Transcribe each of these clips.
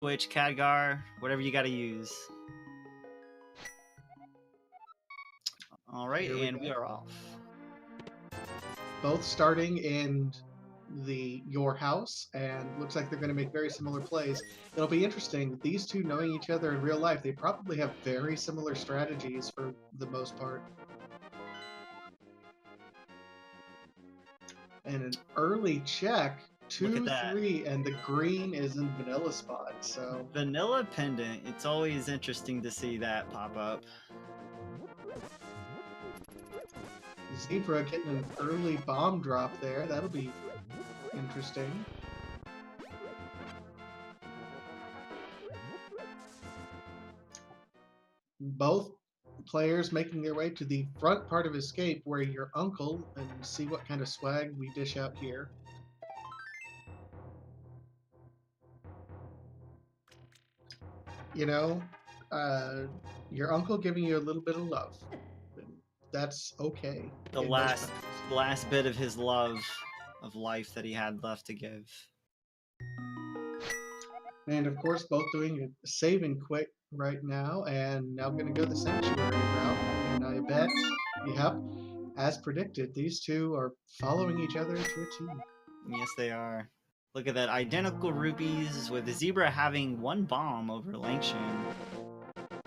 Switch, Khadgar, whatever you got to use. All right, and we are off. Both starting in your house, and looks like they're going to make very similar plays. It'll be interesting. These two knowing each other in real life, they probably have very similar strategies for the most part. And an early check, 2-3, and the green is in vanilla spot. So vanilla pendant. It's always interesting to see that pop up. Zebra getting an early bomb drop there. That'll be interesting. Both players making their way to the front part of Escape where your uncle, and see what kind of swag we dish out here. You know, your uncle giving you a little bit of love. That's okay. The last bit of his love of life that he had left to give. And of course, both doing a saving quick right now, and now going to go the Sanctuary route. And I bet, yep, as predicted, these two are following each other to a T. Yes, they are. Look at that, identical rupees with the Zebra having one bomb over Lanxion.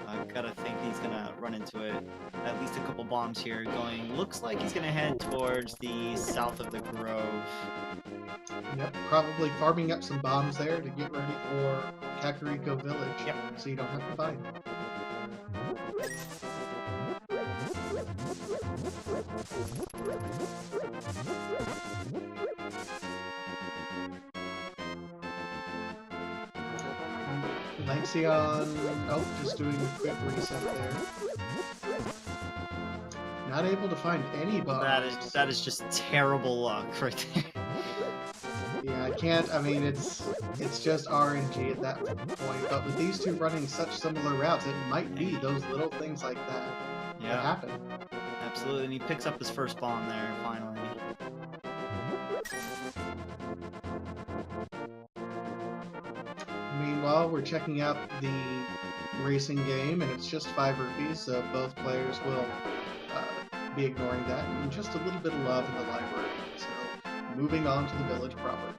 I gotta think he's gonna run into it. At least a couple bombs here going. Looks like he's gonna head towards the south of the Grove. Yep, probably farming up some bombs there to get ready for Kakariko Village. Yep. So you don't have to buy them. Lanxion, oh, just doing a quick reset there. Not able to find any bombs. That is just terrible luck right there. Yeah, I can't. I mean, it's just RNG at that point. But with these two running such similar routes, it might be those little things like that that happen. Absolutely, and he picks up his first bomb there finally. Meanwhile, we're checking out the racing game, and it's just 5 rupees, so both players will be ignoring that. And just a little bit of love in the library. So, moving on to the village proper.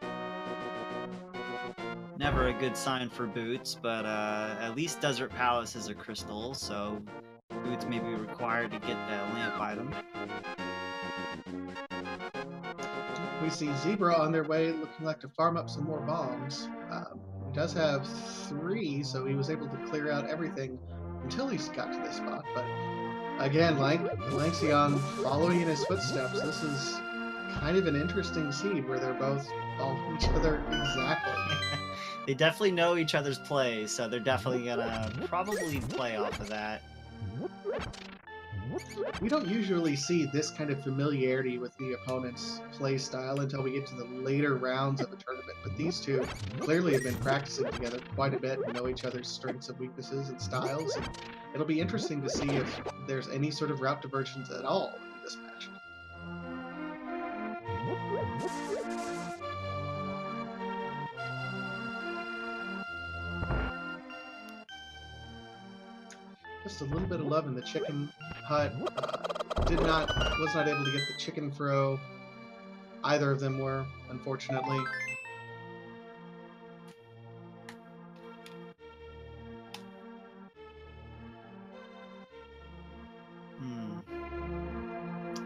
Never a good sign for Boots, but at least Desert Palace is a crystal, so Boots may be required to get that lamp item. We see Zebra on their way, looking like to farm up some more bombs. He does have 3, so he was able to clear out everything until he got to this spot. But again, Lanxion following in his footsteps. This is kind of an interesting scene where they're both following each other exactly. They definitely know each other's plays, so they're definitely gonna probably play off of that. We don't usually see this kind of familiarity with the opponent's play style until we get to the later rounds of a tournament, but these two clearly have been practicing together quite a bit and know each other's strengths and weaknesses and styles, and it'll be interesting to see if there's any sort of route divergence at all in this match. Just a little bit of love in the chicken hut. Was not able to get the chicken throw. Either of them were, unfortunately.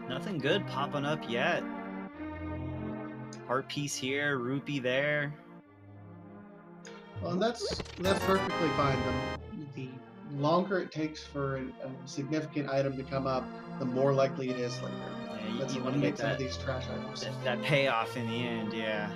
Nothing good popping up yet. Heart piece here, rupee there. Well, and that's perfectly fine. The longer it takes for a significant item to come up, the more likely it is later. Yeah, that's you what want to makes some of these trash items. That payoff in the end, yeah.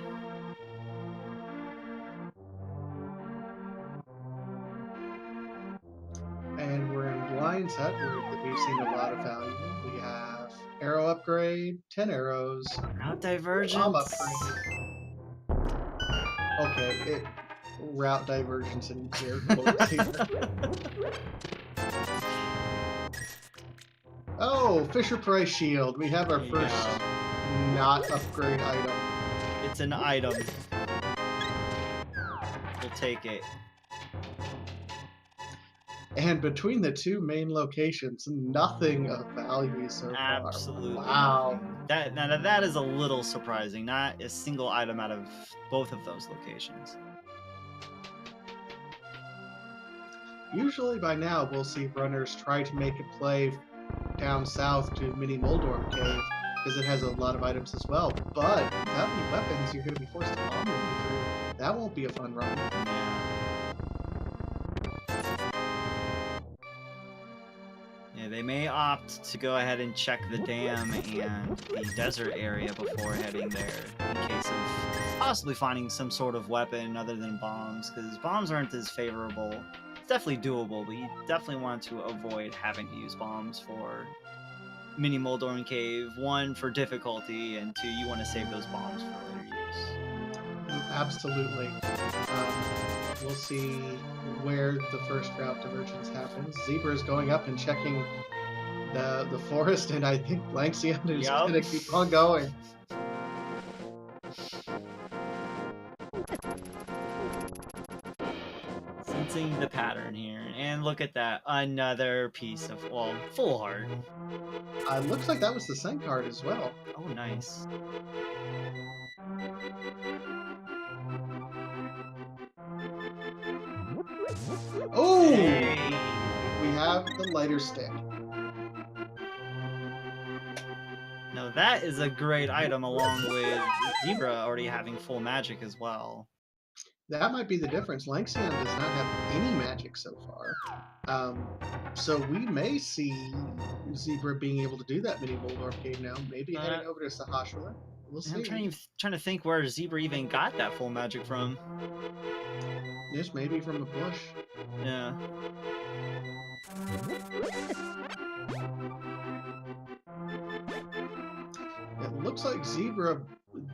And we're in Blind's Hut, where we've seen a lot of value. We have arrow upgrade, 10 arrows. Route divergence. Bomb upgrade. Okay, route divergence in air quotes here. Oh, Fisher Price Shield. We have our first not upgrade item. It's an item. We'll take it. And between the two main locations, nothing of value so far. Absolutely Wow. nothing. That is a little surprising. Not a single item out of both of those locations. Usually by now we'll see runners try to make a play down south to Mini Moldorm Cave because it has a lot of items as well. But without any weapons, you're going to be forced to bomb your way through. That won't be a fun run. Yeah, they may opt to go ahead and check the dam and the desert area before heading there in case of possibly finding some sort of weapon other than bombs, because bombs aren't as favorable. It's definitely doable, but you definitely want to avoid having to use bombs for Mini Moldorm Cave. One, for difficulty, and two, you want to save those bombs for later use. Absolutely. We'll see where the first route divergence happens. Zebra is going up and checking the forest, and I think Lanxion is going to keep on going. Sensing the pattern here, and look at that, another piece of, well, full heart. Looks like that was the Sen card as well. Oh, nice. Oh! Hey. We have the lighter stick. Now that is a great item, along with Zebra already having full magic as well. That might be the difference. Lanxion does not have any magic so far. So we may see Zebra being able to do that Mini Moldorf Cave now. Maybe heading over to Sahasrahla. We'll see. I'm trying to think where Zebra even got that full magic from. Yes, maybe from a bush. Yeah. It looks like Zebra,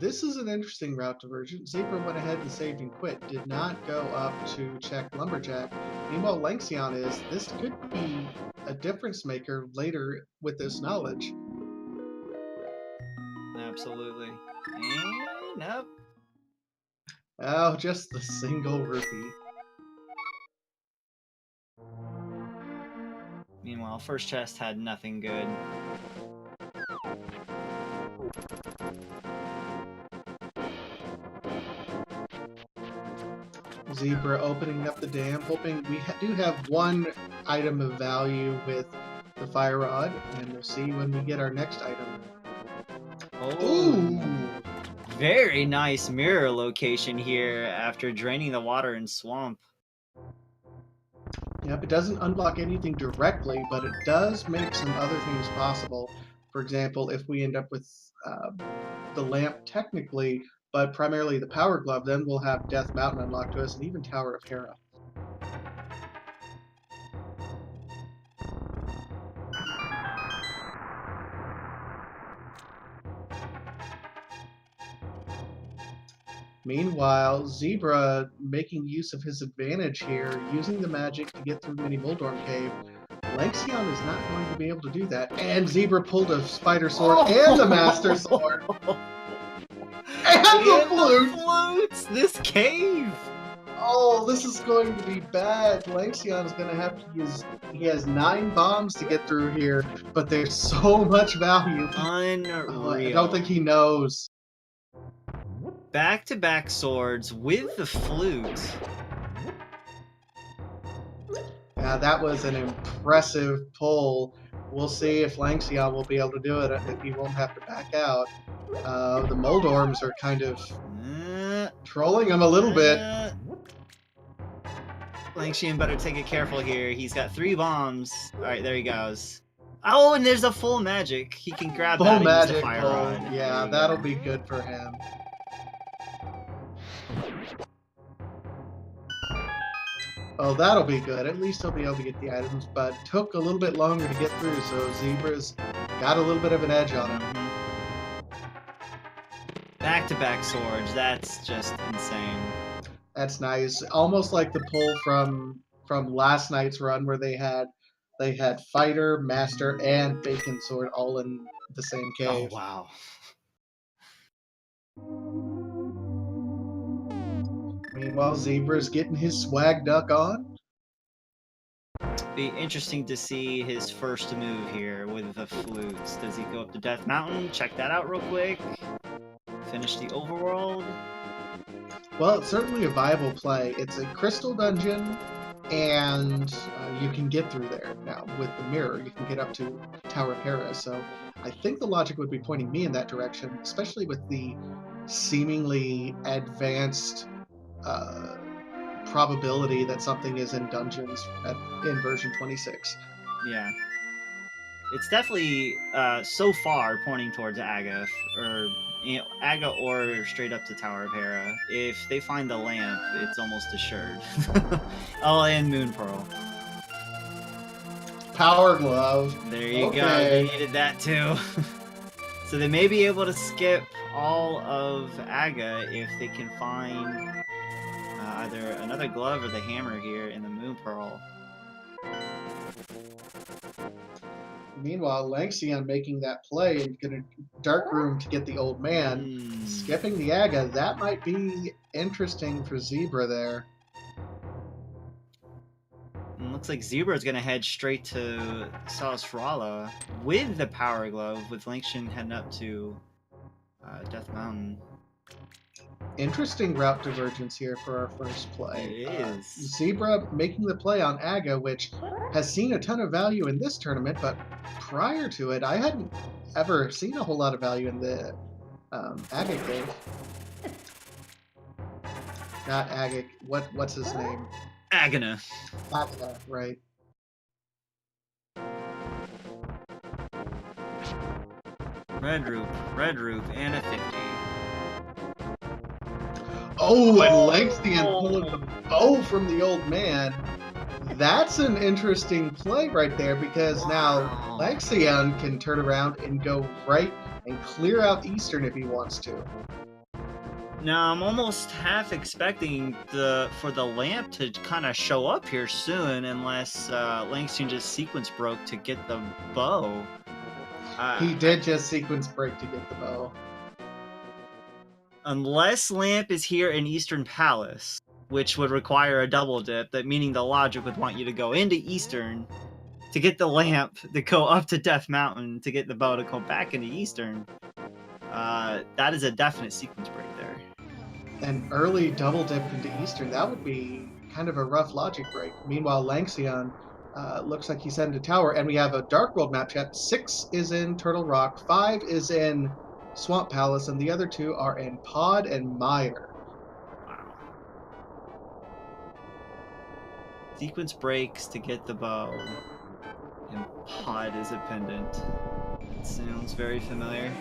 this is an interesting route divergence. Zebra went ahead and saved and quit, did not go up to check Lumberjack. Meanwhile, Lanxion is, this could be a difference maker later with this knowledge. Absolutely. And nope. Oh, just the single rupee. Meanwhile, first chest had nothing good. Zebra opening up the dam, hoping we do have one item of value with the fire rod, and we'll see when we get our next item. Oh, ooh! Very nice mirror location here after draining the water in swamp. Yep, it doesn't unlock anything directly, but it does make some other things possible. For example, if we end up with the lamp technically, but primarily the power glove, then we'll have Death Mountain unlocked to us, and even Tower of Hera. Meanwhile, Zebra making use of his advantage here, using the magic to get through Mini Moldorm Cave. Lanxion is not going to be able to do that, and Zebra pulled a spider sword and the master sword. And the flutes! This cave! Oh, this is going to be bad. Lanxion is going to have to use... He has 9 bombs to get through here, but there's so much value. Unreal. Oh, I don't think he knows. Back-to-back swords with the flute. Yeah, that was an impressive pull. We'll see if Lanxion will be able to do it, if he won't have to back out. The Moldorms are kind of trolling him a little bit. Lanxion better take it careful here. He's got 3 bombs. Alright, there he goes. Oh, and there's a full magic. He can grab that and use the fire rod. Yeah, that'll be good for him. Oh, that'll be good. At least he'll be able to get the items, but took a little bit longer to get through, so Zebra's got a little bit of an edge on him. Back-to-back swords. That's just insane. That's nice. Almost like the pull from last night's run where they had fighter, master, and bacon sword all in the same cave. Oh, wow. Meanwhile, Zebra's getting his swag duck on. Be interesting to see his first move here with the flutes. Does he go up to Death Mountain? Check that out real quick. Finish the overworld. Well, it's certainly a viable play. It's a crystal dungeon, and you can get through there now with the mirror. You can get up to Tower of Hera. So I think the logic would be pointing me in that direction, especially with the seemingly advanced probability that something is in dungeons in version 26. Yeah. It's definitely so far pointing towards Aga, or Aga, or straight up to Tower of Hera. If they find the lamp, it's almost assured. Oh, and Moon Pearl. Power Glove. There you go. They needed that too. So they may be able to skip all of Aga if they can find either another glove or the hammer here in the Moon Pearl. Meanwhile, Lanxion making that play and going to Dark Room to get the old man, skipping the Aga. That might be interesting for Zebra there. And looks like Zebra's going to head straight to Salasrala with the Power Glove, with Lanxion heading up to Death Mountain. Interesting route divergence here for our first play. It is. Zebra making the play on Aga, which has seen a ton of value in this tournament, but prior to it, I hadn't ever seen a whole lot of value in the Aga cave. Not Aga. What's his name? Agana. Agana, right. Red Roop, and a 50. Oh, and Lanxion pulling the bow from the old man. That's an interesting play right there, because now Lanxion can turn around and go right and clear out Eastern if he wants to. Now I'm almost half expecting for the lamp to kind of show up here soon, unless Lanxion just sequence broke to get the bow. He did just sequence break to get the bow. Unless lamp is here in Eastern Palace, which would require a double dip, that meaning the logic would want you to go into Eastern to get the lamp, to go up to Death Mountain to get the bow to go back into Eastern. That is a definite sequence break there. An early double dip into Eastern, that would be kind of a rough logic break. Meanwhile, Lanxion looks like he's heading to Tower, and we have a Dark World map chat. 6 is in Turtle Rock, 5 is in Swamp Palace, and the other 2 are in Pod and Mire. Wow. Sequence breaks to get the bow, and Pod is a pendant. It sounds very familiar.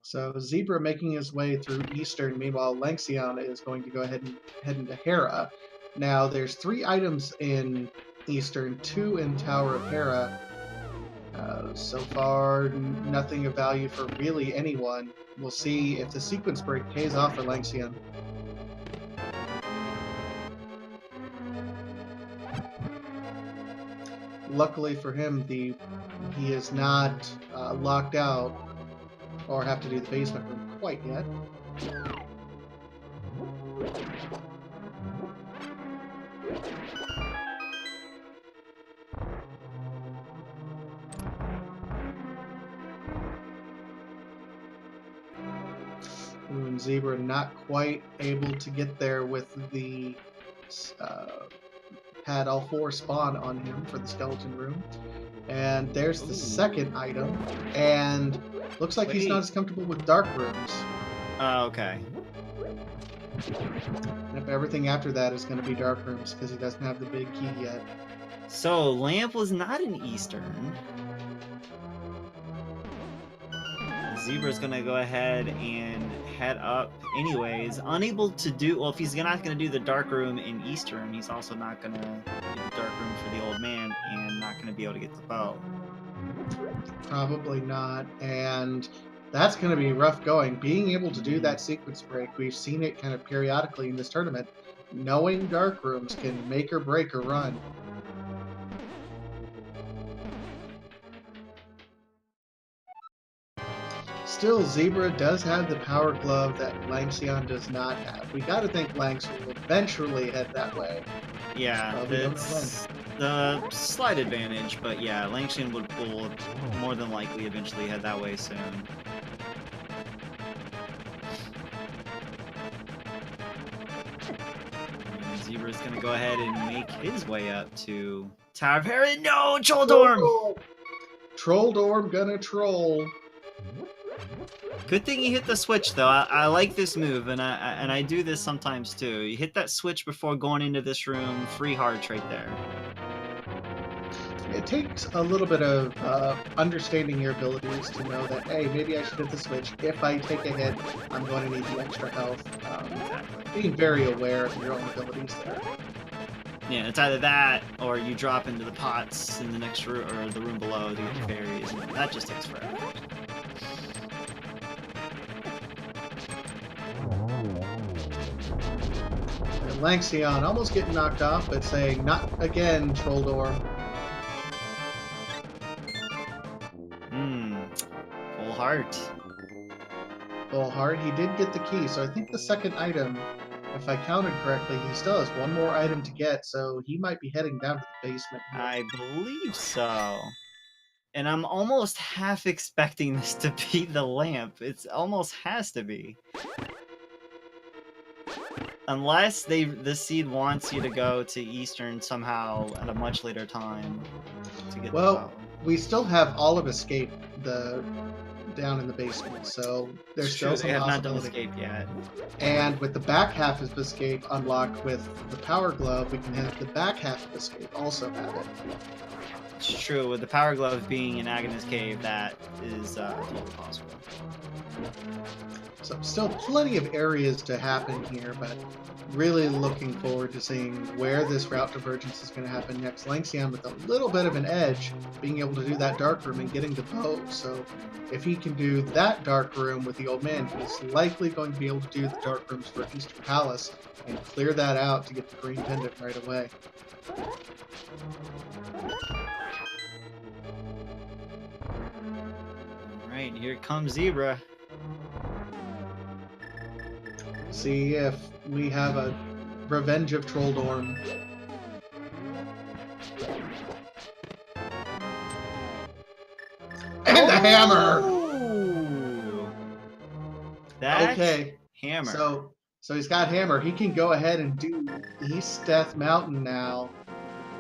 So Zebra making his way through Eastern. Meanwhile, Lanxion is going to go ahead and head into Hera. Now, there's 3 items in Eastern, 2 in Tower of Hera. So far, nothing of value for really anyone. We'll see if the sequence break pays off for Lanxion. Luckily for him, he is not locked out or have to do the basement room quite yet. And Zebra not quite able to get there with the had all 4 spawn on him for the skeleton room. And there's the second item, and looks like he's not as comfortable with dark rooms. Oh, okay. And if everything after that is going to be dark rooms, because he doesn't have the big key yet. So, lamp was not in Eastern. Zebra's gonna go ahead and head up anyways. Unable to do, well, if he's not gonna do the dark room in Eastern, he's also not gonna do the dark room for the old man, and not gonna be able to get the bow. Probably not, and that's going to be rough going. Being able to do that sequence break, we've seen it kind of periodically in this tournament. Knowing dark rooms can make or break a run. Still, Zebra does have the power glove that Lanxion does not have. We got to think Lanxion will eventually head that way. Yeah, We don't know when. that's the slight advantage, but yeah, Lanxion will more than likely eventually head that way soon. And Zebra's gonna go ahead and make his way up to Tower of Herod. No, Troldorm! Trolldorm gonna troll. Good thing you hit the switch though. I like this move, and I do this sometimes too. You hit that switch before going into this room. Free hearts right there. It takes a little bit of understanding your abilities to know that, hey, maybe I should hit the switch. If I take a hit, I'm going to need the extra health. Being very aware of your own abilities there. Yeah, it's either that or you drop into the pots in the next room or the room below to get your fairies, and that just takes forever. And Lanxion almost getting knocked off, but saying, not again, Trolldorm. Full heart. Full heart. He did get the key, so I think the second item, if I counted correctly, he still has one more item to get, so he might be heading down to the basement here. I believe so. And I'm almost half expecting this to be the lamp. It almost has to be. Unless the seed wants you to go to Eastern somehow at a much later time to get the bow. We still have all of Escape down in the basement, so there's still some possibility. They have not done possibility. Escape yet. And with the back half of Escape unlocked with the Power Glove, we can have the back half of Escape also have it. It's true, with the Power Glove being in Agnes Cave, that is totally possible. So still plenty of areas to happen here, but really looking forward to seeing where this route divergence is going to happen next. Lanxion with a little bit of an edge, being able to do that dark room and getting the bow. So if he can do that dark room with the old man, he's likely going to be able to do the dark rooms for Eastern Palace and clear that out to get the green pendant right away. Alright, here comes Zebra. See if we have a Revenge of Trolldorm. And the hammer! Ooh. That okay. Hammer. So he's got hammer. He can go ahead and do East Death Mountain now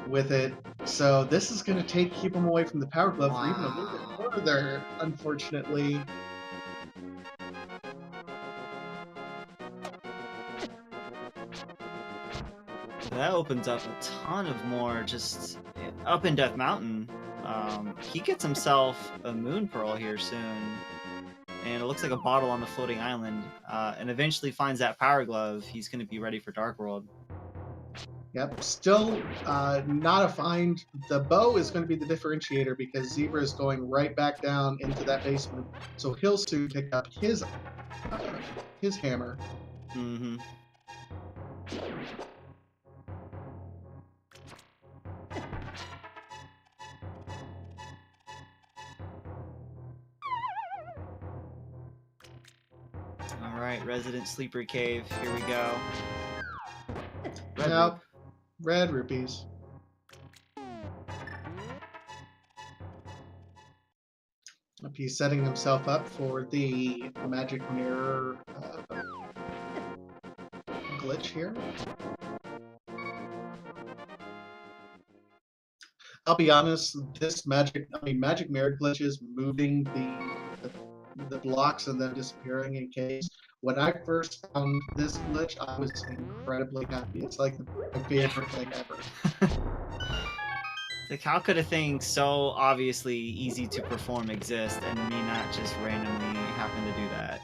with it. So this is going to keep him away from the Power Glove for even a little bit further, unfortunately. That opens up a ton of more just up in Death Mountain. He gets himself a Moon Pearl here soon. And it looks like a bottle on the floating island. And eventually finds that Power Glove. He's going to be ready for Dark World. Yep, still not a find. The bow is going to be the differentiator because Zebra is going right back down into that basement. So he'll soon pick up his hammer. Mm-hmm. Alright, Resident Sleeper Cave. Here we go. Red rupees. He's setting himself up for the magic mirror glitch here. I'll be honest, this magic mirror glitch is moving the blocks and then disappearing in caves. When I first found this glitch, I was incredibly happy. It's like my favorite thing ever. Like, how could a thing so obviously easy to perform exist and me not just randomly happen to do that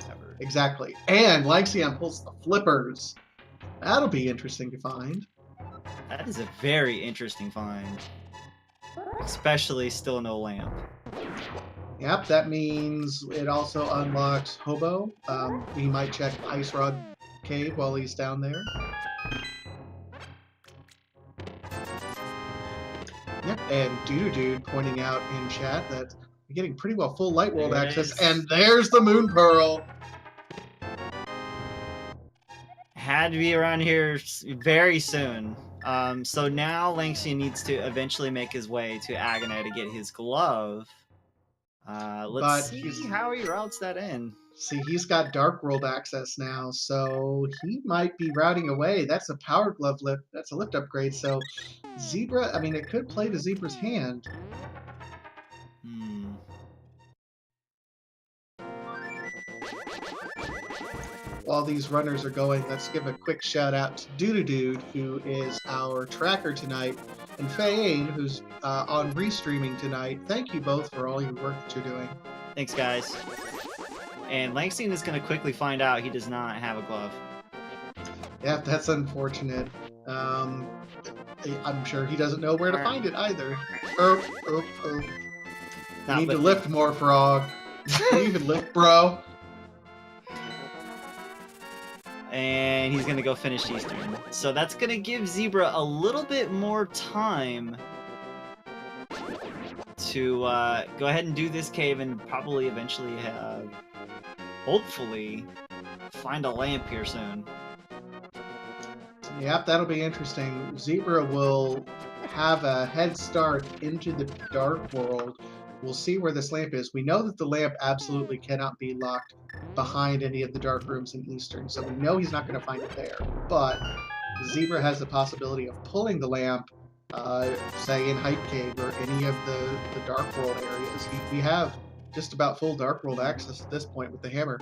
ever? Exactly. And Lanxion pulls the flippers. That'll be interesting to find. That is a very interesting find. Especially still no lamp. Yep, that means it also unlocks Hobo. He might check Ice Rod Cave while he's down there. Yep, and Dude pointing out in chat that You're getting pretty well full light world There it access, is. and there's the Moon Pearl. Had to be around here very soon. So now Lanxion needs to eventually make his way to Agony to get his glove. Let's But see how he routes that in. he's got Dark World access now, so he might be routing away. That's a Power Glove lift. That's a lift upgrade. So Zebra, I mean, it could play to Zebra's hand. Hmm. While these runners are going, let's give a quick shout out to Dude, who is our tracker tonight, and Faye, who's on restreaming tonight. Thank you both for all your work that you're doing. Thanks, guys. And Lanxion is going to quickly find out he does not have a glove. Yeah, that's unfortunate. I'm sure he doesn't know where to find it either. You need to lift more, Frog. You even lift, bro. And he's going to go finish Eastern. So that's going to give Zebra a little bit more time to go ahead and do this cave and probably eventually have, hopefully, find a lamp here soon. Yep, that'll be interesting. Zebra will have a head start into the Dark World. We'll see where this lamp is. We know that the lamp absolutely cannot be locked behind any of the dark rooms in Eastern, so we know he's not going to find it there. But Zebra has the possibility of pulling the lamp, say in Hype Cave or any of the Dark World areas. We have just about full Dark World access at this point with the hammer.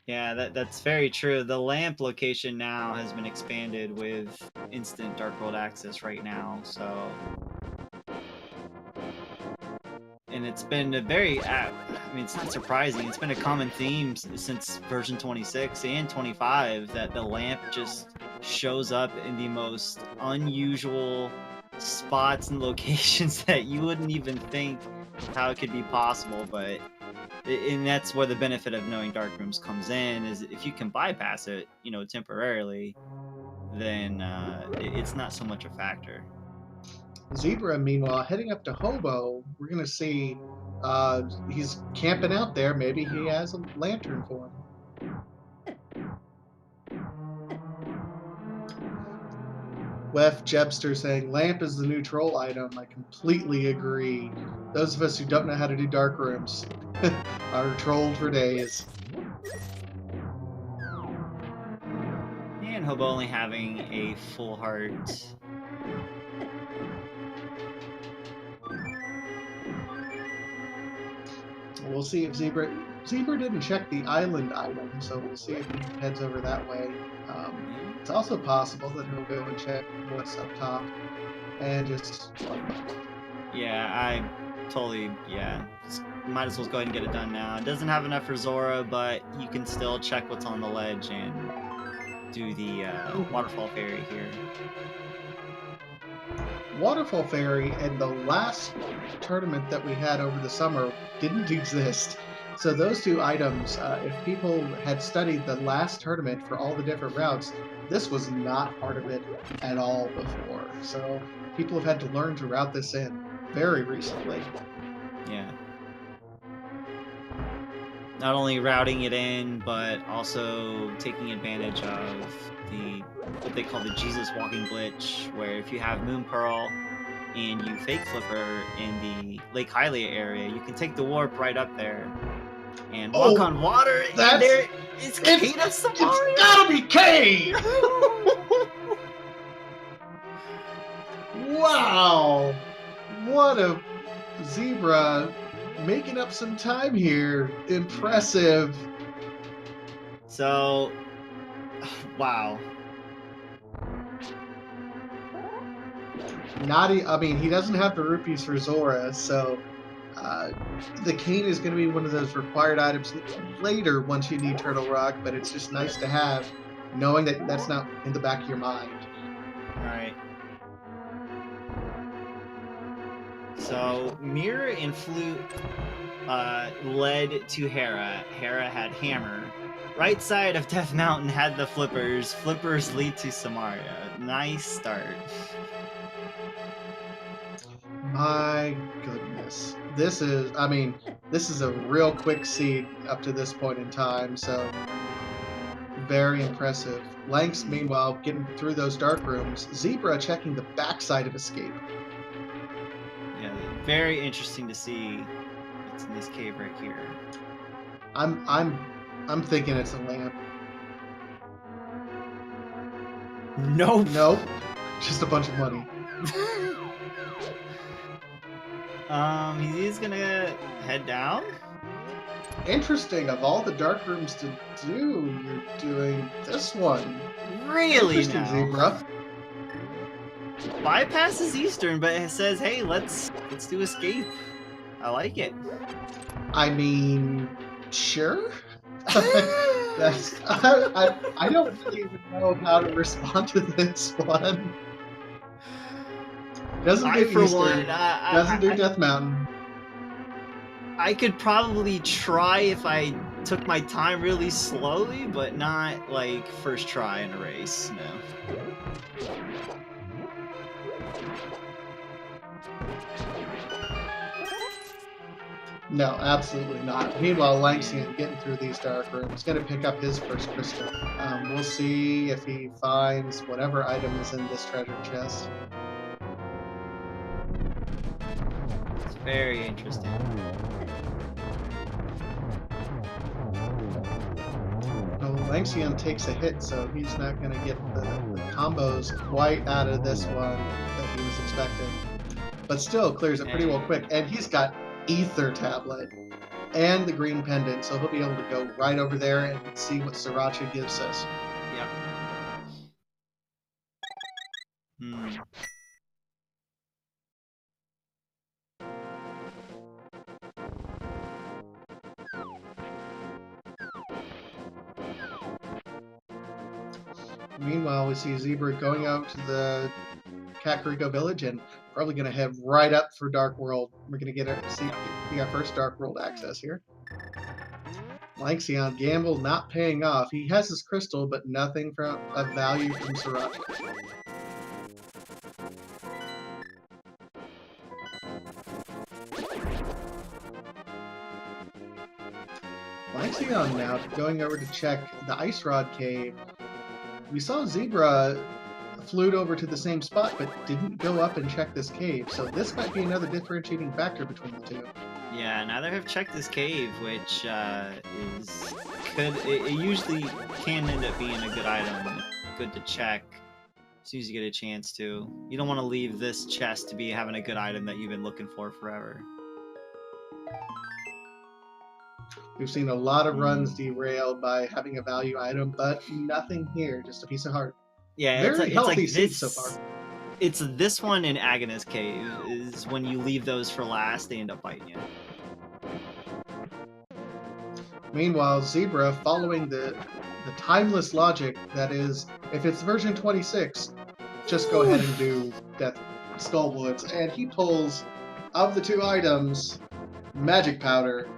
Yeah, that's very true. The lamp location now has been expanded with instant Dark World access right now, so... And it's been a very, I mean, it's not surprising. It's been a common theme since version 26 and 25 that the lamp just shows up in the most unusual spots and locations that you wouldn't even think how it could be possible. But and that's where the benefit of knowing dark rooms comes in, is if you can bypass it, you know, temporarily, then it's not so much a factor. Zebra, meanwhile, heading up to Hobo, we're going to see he's camping out there. Maybe he has a lantern for him. Wef Jebster saying, lamp is the new troll item. I completely agree. Those of us who don't know how to do dark rooms are trolled for days. And Hobo only having a full heart. We'll see if Zebra didn't check the island item, so we'll see if he heads over that way. It's also possible that he'll go and check what's up top and just... Yeah, I totally, just might as well go ahead and get it done now. It doesn't have enough for Zora, but you can still check what's on the ledge and do the waterfall fairy here. Waterfall Fairy and the last tournament that we had over the summer didn't exist. So those two items, if people had studied the last tournament for all the different routes, this was not part of it at all before. So people have had to learn to route this in very recently. Yeah. Not only routing it in, but also taking advantage of what they call the Jesus walking glitch, where if you have Moon Pearl and you fake flipper in the Lake Hylia area, you can take the warp right up there and walk on water. And there is Kate of Samaria. It's gotta be Kate! Wow! What a Zebra making up some time here. Impressive. So, wow. I mean, he doesn't have the rupees for Zora, so the cane is going to be one of those required items later once you need Turtle Rock, but it's just nice to have, knowing that that's not in the back of your mind. Right. So, Mirror and Flute led to Hera. Hera had Hammer. Right side of Death Mountain had the Flippers. Flippers lead to Samaria. Nice start. My goodness. goodness. This is, I mean, this is a real quick seed up to this point in time, so very impressive. Lanx, meanwhile, getting through those dark rooms. Zebra checking the backside of Escape. Yeah, very interesting to see what's in this cave right here. I'm thinking it's a lamp. Nope. Nope. Just a bunch of money. He's gonna head down. Interesting. Of all the dark rooms to do, you're doing this one. Really Interesting, now. Zebra. Bypasses Eastern, but it says, "Hey, let's do Escape." I like it. I mean, sure. I don't really even know how to respond to this one. Doesn't do Eastern. Doesn't do Death Mountain. I could probably try if I took my time really slowly, but not like first try in a race. No. No, absolutely not. Meanwhile, Lanxion getting through these dark rooms, going to pick up his first crystal. We'll see if he finds whatever item is in this treasure chest. It's very interesting. Well, Lanxion takes a hit, so he's not going to get the combos quite out of this one that he was expecting. But still clears it pretty well quick. And he's got Ether Tablet and the green pendant, so he'll be able to go right over there and see what Sriracha gives us. Yep. Hmm. Meanwhile, we see Zebra going out to the Kakariko village and probably going to head right up for Dark World. We're going to get our first Dark World access here. Lanxion gamble not paying off. He has his crystal, but nothing of value from Sriracha. Lanxion now going over to check the Ice Rod Cave. We saw Zebra flew over to the same spot, but didn't go up and check this cave. So this might be another differentiating factor between the two. Yeah, neither have checked this cave, which it usually can end up being a good item, good to check as soon as you get a chance to. You don't want to leave this chest to be having a good item that you've been looking for forever. We've seen a lot of runs derailed by having a value item, but nothing here, just a piece of heart. Yeah, Very healthy seeds this, so far. It's this one in Agonist Cave is when you leave those for last, they end up biting you. Meanwhile, Zebra, following the timeless logic that is, if it's version 26, just go ahead and do Death Skullwoods, and he pulls, of the two items, Magic Powder.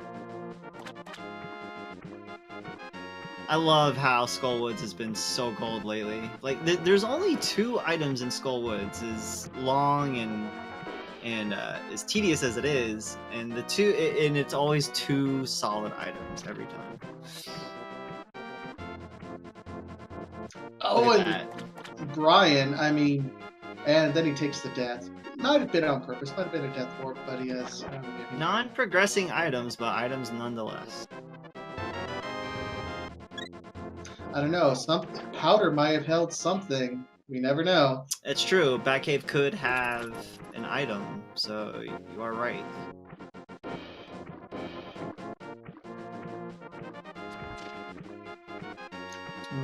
I love how Skullwoods has been so gold lately. Like, there's only 2 items in Skullwoods, as long and as tedious as it is, and it's always 2 solid items every time. Oh, and Brian, I mean, and then he takes the death. Might have been on purpose, might have been a death warp, but he has non-progressing items, but items nonetheless. I don't know, Powder might have held something. We never know. It's true. Batcave could have an item, so you are right.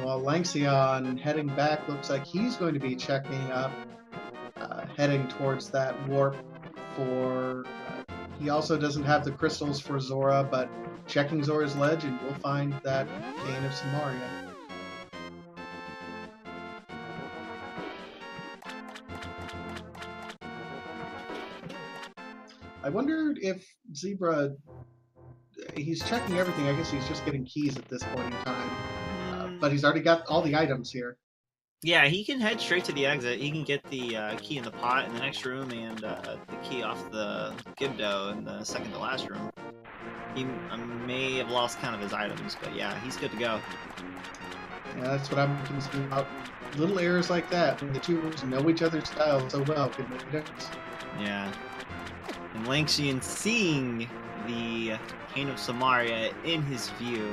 While Lanxion heading back, looks like he's going to be checking up, heading towards that warp for... he also doesn't have the crystals for Zora, but checking Zora's Ledge and we'll find that Vein of Samaria. I wondered if Zebra, he's checking everything. I guess he's just getting keys at this point in time. But he's already got all the items here. Yeah, he can head straight to the exit. He can get the key in the pot in the next room and the key off the Gibdo in the second to last room. He may have lost count of his items, but yeah, he's good to go. Yeah, that's what I'm concerned about. Little errors like that, when the two rooms know each other's style so well, can make a difference. Yeah. And Lanxion, seeing the Cane of Samaria in his view,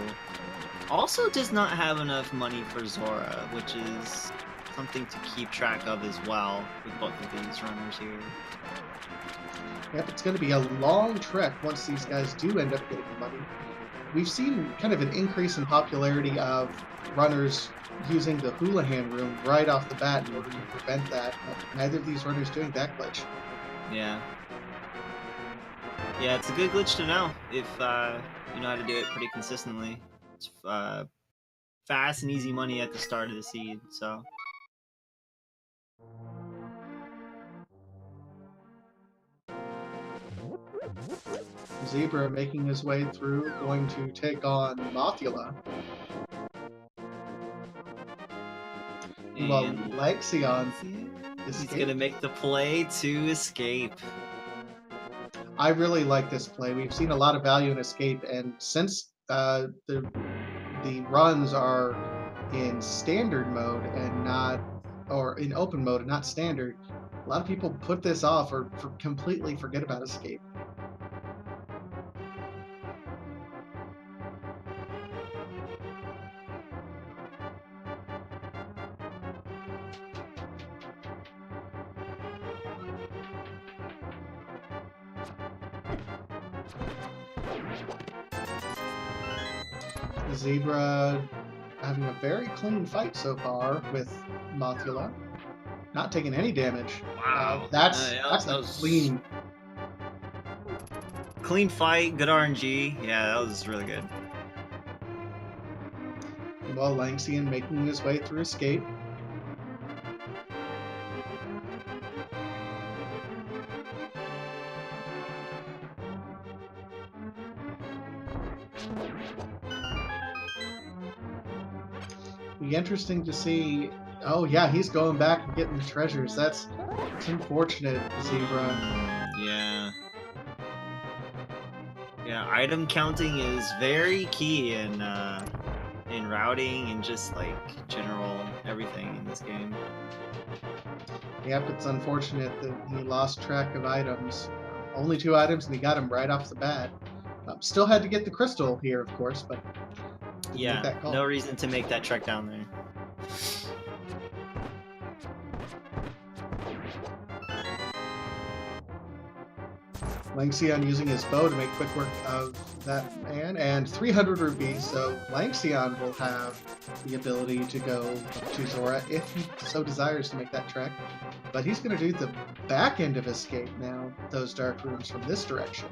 also does not have enough money for Zora, which is something to keep track of as well with both of these runners here. Yep, it's going to be a long trek once these guys do end up getting money. We've seen kind of an increase in popularity of runners using the Houlihan room right off the bat in order to prevent that. But neither of these runners doing that glitch. Yeah. Yeah, it's a good glitch to know if you know how to do it pretty consistently. It's fast and easy money at the start of the seed, so. Zebra making his way through, going to take on Mothula. While And Lanxion he's gonna make the play to escape. I really like this play. We've seen a lot of value in escape, and since the runs are in standard mode and not, or in open mode and not standard, a lot of people put this off or completely forget about escape. Zebra having a very clean fight so far with Mothula, not taking any damage. Wow, That's that a was clean fight, good RNG. Yeah, that was really good. While Lanxion making his way through escape. Be interesting to see. Oh yeah, he's going back and getting the treasures. That's unfortunate, Zebra. Yeah. Yeah, item counting is very key in routing and just like general everything in this game. Yep, it's unfortunate that he lost track of items. Only 2 items, and he got them right off the bat. Still had to get the crystal here, of course, but yeah, no reason to make that trek down there. Lanxion using his bow to make quick work of that man, and 300 rupees, so Lanxion will have the ability to go to Zora if he so desires to make that trek. But he's going to do the back end of escape now, those dark rooms from this direction.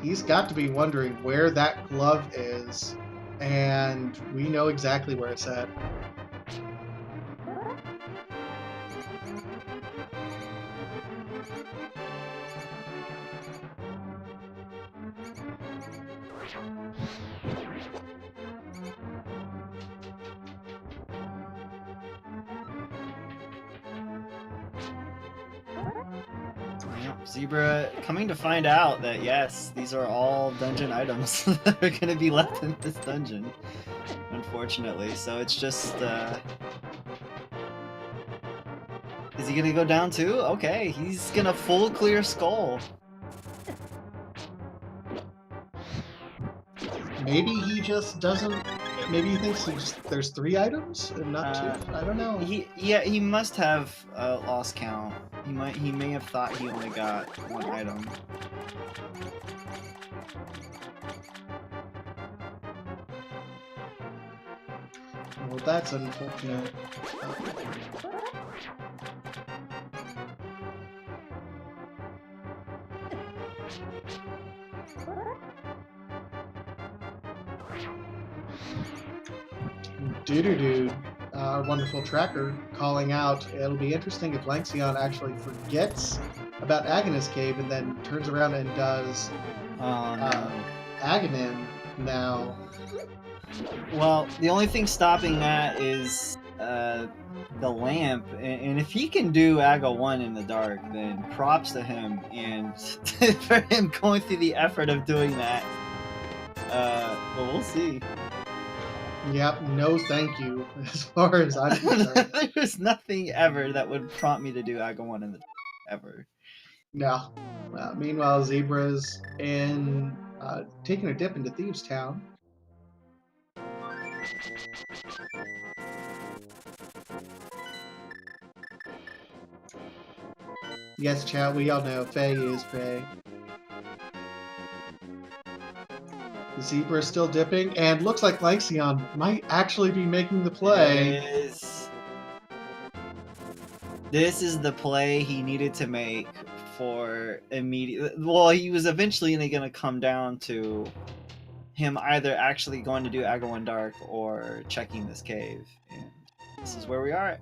He's got to be wondering where that glove is, and we know exactly where it's at. Zebra coming to find out that yes, these are all dungeon items that are going to be left in this dungeon, unfortunately. So it's just, is he going to go down too? Okay, he's going to full clear skull. Maybe he just doesn't. Maybe he thinks there's 3 items and not 2. I don't know. He must have lost count. He may have thought he only got 1 item. Well, that's unfortunate. Doo-doo-doo, our wonderful tracker calling out. It'll be interesting if Lanxion actually forgets about Agonist Cave and then turns around and does Oh no. Aghanim now. Well, the only thing stopping that is the lamp, and if he can do Aga 1 in the dark, then props to him, and for him going through the effort of doing that. But we'll see. Yep, no thank you, as far as I'm concerned. There's nothing ever that would prompt me to do Aga 1 in the dark, ever. No. Meanwhile, Zebra's taking a dip into Thieves Town. Yes, chat, we all know Faye is Faye. The Zebra is still dipping, and looks like Lanxion might actually be making the play. This is the play he needed to make for immediate. Well, he was eventually going to come down to him either actually going to do Aga 1 Dark or checking this cave. And this is where we are.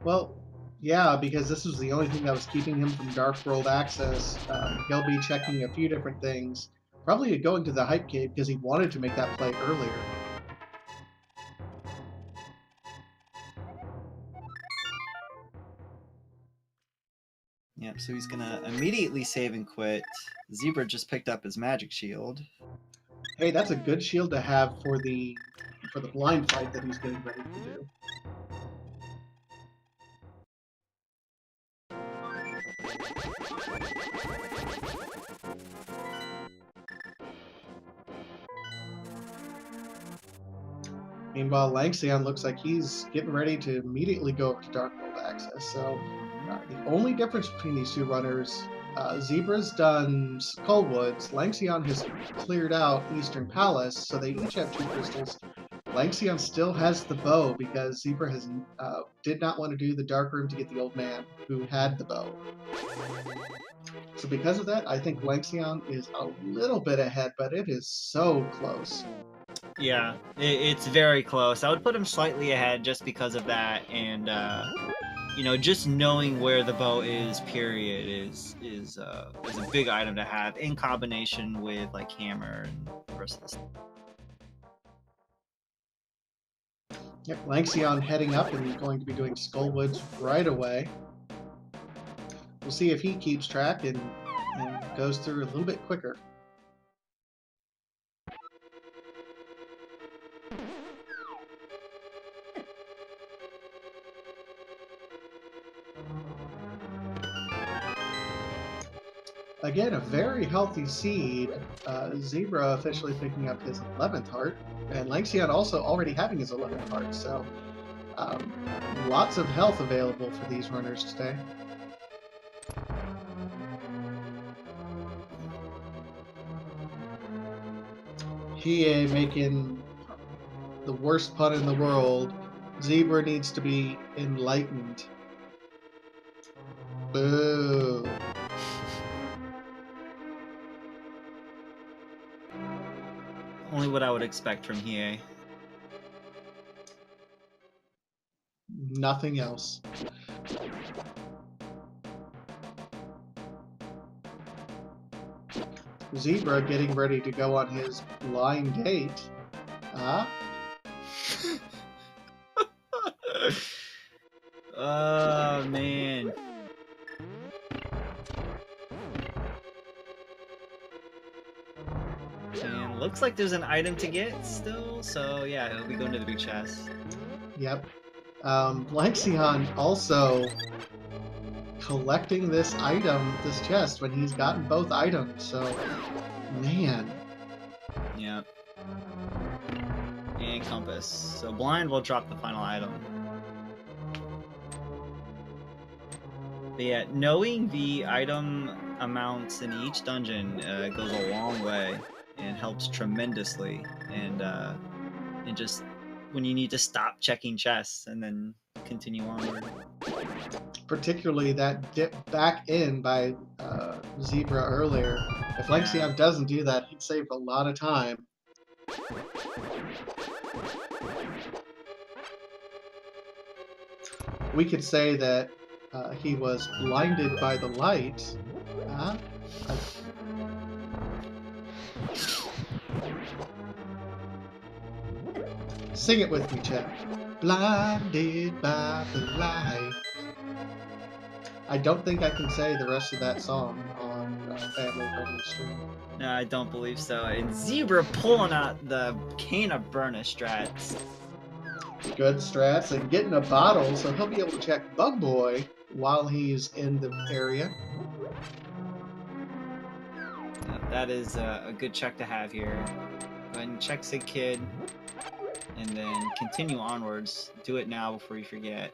Well, yeah, because this was the only thing that was keeping him from Dark World access. He'll be checking a few different things. Probably going to the Hype Cave because he wanted to make that play earlier. Yep, so he's gonna immediately save and quit. Zebra just picked up his magic shield. Hey, that's a good shield to have for the blind fight that he's getting ready to do. Meanwhile, Lanxion looks like he's getting ready to immediately go over to Dark World access. So the only difference between these two runners, Zebra's done Skullwoods, Lanxion has cleared out Eastern Palace, so they each have 2 crystals. Lanxion still has the bow because Zebra has did not want to do the Dark Room to get the old man who had the bow. So because of that, I think Lanxion is a little bit ahead, but it is so close. Yeah, it's very close. I would put him slightly ahead just because of that, and you know, just knowing where the bow is, period, is a big item to have in combination with like hammer and the rest of the stuff. Yep, Lanxion heading up and going to be doing Skullwoods right away. We'll see if he keeps track and goes through a little bit quicker. Again, a very healthy seed. Zebra officially picking up his 11th heart, and Lanxion also already having his 11th heart, so lots of health available for these runners today. He making the worst pun in the world. Zebra needs to be enlightened. Boo. Only what I would expect from Hiei. Nothing else. Zebra getting ready to go on his blind date. Oh, man. And looks like there's an item to get still, so yeah, he'll be going to the big chest. Yep. Lanxion also collecting this item, this chest, when he's gotten both items, so man. Yep. And compass. So blind will drop the final item. But yeah, knowing the item amounts in each dungeon goes a long way and helps tremendously. And just when you need to stop checking chests and then continue onward. Particularly that dip back in by Zebra earlier. If Lanxion doesn't do that, he'd save a lot of time. We could say that he was blinded by the light. Sing it with me, chat. Blinded by the light. I don't think I can say the rest of that song on family friendly stream. No, I don't believe so. And Zebra pulling out the Cane of Burna strats. Good strats and getting a bottle, so he'll be able to check Bug Boy while he's in the area. That is a good check to have here. Go ahead and check Sig Kid, and then continue onwards. Do it now before you forget.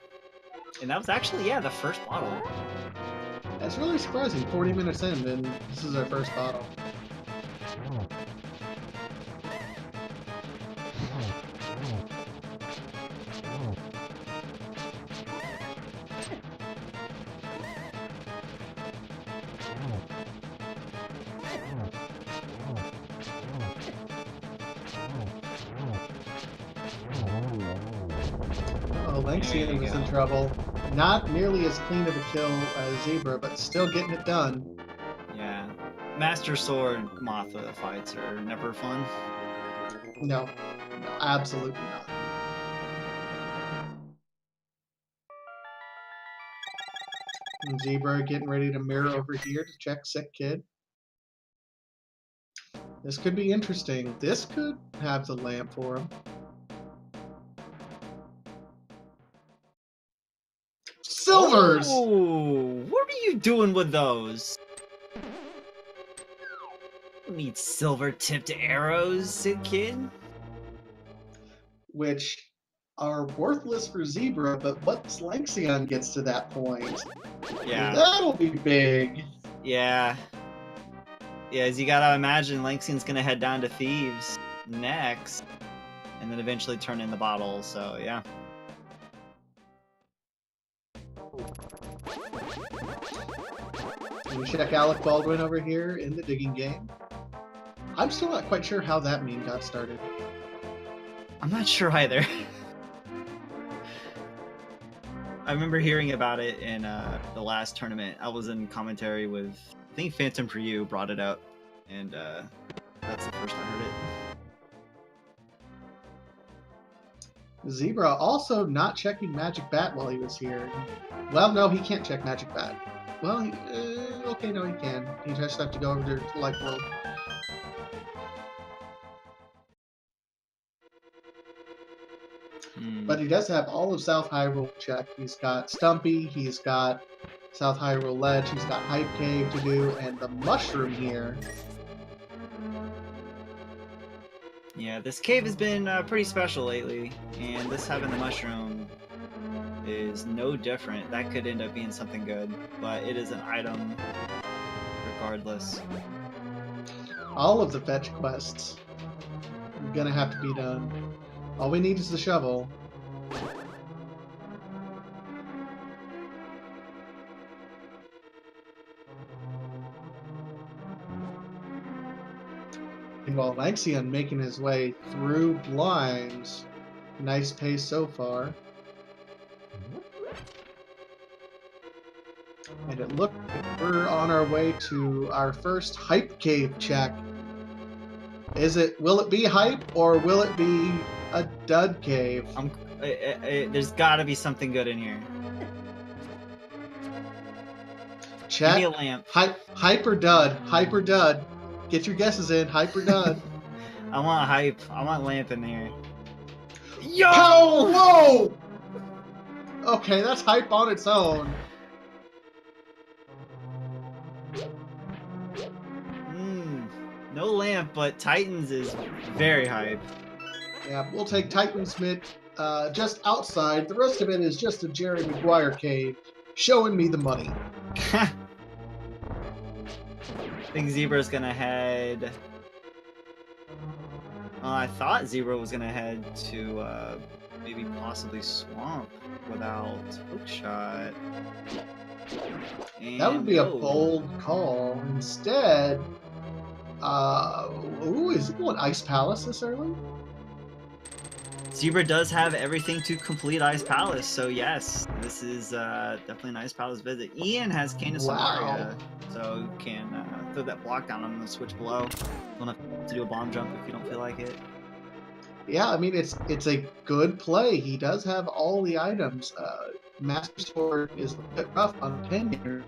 And that was actually, yeah, the first bottle. That's really surprising. 40 minutes in, and this is our first bottle. Oh, Lanxion is in trouble. Not nearly as clean of a kill as Zebra, but still getting it done. Yeah. Master Sword Mothra fights are never fun. No, absolutely not. And Zebra getting ready to mirror over here to check Sick Kid. This could be interesting. This could have the lamp for him. Silvers! Oh, what are you doing with those? You need silver-tipped arrows, Sig Kid. Which are worthless for Zebra, but once Lanxion gets to that point, Yeah. that'll be big. Yeah. Yeah, as you gotta imagine, Lanxion's gonna head down to Thieves next, and then eventually turn in the bottle, so yeah. We check Alec Baldwin over here in the digging game. I'm still not quite sure how that meme got started. I'm not sure either. I remember hearing about it in the last tournament. I was in commentary with, I think Phantom for You brought it up, and that's the first I heard it. Zebra also not checking Magic Bat while he was here. Well, no, he can't check Magic Bat. Well, okay, no, he can. He just have to go over to Light World. But he does have all of South Hyrule checked. He's got Stumpy, he's got South Hyrule Ledge, he's got Hype Cave to do, and the Mushroom here. Yeah, this cave has been pretty special lately, and this having the mushroom is no different. That could end up being something good, but it is an item regardless. All of the fetch quests are gonna have to be done. All we need is the shovel. And while Lanxion making his way through blinds, nice pace so far. And it looks like we're on our way to our first Hype Cave check. Will it be hype or will it be a dud cave? There's gotta be something good in here. Chat. Give me a lamp. Hype or dud? Hype or dud? Get your guesses in. Hype or dud? I want hype. I want lamp in there. Yo! Oh, whoa! Okay, that's hype on its own. No lamp, but Titans is very hype. Yeah, we'll take Titansmith just outside. The rest of it is just a Jerry Maguire cave showing me the money. I think Zebra's gonna head... I thought Zebra was gonna head to maybe possibly Swamp without Hookshot. That would be a bold call. Instead, is it going Ice Palace this early? Zebra does have everything to complete Ice Palace, so yes, this is definitely an Ice Palace visit. Ian has Cane of Samaria, so you can throw that block down on the switch below. You don't have to do a bomb jump if you don't feel like it. Yeah, I mean it's a good play. He does have all the items. Master Sword is a bit rough on tenure.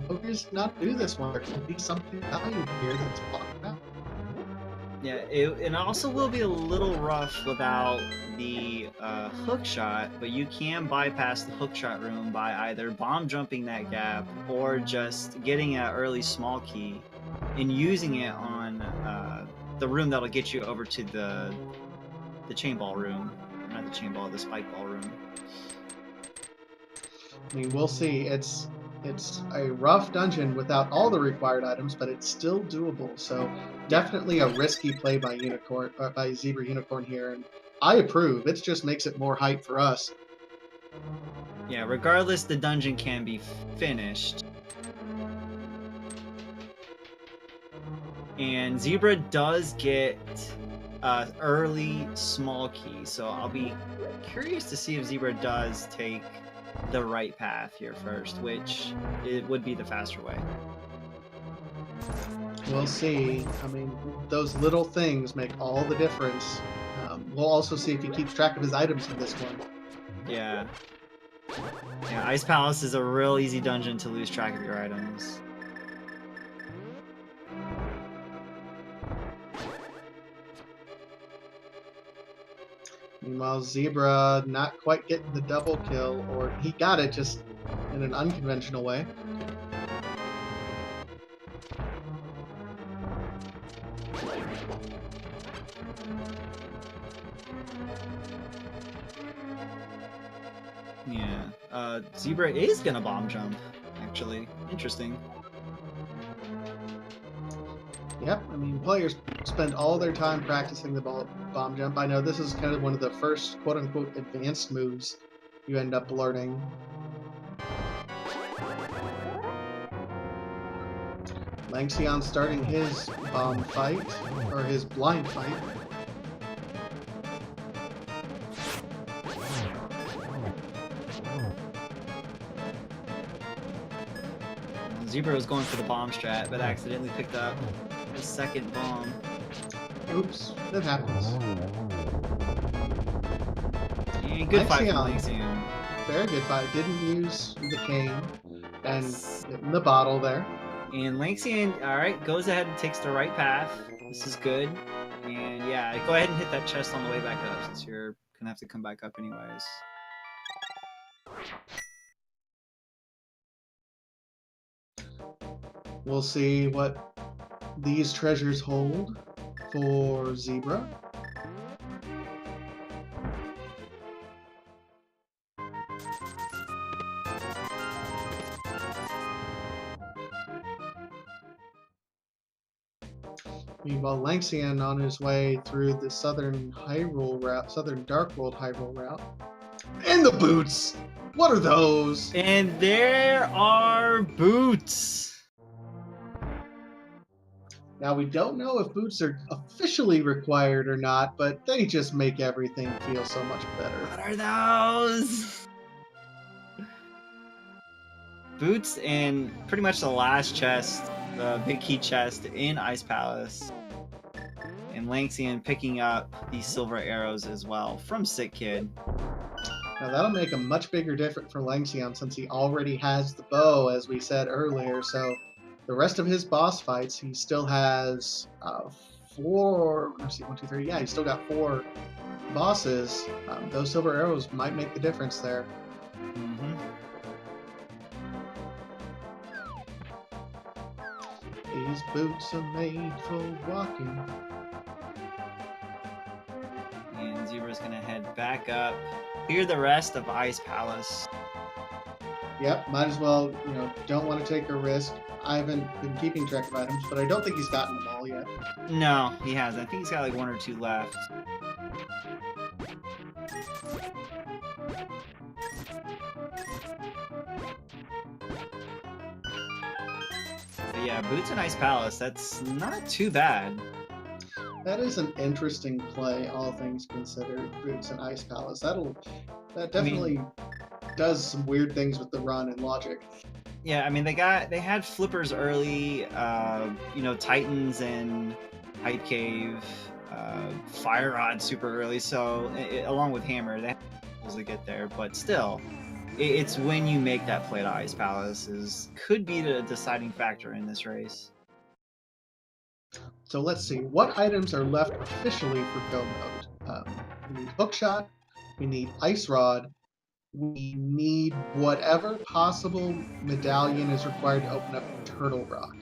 Ogres not do this one. There could be something valuable here that's blocked out. Yeah, it also will be a little rough without the hook shot, but you can bypass the hook shot room by either bomb jumping that gap or just getting an early small key and using it on the room that'll get you over to the chain ball room. Not the chain ball, the spike ball room. I mean, we'll see. It's a rough dungeon without all the required items, but it's still doable. So definitely a risky play by by Zebra Unicorn here, and I approve. It just makes it more hype for us. Yeah, regardless, the dungeon can be finished. And Zebra does get early small key, so I'll be curious to see if Zebra does take the right path here first, which it would be the faster way. We'll see. I mean, those little things make all the difference. We'll also see if he keeps track of his items in this one. Yeah. Yeah, Ice Palace is a real easy dungeon to lose track of your items. Meanwhile, Zebra not quite getting the double kill, or he got it just in an unconventional way. Yeah, Zebra is gonna bomb jump, actually. Interesting. Yep, I mean, players spend all their time practicing the bomb jump. I know this is kind of one of the first quote-unquote advanced moves you end up learning. Lanxion starting his bomb fight, or his blind fight. Zebra was going for the bomb strat, but accidentally picked up his second bomb. Oops, that happens. And good fight from Lanxion. Very good fight. Didn't use the cane and getting the bottle there. And Lanxion, alright, goes ahead and takes the right path. This is good. And yeah, go ahead and hit that chest on the way back up, since you're gonna have to come back up anyways. We'll see what these treasures hold for Zebra. Meanwhile, Lanxion on his way through the southern Hyrule route, southern Dark World Hyrule route. And the boots! What are those? And there are boots! Now, we don't know if boots are officially required or not, but they just make everything feel so much better. What are those? Boots and pretty much the last chest, the big key chest in Ice Palace. And Lanxion picking up these silver arrows as well from Sick Kid. Now that'll make a much bigger difference for Lanxion since he already has the bow, as we said earlier. So the rest of his boss fights, he still has four. Let's see, 1, 2, 3. Yeah, he's still got 4 bosses. Those silver arrows might make the difference there. Mm-hmm. These boots are made for walking. And Zebra's gonna head back up, clear the rest of Ice Palace. Yep, might as well, don't want to take a risk. I haven't been keeping track of items, but I don't think he's gotten them all yet. No, he hasn't. I think he's got like 1 or 2 left. But yeah, Boots and Ice Palace, that's not too bad. That is an interesting play, all things considered. Boots and Ice Palace. That definitely does some weird things with the run and logic. Yeah, I mean they had flippers early, Titans and Hype Cave. Fire Rod super early, so along with Hammer, they have to get there, but still, it's when you make that play to Ice Palace could be the deciding factor in this race. So let's see, what items are left officially for go mode? We need Hookshot, we need Ice Rod, we need whatever possible medallion is required to open up Turtle Rock.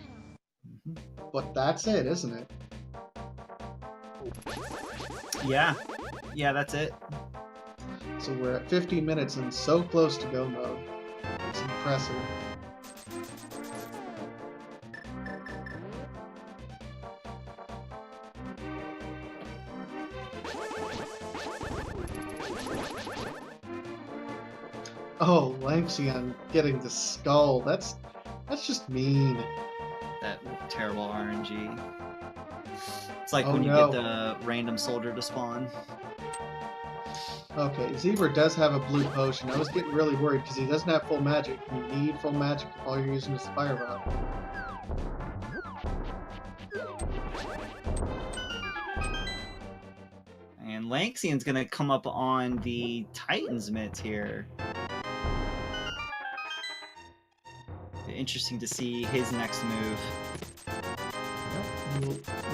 But that's it, isn't it? Yeah, that's it. So we're at 50 minutes and so close to go mode. It's impressive. Oh, Lanxion getting the skull. That's just mean. That terrible RNG. It's like Oh, when you no. get the random soldier to spawn. Okay, Zebra does have a blue potion. I was getting really worried because he doesn't have full magic. You need full magic if all you're using is Fire Rod. And Lanxion's gonna come up on the Titan's mitts here. Interesting to see his next move.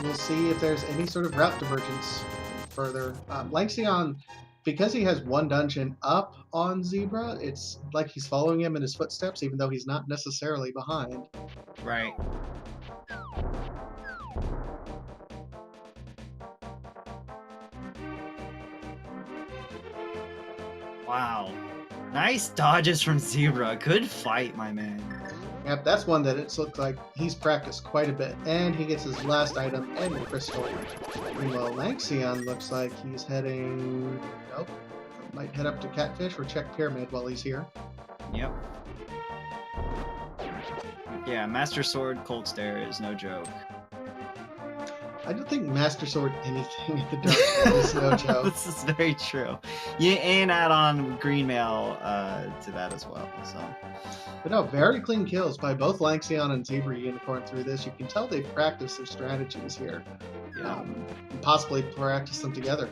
We'll see if there's any sort of route divergence further. Lanxion, because he has one dungeon up on Zebra, it's like he's following him in his footsteps, even though he's not necessarily behind. Right. Wow. Nice dodges from Zebra. Good fight, my man. Yep, that's one that it looks like he's practiced quite a bit. And he gets his last item and crystal. Meanwhile, Lanxion looks like he's heading... Nope. Might head up to Catfish or check Pyramid while he's here. Yep. Yeah, Master Sword Cold Stare is no joke. I don't think Master Sword anything at the dark is no joke. This is very true. Yeah, and add on Green Mail to that as well. So. But no, very clean kills by both Lanxion and Zebra Unicorn through this. You can tell they've practiced their strategies here. Yeah. And possibly practiced them together.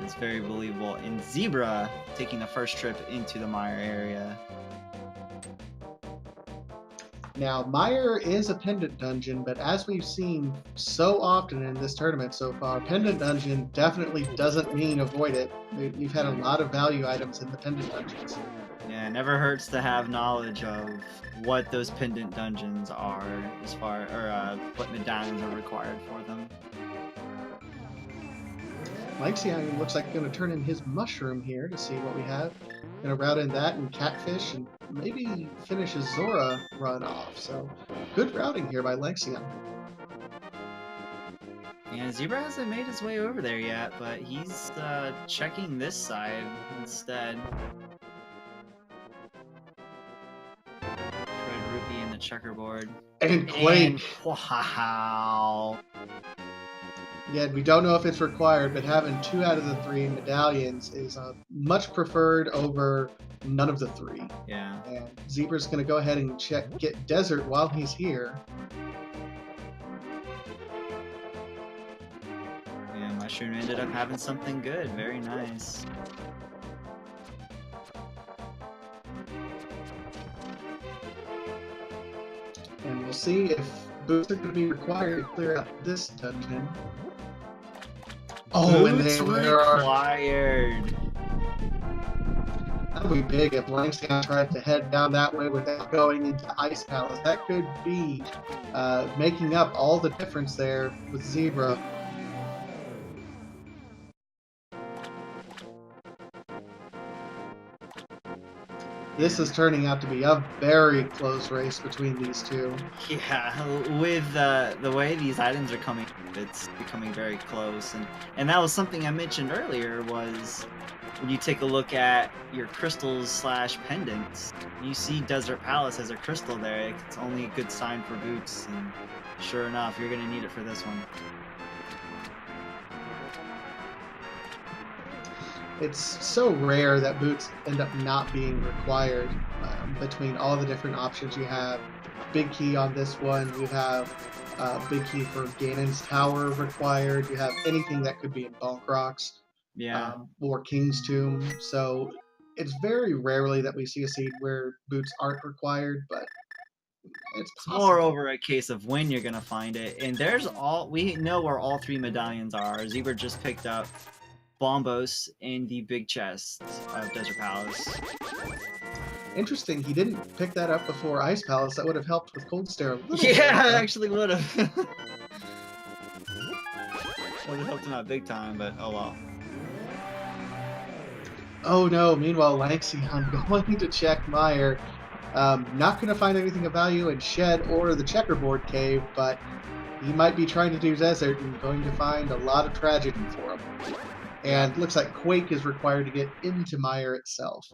It's very believable. And Zebra taking the first trip into the Mire area. Now, Mire is a pendant dungeon, but as we've seen so often in this tournament so far, pendant dungeon definitely doesn't mean avoid it. We've had a lot of value items in the pendant dungeons. Yeah, it never hurts to have knowledge of what those pendant dungeons are, as far or what medallions are required for them. Lanxion looks like going to turn in his mushroom here to see what we have. Going to route in that and Catfish and maybe finish his Zora run off. So good routing here by Lanxion. Yeah, Zebra hasn't made his way over there yet, but he's checking this side instead. Red Rupee in the checkerboard. And Quake! And, wow! Yeah, we don't know if it's required, but having 2 out of the 3 medallions is much preferred over none of the 3. Yeah. And Zebra's going to go ahead and get Desert while he's here. Yeah, Mushroom ended up having something good. Very nice. And we'll see if boots are going to be required to clear out this dungeon. Oh, and Boots they are... required. That would be big if Lanxion tried to head down that way without going into Ice Palace. That could be making up all the difference there with Zebra. This is turning out to be a very close race between these two. Yeah, with the way these items are coming, it's becoming very close. And that was something I mentioned earlier, was when you take a look at your crystals / pendants, you see Desert Palace as a crystal there. It's only a good sign for boots, and sure enough, you're going to need it for this one. It's so rare that boots end up not being required between all the different options you have. big key on this one. You have big key for Ganon's Tower required. You have anything that could be in Bonk Rocks Yeah. or King's Tomb. So it's very rarely that we see a seed where boots aren't required, but it's It's possible. moreover a case of when you're gonna find it. And we know where all 3 medallions are. Zebra just picked up Bombos in the big chest of Desert Palace. Interesting, he didn't pick that up before Ice Palace. That would have helped with Cold Stare a little bit. Yeah, it actually would have. Would have helped him out big time, but oh well. Oh no, meanwhile, Lanxion going to check Meyer. Not going to find anything of value in Shed or the Checkerboard Cave, but he might be trying to do Desert and going to find a lot of tragedy for him. And looks like Quake is required to get into Meyer itself.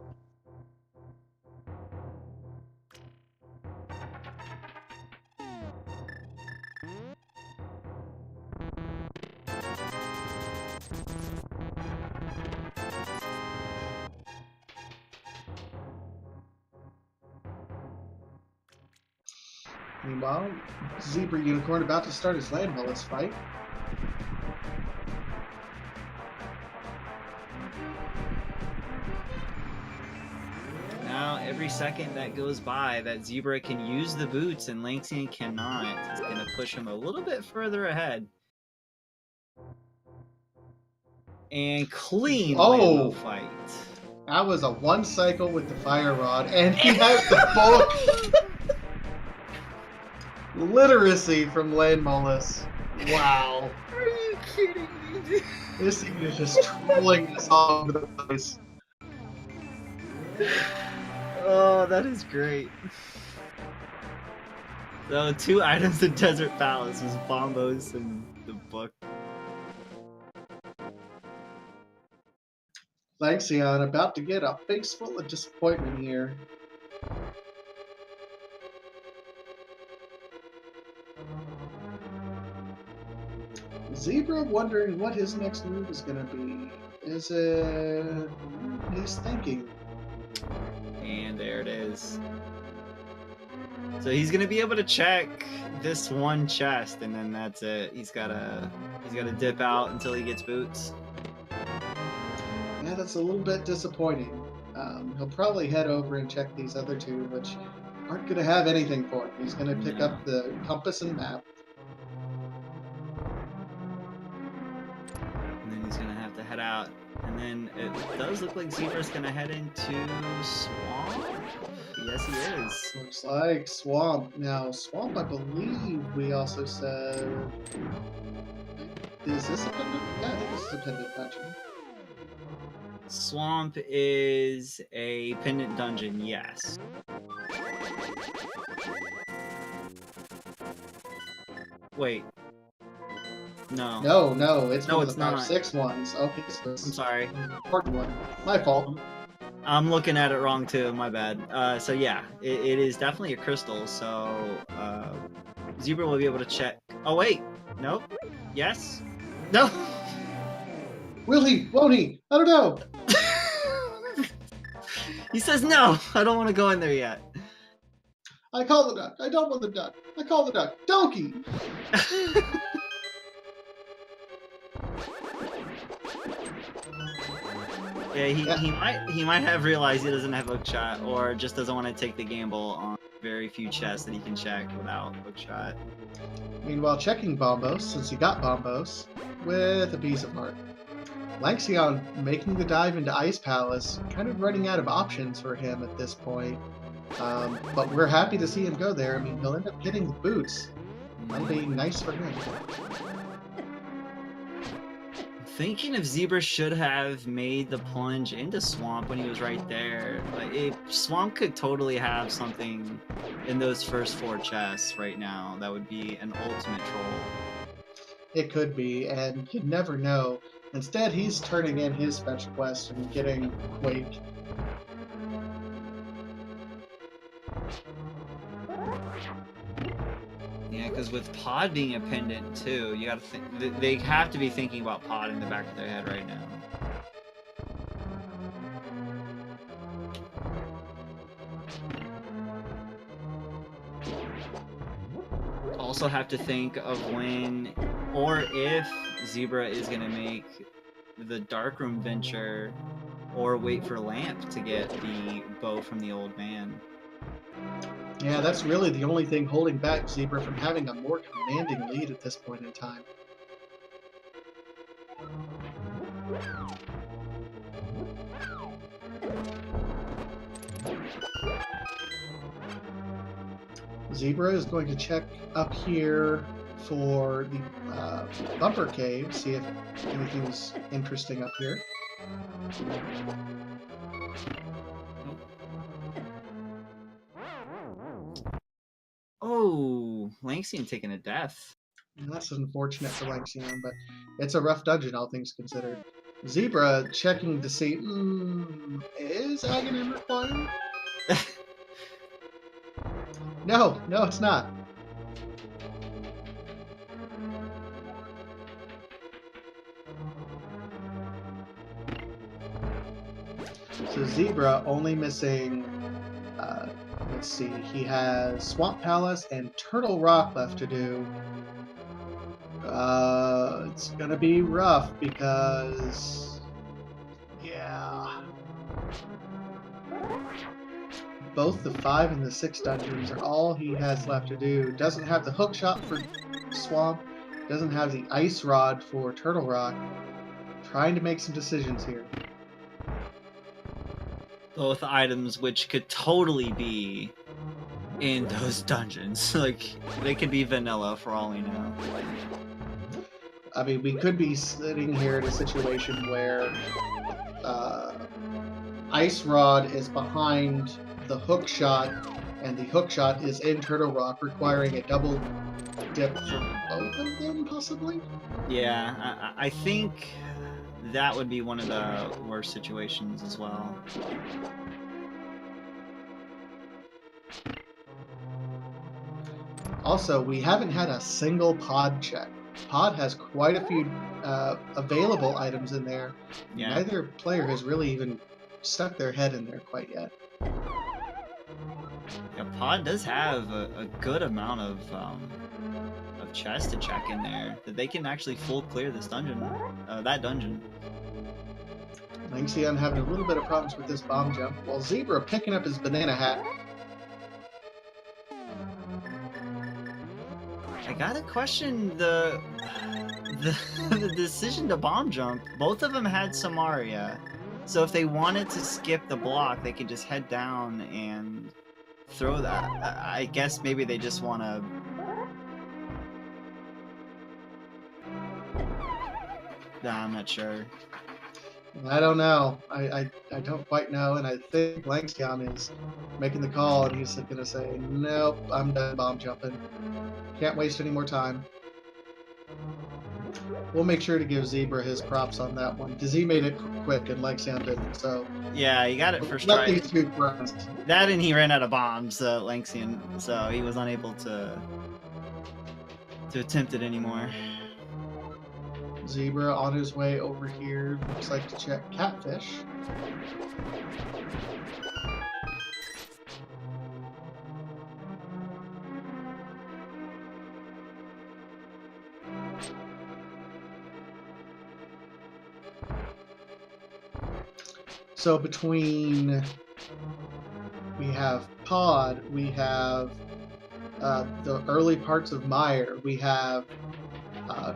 Meanwhile, Zebra Unicorn about to start his Land Mullis fight. Now, every second that goes by that Zebra can use the boots and Lanxion cannot, it's going to push him a little bit further ahead. And clean Lambo fight. That was a 1 cycle with the Fire Rod, and he has the bulk. Literacy from Land Mullis. Wow. Are you kidding me? This thing is just trolling us all over the place. Oh, that is great. So 2 items in Desert Palace was Bombos and the book. Lanxion about to get a face full of disappointment here. Zebra wondering what his next move is going to be. Is it... He's thinking. And there it is. So he's gonna be able to check this 1 chest, and then that's it. He's gotta dip out until he gets boots. Yeah, that's a little bit disappointing. He'll probably head over and check these other 2, which aren't going to have anything for him. He's going to pick up the compass and map. And then he's gonna have to head out. And then it does look like Zebra's gonna head into Swamp. Yes, he is. Looks like Swamp. Now, Swamp, I believe we also said... Is this a pendant? Yeah, I think this is a pendant dungeon. Swamp is a pendant dungeon, yes. Wait. No. No, it's No, one it's of the 5, not. 6 ones. Okay, so I'm sorry. important one. My fault. I'm looking at it wrong too, my bad. So yeah, it is definitely a crystal, so Zebra will be able to check. Oh wait, nope. Yes? No! Will he? Won't he? I don't know. He says no, I don't want to go in there yet. I call the duck. I don't want the duck. I call the duck. Donkey! Yeah, he might have realized he doesn't have hookshot, or just doesn't want to take the gamble on very few chests that he can check without hookshot. Meanwhile, checking Bombos, since he got Bombos, with a piece of heart. Lanxion making the dive into Ice Palace, kind of running out of options for him at this point. But we're happy to see him go there. I mean, he'll end up getting the boots. That'll be nice for him. Thinking if Zebra should have made the plunge into Swamp when he was right there. Like, Swamp could totally have something in those first 4 chests right now that would be an ultimate troll. It could be, and you never know. Instead, he's turning in his fetch quest and getting Quake. Yeah, because with Pod being a pendant too, you gotta think they have to be thinking about Pod in the back of their head right now. also have to think of when or if Zebra is going to make the Darkroom venture or wait for Lamp to get the bow from the old man. Yeah, that's really the only thing holding back Zebra from having a more commanding lead at this point in time. Zebra is going to check up here for the bumper cave, see if anything's interesting up here. Oh, Lanxion taking a death. That's unfortunate for Lanxion, but it's a rough dungeon, all things considered. Zebra checking to see, is Aghanim required? No, it's not. So Zebra only missing, let's see, he has Swamp Palace and Turtle Rock left to do. It's gonna be rough because, yeah, both the 5 and the 6 dungeons are all he has left to do. Doesn't have the hook shot for Swamp, doesn't have the ice rod for Turtle Rock. Trying to make some decisions here. Both items which could totally be in those dungeons. Like, they could be vanilla for all we know. I mean, we could be sitting here in a situation where Ice Rod is behind the hook shot, and the hook shot is in Turtle Rock, requiring a double dip for both of them, possibly? Yeah, I think that would be one of the worst situations as well. Also, we haven't had a single pod check. Pod has quite a few available items in there. Yeah. Neither player has really even stuck their head in there quite yet. Yeah, Pod does have a good amount of chests to check in there that they can actually full clear this dungeon, that dungeon. Lanxion having a little bit of problems with this bomb jump, while Zebra picking up his banana hat. I gotta question the decision to bomb jump. Both of them had Samaria, so if they wanted to skip the block, they could just head down and throw that. I guess maybe they just want to. Nah, I'm not sure. I don't know. I don't quite know, and I think Lanxion is making the call, and he's going to say, nope, I'm done bomb jumping. Can't waste any more time. We'll make sure to give Zebra his props on that one, because he made it quick, and Lanxion didn't, so... Yeah, he got it first try. try. These two runs. That and he ran out of bombs, Lanxion, so he was unable to attempt it anymore. Zebra on his way over here, looks like to check Catfish. So between, we have Pod, we have the early parts of Mire, we have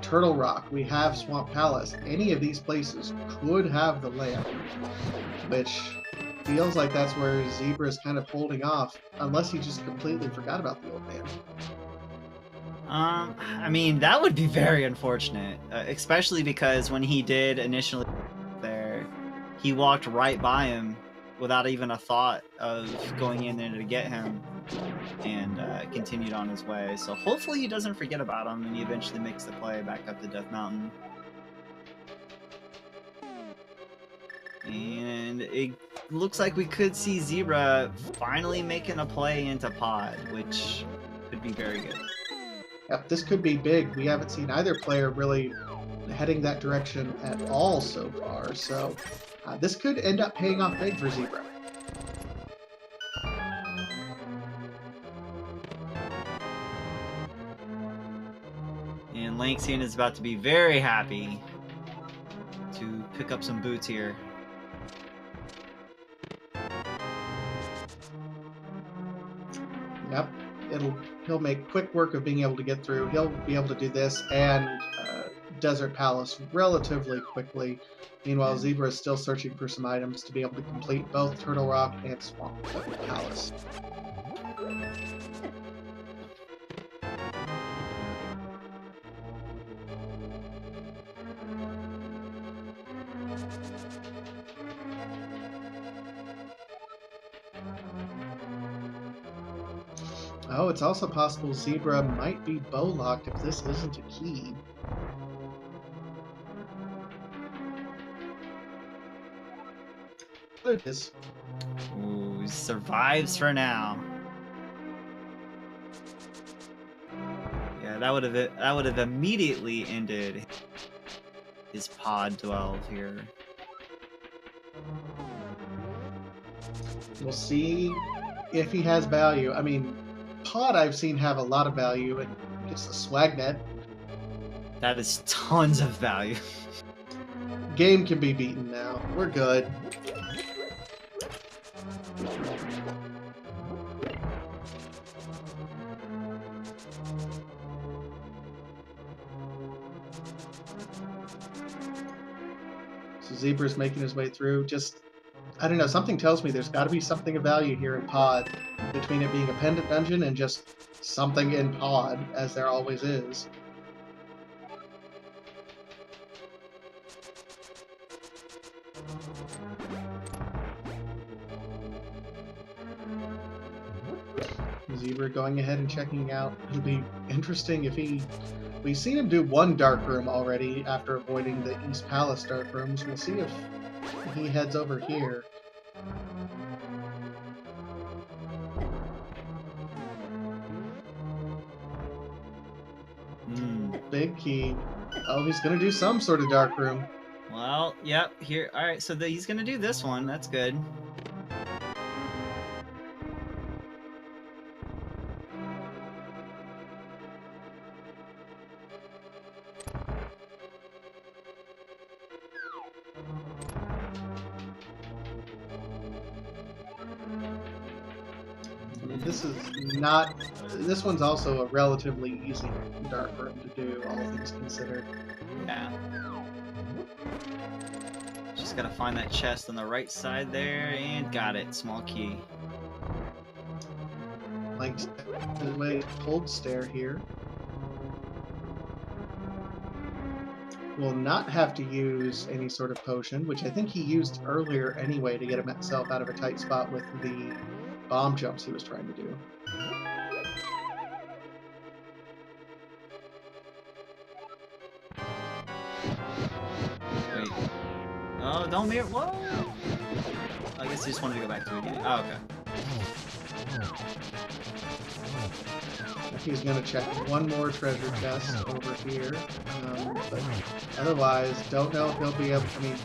Turtle Rock, we have Swamp Palace. Any of these places could have the lamp, which feels like that's where Zebra is kind of holding off, unless he just completely forgot about the old man. I mean, that would be very unfortunate, especially because when he did initially there, he walked right by him without even a thought of going in there to get him, and continued on his way. So hopefully he doesn't forget about him and he eventually makes the play back up to Death Mountain. And it looks like we could see Zebra finally making a play into Pod, which could be very good. Yep, this could be big. We haven't seen either player really heading that direction at all so far, so this could end up paying off big for Zebra. And Lanxion is about to be very happy to pick up some boots here. Yep, he'll make quick work of being able to get through. He'll be able to do this and Desert Palace relatively quickly. Meanwhile, Zebra is still searching for some items to be able to complete both Turtle Rock and Swamp Palace. Oh, it's also possible Zebra might be bow-locked if this isn't a key. There it is. Ooh, he survives for now. Yeah, that would have immediately ended his pod 12 here. We'll see if he has value. I mean, pod I've seen have a lot of value, and it's a swag net. That is tons of value. Game can be beaten now. We're good. So Zebra's making his way through. Just, I don't know, something tells me there's got to be something of value here in pod, between it being a pendant dungeon and just something in pod, as there always is. Zebra going ahead and checking out. It'll be interesting if we've seen him do one dark room already after avoiding the East Palace dark rooms. We'll see if he heads over here. Big key. Oh, he's gonna do some sort of dark room. Well, yep, here. Alright, so he's gonna do this one. That's good. This one's also a relatively easy dark room to do, all things considered. Yeah. Just gotta find that chest on the right side there, and got it. Small key. Like, the way cold stare here. Will not have to use any sort of potion, which I think he used earlier anyway to get himself out of a tight spot with the bomb jumps he was trying to do. Wait. Oh, don't mirror. What? I guess he just wanted to go back to it again. Oh, okay. He's going to check one more treasure chest over here. But otherwise, don't know if he'll be able to. I mean,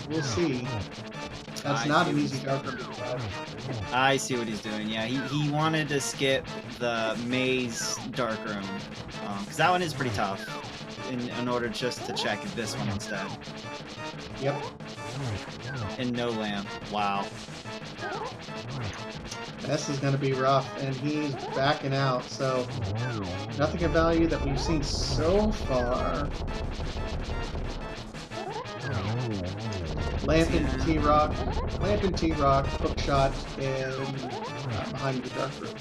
we'll see. That's not an easy dark room to survive. I see what he's doing. Yeah, he wanted to skip the maze dark room. Because that one is pretty tough. In order just to check this one instead. Yep. And no lamp. Wow. This is going to be rough, and he's backing out, so nothing of value that we've seen so far. Lamp and T-Rock, hookshot, and behind the dark room.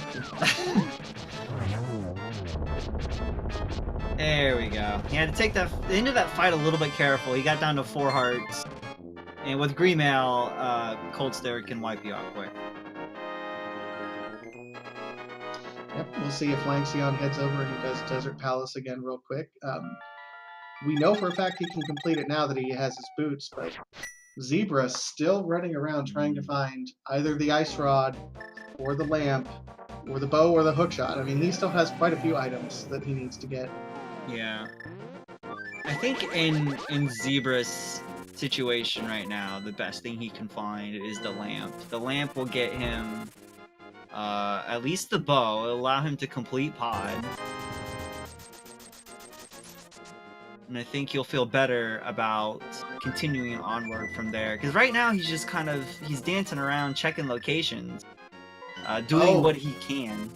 There we go. He had to take the end of that fight a little bit careful. He got down to 4 hearts. And with Green Mail, Cold Stare can wipe you out quick. Yep, we'll see if Lanxion heads over and he does Desert Palace again real quick. We know for a fact he can complete it now that he has his boots, but Zebra's still running around trying to find either the Ice Rod, or the Lamp, or the Bow, or the Hookshot. I mean, he still has quite a few items that he needs to get. Yeah. I think in Zebra's situation right now, the best thing he can find is the Lamp. The Lamp will get him at least the Bow. It'll allow him to complete pod. And I think he'll feel better about continuing onward from there. Because right now he's just kind of, he's dancing around, checking locations, doing what he can.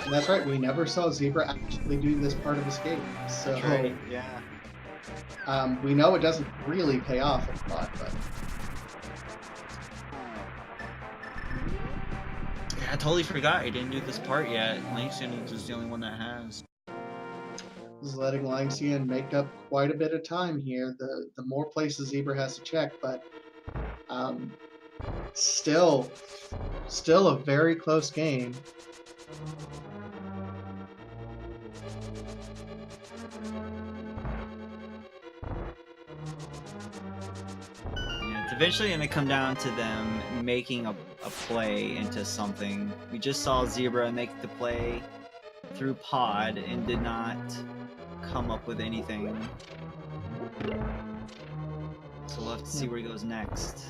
And that's right, we never saw Zebra actually do this part of his game. So, That's right, yeah. We know it doesn't really pay off a lot, but... Yeah, I totally forgot he didn't do this part yet. Lanxion is just the only one that has. This is letting Lanxion make up quite a bit of time here. The more places Zebra has to check, but still a very close game. Yeah, it's eventually going to come down to them making a play into something. We just saw Zebra make the play through Pod and did not come up with anything. So we'll have to see where he goes next.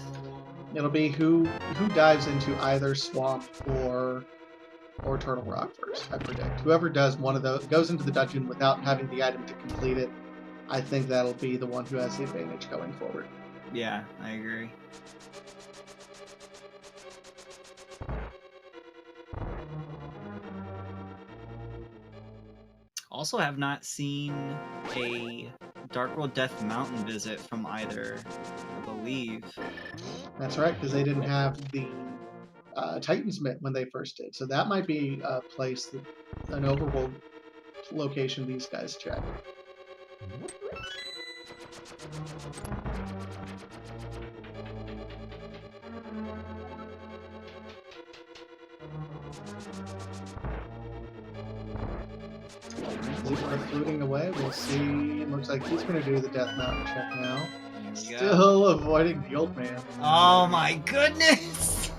It'll be who dives into either Swamp or Turtle Rock first, I predict. Whoever does one of those, goes into the dungeon without having the item to complete it, I think that'll be the one who has the advantage going forward. Yeah, I agree. Also have not seen a Dark World Death Mountain visit from either, I believe. That's right, because they didn't have the Titan's Mitt when they first did. So that might be a place, an overworld location these guys check. Zebra fluting away. We'll see. Looks like he's going to do the Death Mountain check now. Still avoiding the old man. Oh my goodness!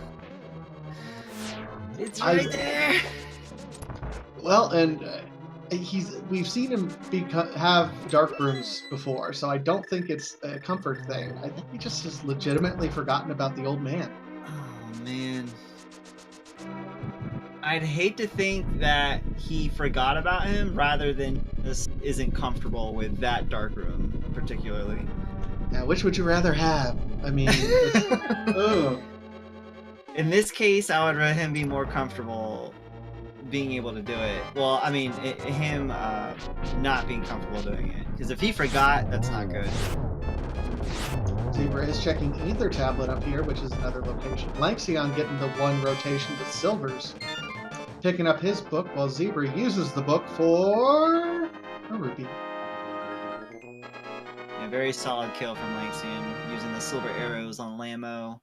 It's right there. Well, and we've seen him have dark rooms before, so I don't think it's a comfort thing. I think he just has legitimately forgotten about the old man. Oh man. I'd hate to think that he forgot about him rather than just isn't comfortable with that dark room particularly. Now, which would you rather have? I mean, in this case, I would rather him be more comfortable being able to do it. Well, I mean, him not being comfortable doing it. Because if he forgot, that's not good. Zebra is checking either tablet up here, which is another location. Lanxion getting the one rotation with Silvers. Picking up his book while Zebra uses the book for a rupee. A very solid kill from Lanxion, using the silver arrows on Lamo,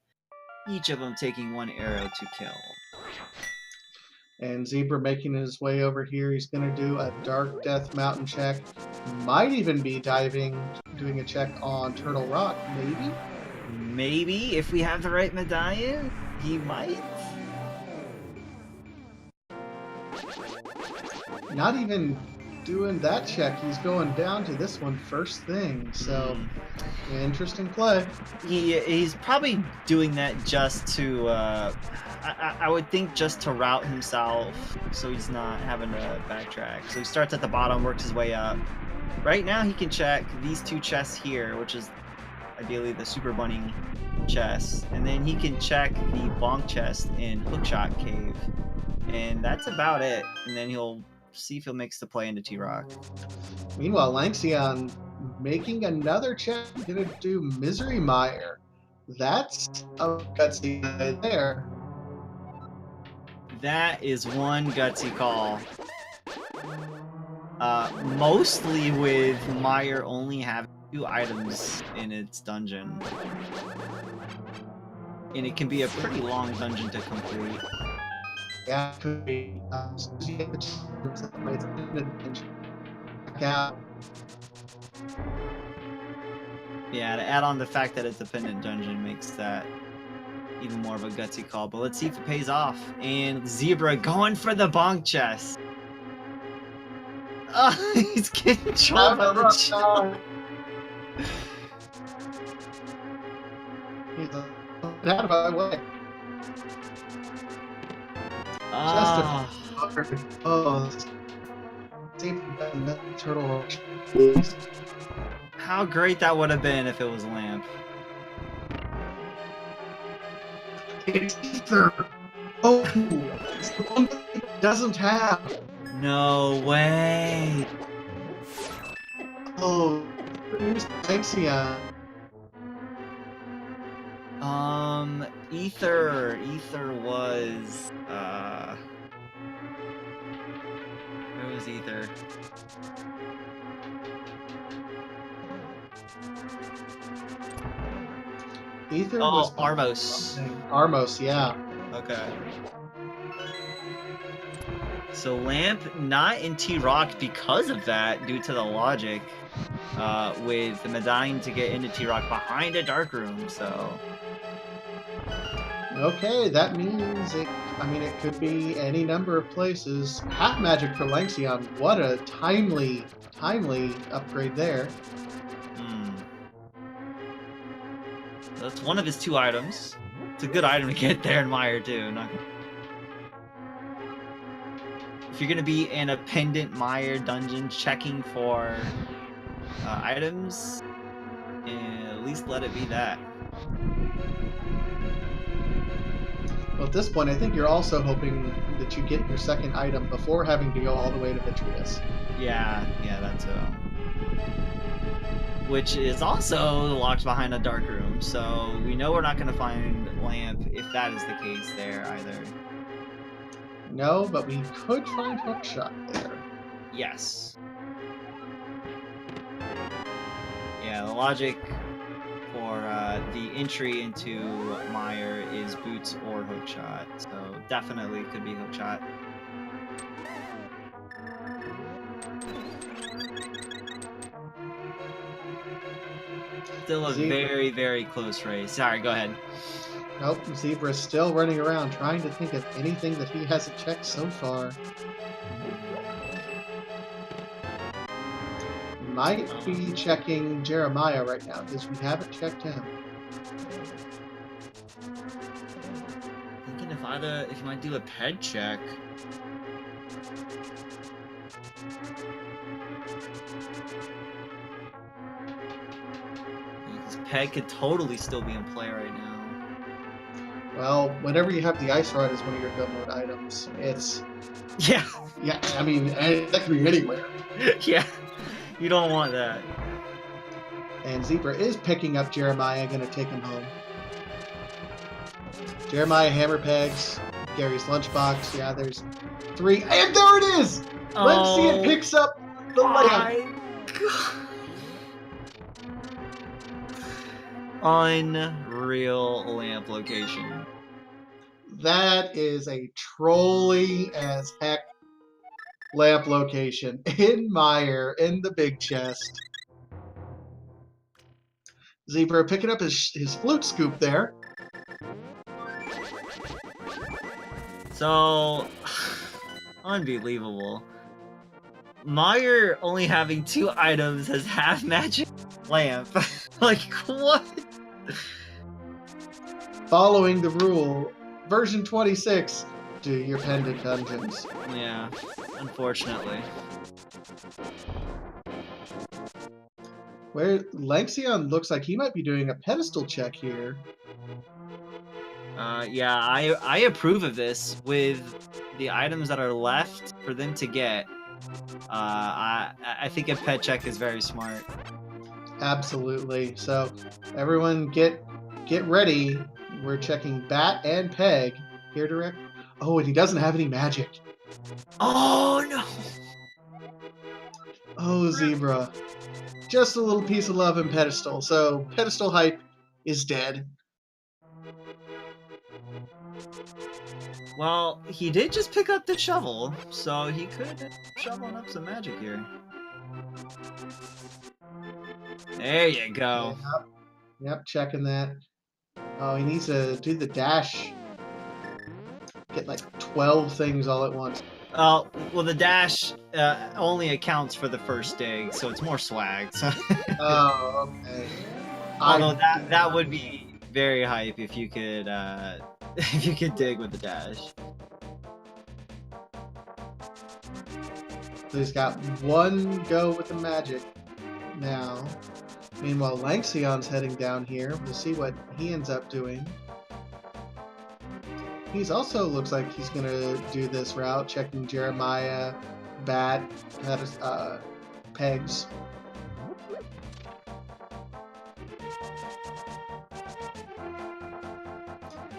each of them taking one arrow to kill. And Zebra making his way over here. He's going to do a Dark Death Mountain check. Might even be doing a check on Turtle Rock, maybe? Maybe, if we have the right medallion, he might. Not even doing that check. He's going down to this one first thing. So, interesting play. He's probably doing that just to, I would think just to route himself so he's not having to backtrack. So he starts at the bottom, works his way up. Right now he can check these two chests here, which is ideally the Super Bunny chest. And then he can check the Bonk chest in Hookshot Cave. And that's about it. And then he'll see if he'll mix the play into T-Rock. Meanwhile, Lanxion making another check. Gonna do Misery Mire. That's a gutsy guy there. That is one gutsy call. Mostly with Mire only having 2 items in its dungeon. And it can be a pretty long dungeon to complete. Yeah, it could be. Yeah, to add on the fact that it's a pendant dungeon makes that even more of a gutsy call. But let's see if it pays off. And Zebra going for the bonk chest. Oh, he's getting trolled by the chill. He's out of my way. Oh. Oh, Turtle Rock How great that would have been if it was Lamp. It's Ether. Oh, it's the one that it doesn't have. No way. Oh, here's Lanxion. Ether was, where was Ether? Ether Oh, was Armos. Armos, yeah. Okay. So Lamp not in T-Rock because of that, due to the logic, with the Medine to get into T-Rock behind a Dark Room, so... Okay, that means it could be any number of places. Half magic for Lanxion. What a timely upgrade there. Hmm. That's one of his 2 items. It's a good item to get there in Mire, too. If you're gonna be in a pendant Mire dungeon checking for items, at least let it be that. Well, at this point, I think you're also hoping that you get your second item before having to go all the way to Vitreous. Yeah, that's which is also locked behind a Dark Room, so we know we're not gonna find Lamp if that is the case there either. No, but we could find Hookshot there. Yes. Yeah, the logic for the entry into Mire is Boots or Hookshot, so definitely could be Hookshot. Still a very, very close race. Sorry, go ahead. Nope, Zebra's still running around trying to think of anything that he hasn't checked so far. Might be checking Jeremiah right now because we haven't checked him. Thinking if you might do a ped check. Because ped could totally still be in play right now. Well, whenever you have the Ice Rod as one of your go mode items, it's... Yeah. Yeah, I mean, that could be anywhere. Yeah. You don't want that. And Zebra is picking up Jeremiah, going to take him home. Jeremiah hammer pegs, Gary's lunchbox. Yeah, there's 3. And there it is! Lanxion picks up the lamp. Unreal lamp location. That is a trolly as heck lamp location in Mire in the big chest. Zebra picking up his flute scoop there. So, unbelievable. Mire only having 2 items has half magic lamp. Like, what? Following the rule, version 26, do your pendant dungeons. Yeah, unfortunately. Where Lanxion looks like he might be doing a pedestal check here. Yeah, I approve of this with the items that are left for them to get. I think a pet check is very smart. Absolutely. So everyone get ready. We're checking Bat and Peg here direct. Oh, and he doesn't have any magic. Oh no! Oh, Zebra. Just a little piece of love in pedestal. So pedestal hype is dead. Well, he did just pick up the shovel, so he could end up shoveling up some magic here. There you go. Yep, checking that. Oh, he needs to do the dash. Get like 12 things all at once. Well, the dash only accounts for the first dig, so it's more swag. So. Oh, okay. Although that would be very hype if you could dig with the dash. So he's got one go with the magic. now. Meanwhile, Lanxion's heading down here. We'll see what he ends up doing. He's also looks like he's gonna do this route, checking Jeremiah, Bat, Pegs.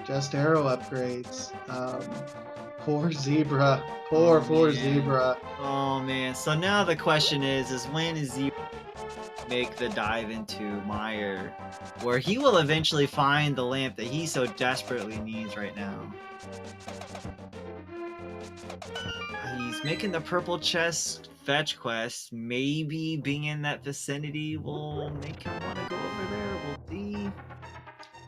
Just arrow upgrades. Poor Zebra. Poor Zebra. Oh man. So now the question is when is Zebra make the dive into Meyer, where he will eventually find the lamp that he so desperately needs right now. He's making the purple chest fetch quest. Maybe being in that vicinity will make him want to go over there. We'll see.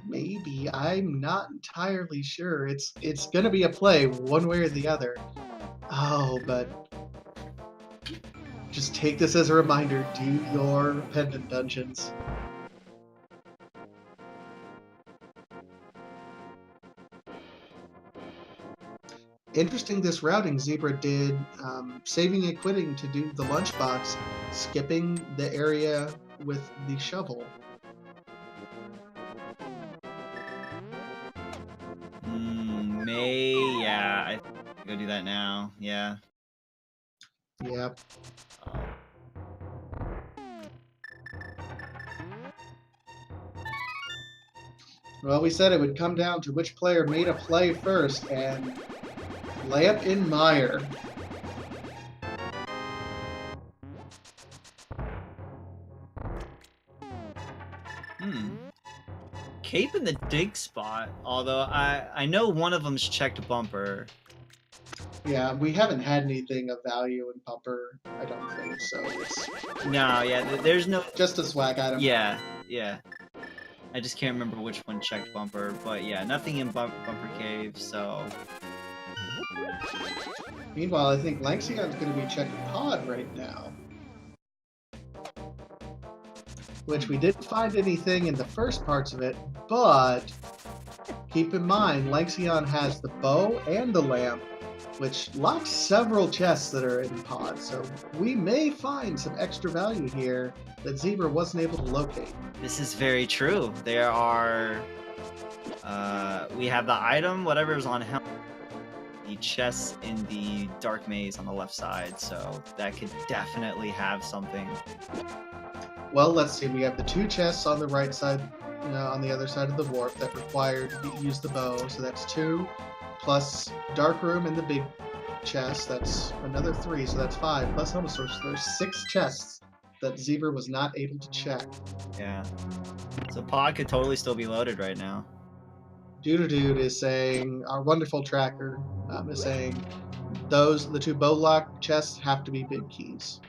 Maybe. I'm not entirely sure. It's gonna be a play one way or the other. Oh, but just take this as a reminder, do your pendant dungeons. Interesting this routing Zebra did, saving and quitting to do the lunchbox, skipping the area with the shovel. Yeah, I think I'll go do that now. Yeah. Yep. Well, we said it would come down to which player made a play first, and Lamp in Meyer. Cape in the dig spot, although I know one of them's checked bumper. Yeah, we haven't had anything of value in bumper, I don't think, so it's... No, yeah, there's no... Just a swag item. Yeah. I just can't remember which one checked bumper, but yeah, nothing in bumper cave, so... Meanwhile, I think Lanxion's going to be checking pod right now. Which we didn't find anything in the first parts of it, but keep in mind, Lanxion has the bow and the lamp, which locks several chests that are in pod, so we may find some extra value here that Zebra wasn't able to locate. This is very true. There are... we have the item, whatever is on helm, the chests in the dark maze on the left side, so that could definitely have something. Well, let's see. We have the two chests on the right side, on the other side of the warp that require to use the bow, so that's 2, plus dark room and the big chest, that's another 3, so that's 5, plus Home Source, so there's 6 chests that Zebra was not able to check. Yeah. So pod could totally still be loaded right now. Dude is saying, our wonderful tracker is saying, the 2 bow lock chests have to be big keys.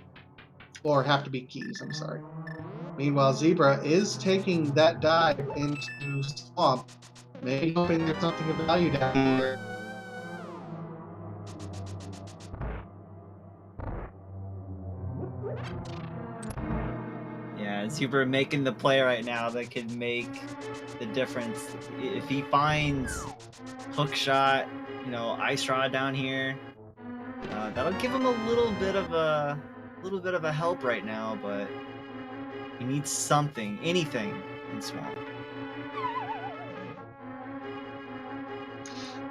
Or have to be keys, I'm sorry. Meanwhile, Zebra is taking that dive into Swamp, maybe hoping there's something of value down here. Yeah, Zebra making the play right now that could make the difference. If he finds hook shot, ice rod down here, that'll give him a little bit of a help right now, but he needs something, anything in Swamp.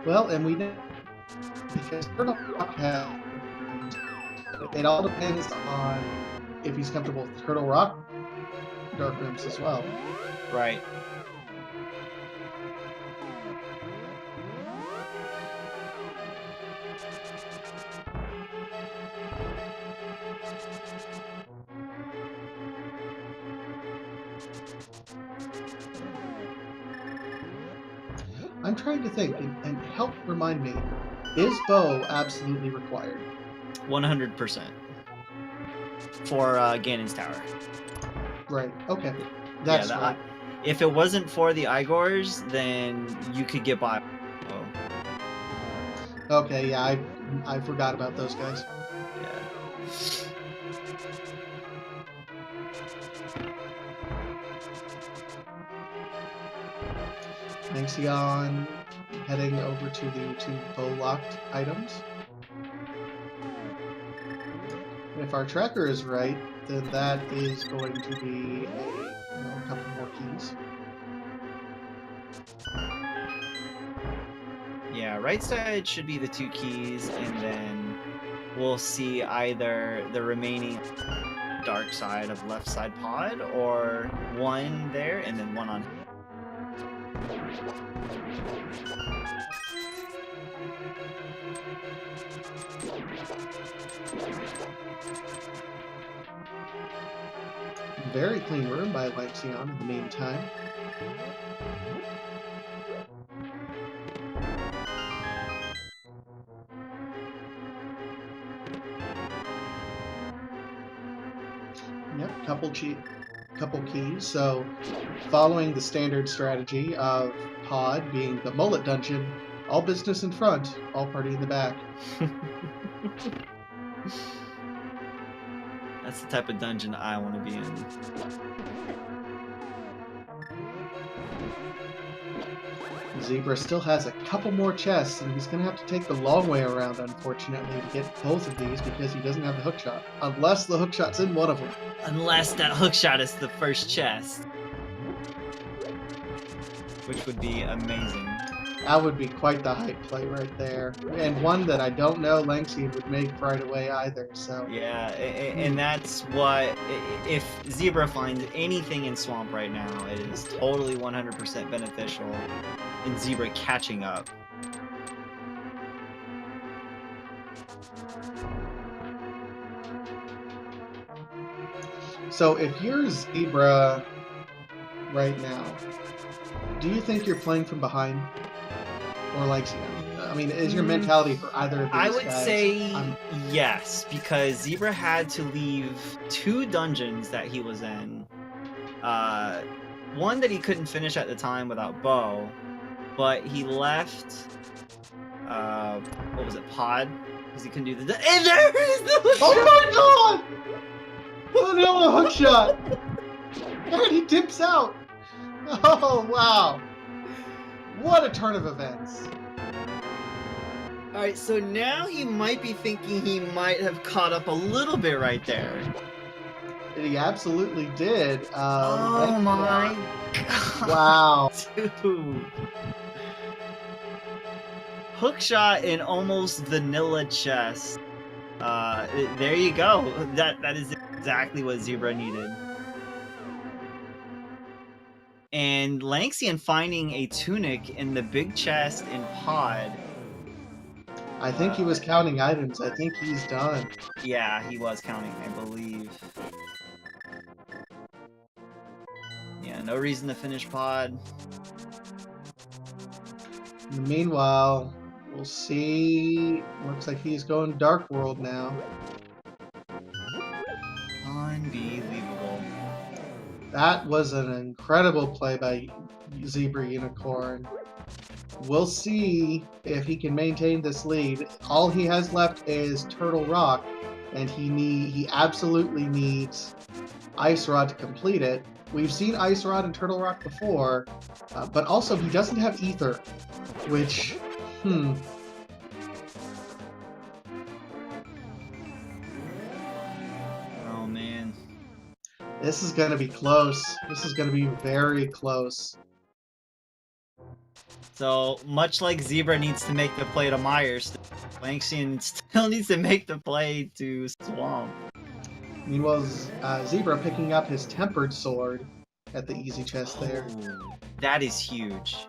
Well, and we know because Turtle Rock it all depends on if he's comfortable with Turtle Rock dark rooms as well. Right. I'm trying to think, and help remind me, is bow absolutely required? 100%. For Ganon's Tower. Right, okay. That's right. If it wasn't for the Igors, then you could get by. Okay, yeah, I forgot about those guys. Yeah. Lanxion heading over to the 2 bow locked items. And if our tracker is right, then that is going to be a couple more keys. Yeah, right side should be the 2 keys, and then we'll see either the remaining dark side of left side pod, or 1 there, and then 1 on. Very clean room by Lanxion in the meantime. Yep, couple keys. So, following the standard strategy of Pod being the mullet dungeon, all business in front, all party in the back. That's the type of dungeon I want to be in. Zebra still has a couple more chests, and he's going to have to take the long way around, unfortunately, to get both of these because he doesn't have the hookshot. Unless the hookshot's in one of them. Unless that hookshot is the first chest. Which would be amazing. That would be quite the hype play right there. And one that I don't know Lanxion would make right away either, so... Yeah, and that's what... If Zebra finds anything in Swamp right now, it is totally 100% beneficial in Zebra catching up. So if you're Zebra right now, do you think you're playing from behind? Or Lanxion? I mean, is your mentality for either of these I would guys? say yes, because Zebra had to leave 2 dungeons that he was in. One that he couldn't finish at the time without Bo, but he left, what was it, Pod? Because he couldn't do the... And there is the... Oh my god! Vanilla hookshot! And he dips out! Oh, wow! What a turn of events. Alright, so now he might be thinking he might have caught up a little bit right there. And he absolutely did. Oh my god. Wow. Dude. Hookshot in almost vanilla chest. There you go. That is exactly what Zebra needed. And Lanxion finding a tunic in the big chest in Pod. I think he was counting items. I think he's done. Yeah, he was counting, I believe. Yeah, no reason to finish Pod. Meanwhile, we'll see. Looks like he's going Dark World now. Unbelievable. That was an incredible play by Zebra Unicorn. We'll see if he can maintain this lead. All he has left is Turtle Rock, and he absolutely needs Ice Rod to complete it. We've seen Ice Rod and Turtle Rock before, but also he doesn't have Ether, which, Oh man. This is going to be close. This is going to be very close. So, much like Zebra needs to make the play to Myers, Lanxion still needs to make the play to Swamp. Meanwhile, Zebra picking up his Tempered Sword at the easy chest there. Oh, that is huge.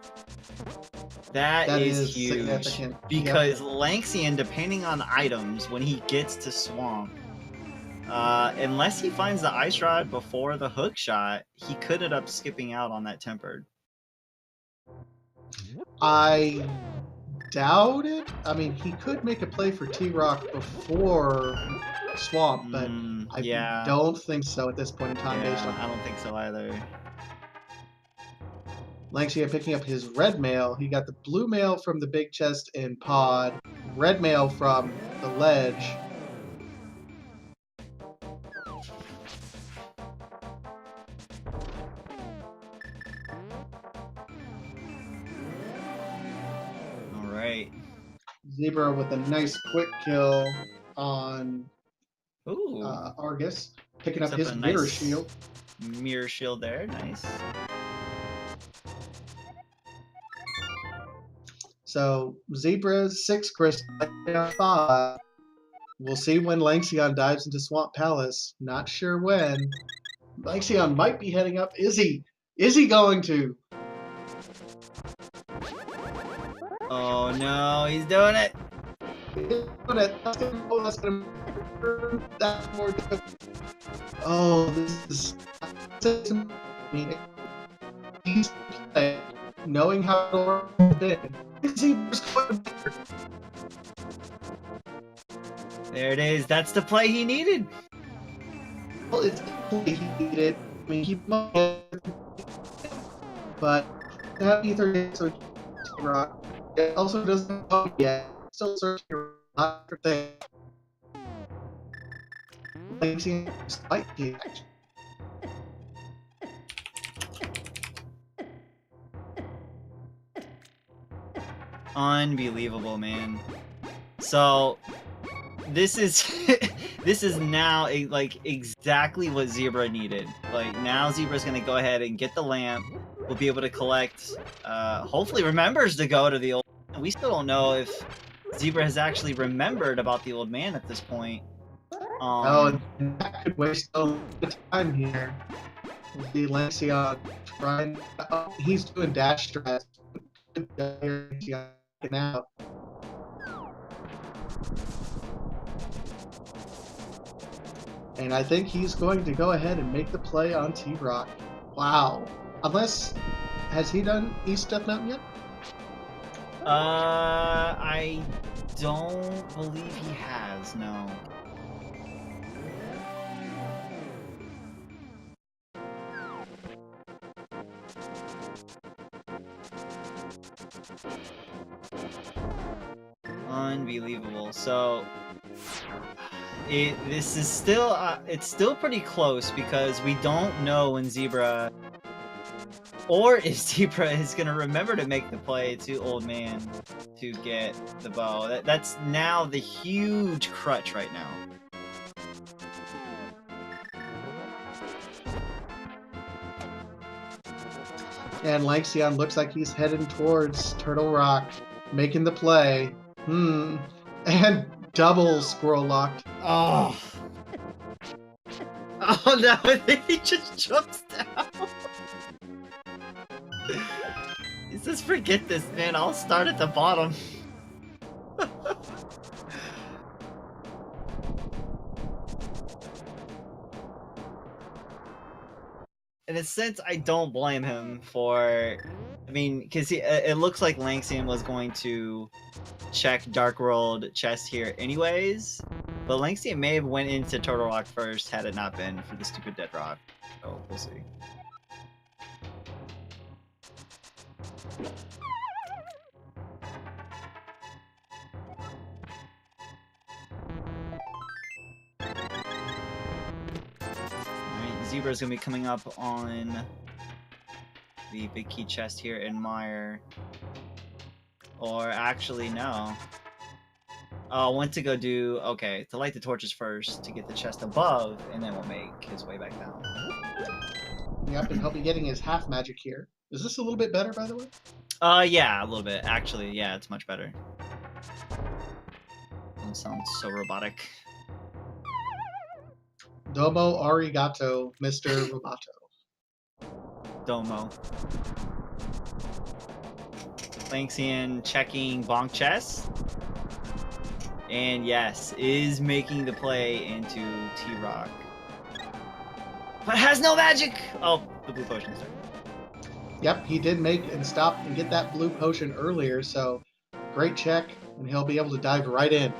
That is huge. Significant. Because Lanxion, depending on items, when he gets to Swamp, unless he finds the Ice Rod before the hook shot, he could end up skipping out on that Tempered. I doubt it. I mean, he could make a play for T-Rock before Swamp, but I don't think so at this point in time. Based on I don't think so either. Lanxion picking up his red mail. He got the blue mail from the big chest in Pod, red mail from the ledge. All right. Zebra with a nice quick kill on Ooh. Argus, picking Picks up up his a mirror nice shield. mirror shield there. Nice. So Zebra's 6 crystal, 5. We'll see when Lanxion dives into Swamp Palace. Not sure when. Lanxion might be heading up. Is he? Is he going to? Oh no, he's doing it. That's more good. Oh, this is he's knowing how to bid. There it is. That's the play he needed. Well, it's he needed. I mean, he might, but that either so rock. It also doesn't know yet. Still searching for things. Unbelievable, man. So this is this is now like exactly what Zebra needed. Like now Zebra's gonna go ahead and get the lamp. We'll be able to collect. Hopefully remembers to go to the old. We still don't know if Zebra has actually remembered about the old man at this point. Oh, that could waste a lot of time here. The Lanxion trying. Oh, he's doing dash stress. Out. And I think he's going to go ahead and make the play on T-Rock. Wow. Unless, has he done East Death Mountain yet? I don't believe he has, no. Unbelievable. So this is still it's still pretty close because we don't know when Zebra or if Zebra is gonna remember to make the play to Old Man to get the bow. That's now the huge crutch right now. And Lanxion looks like he's heading towards Turtle Rock, making the play. And double squirrel locked. Oh. Oh no, he just jumps down. He says, forget this, man. I'll start at the bottom. In a sense, I don't blame him for... I mean, because it looks like Lanxion was going to check Dark World chest here anyways, but Lanxion may have went into Turtle Rock first had it not been for the stupid Dead Rock. So, we'll see. Zebra's gonna be coming up on the big key chest here in Mire. Or actually, no. Oh, I went to go do... Okay, to light the torches first to get the chest above, and then we'll make his way back down. Yep, and he'll be getting his half magic here. Is this a little bit better, by the way? Yeah, a little bit. Actually, yeah, it's much better. Doesn't sound so robotic. Domo arigato, Mr. Roboto. Domo. Lanxion checking Bonk chest. And yes, is making the play into T-Rock. But has no magic! Oh, the blue potion is there. Yep, he did make and stop and get that blue potion earlier, so great check, and he'll be able to dive right in.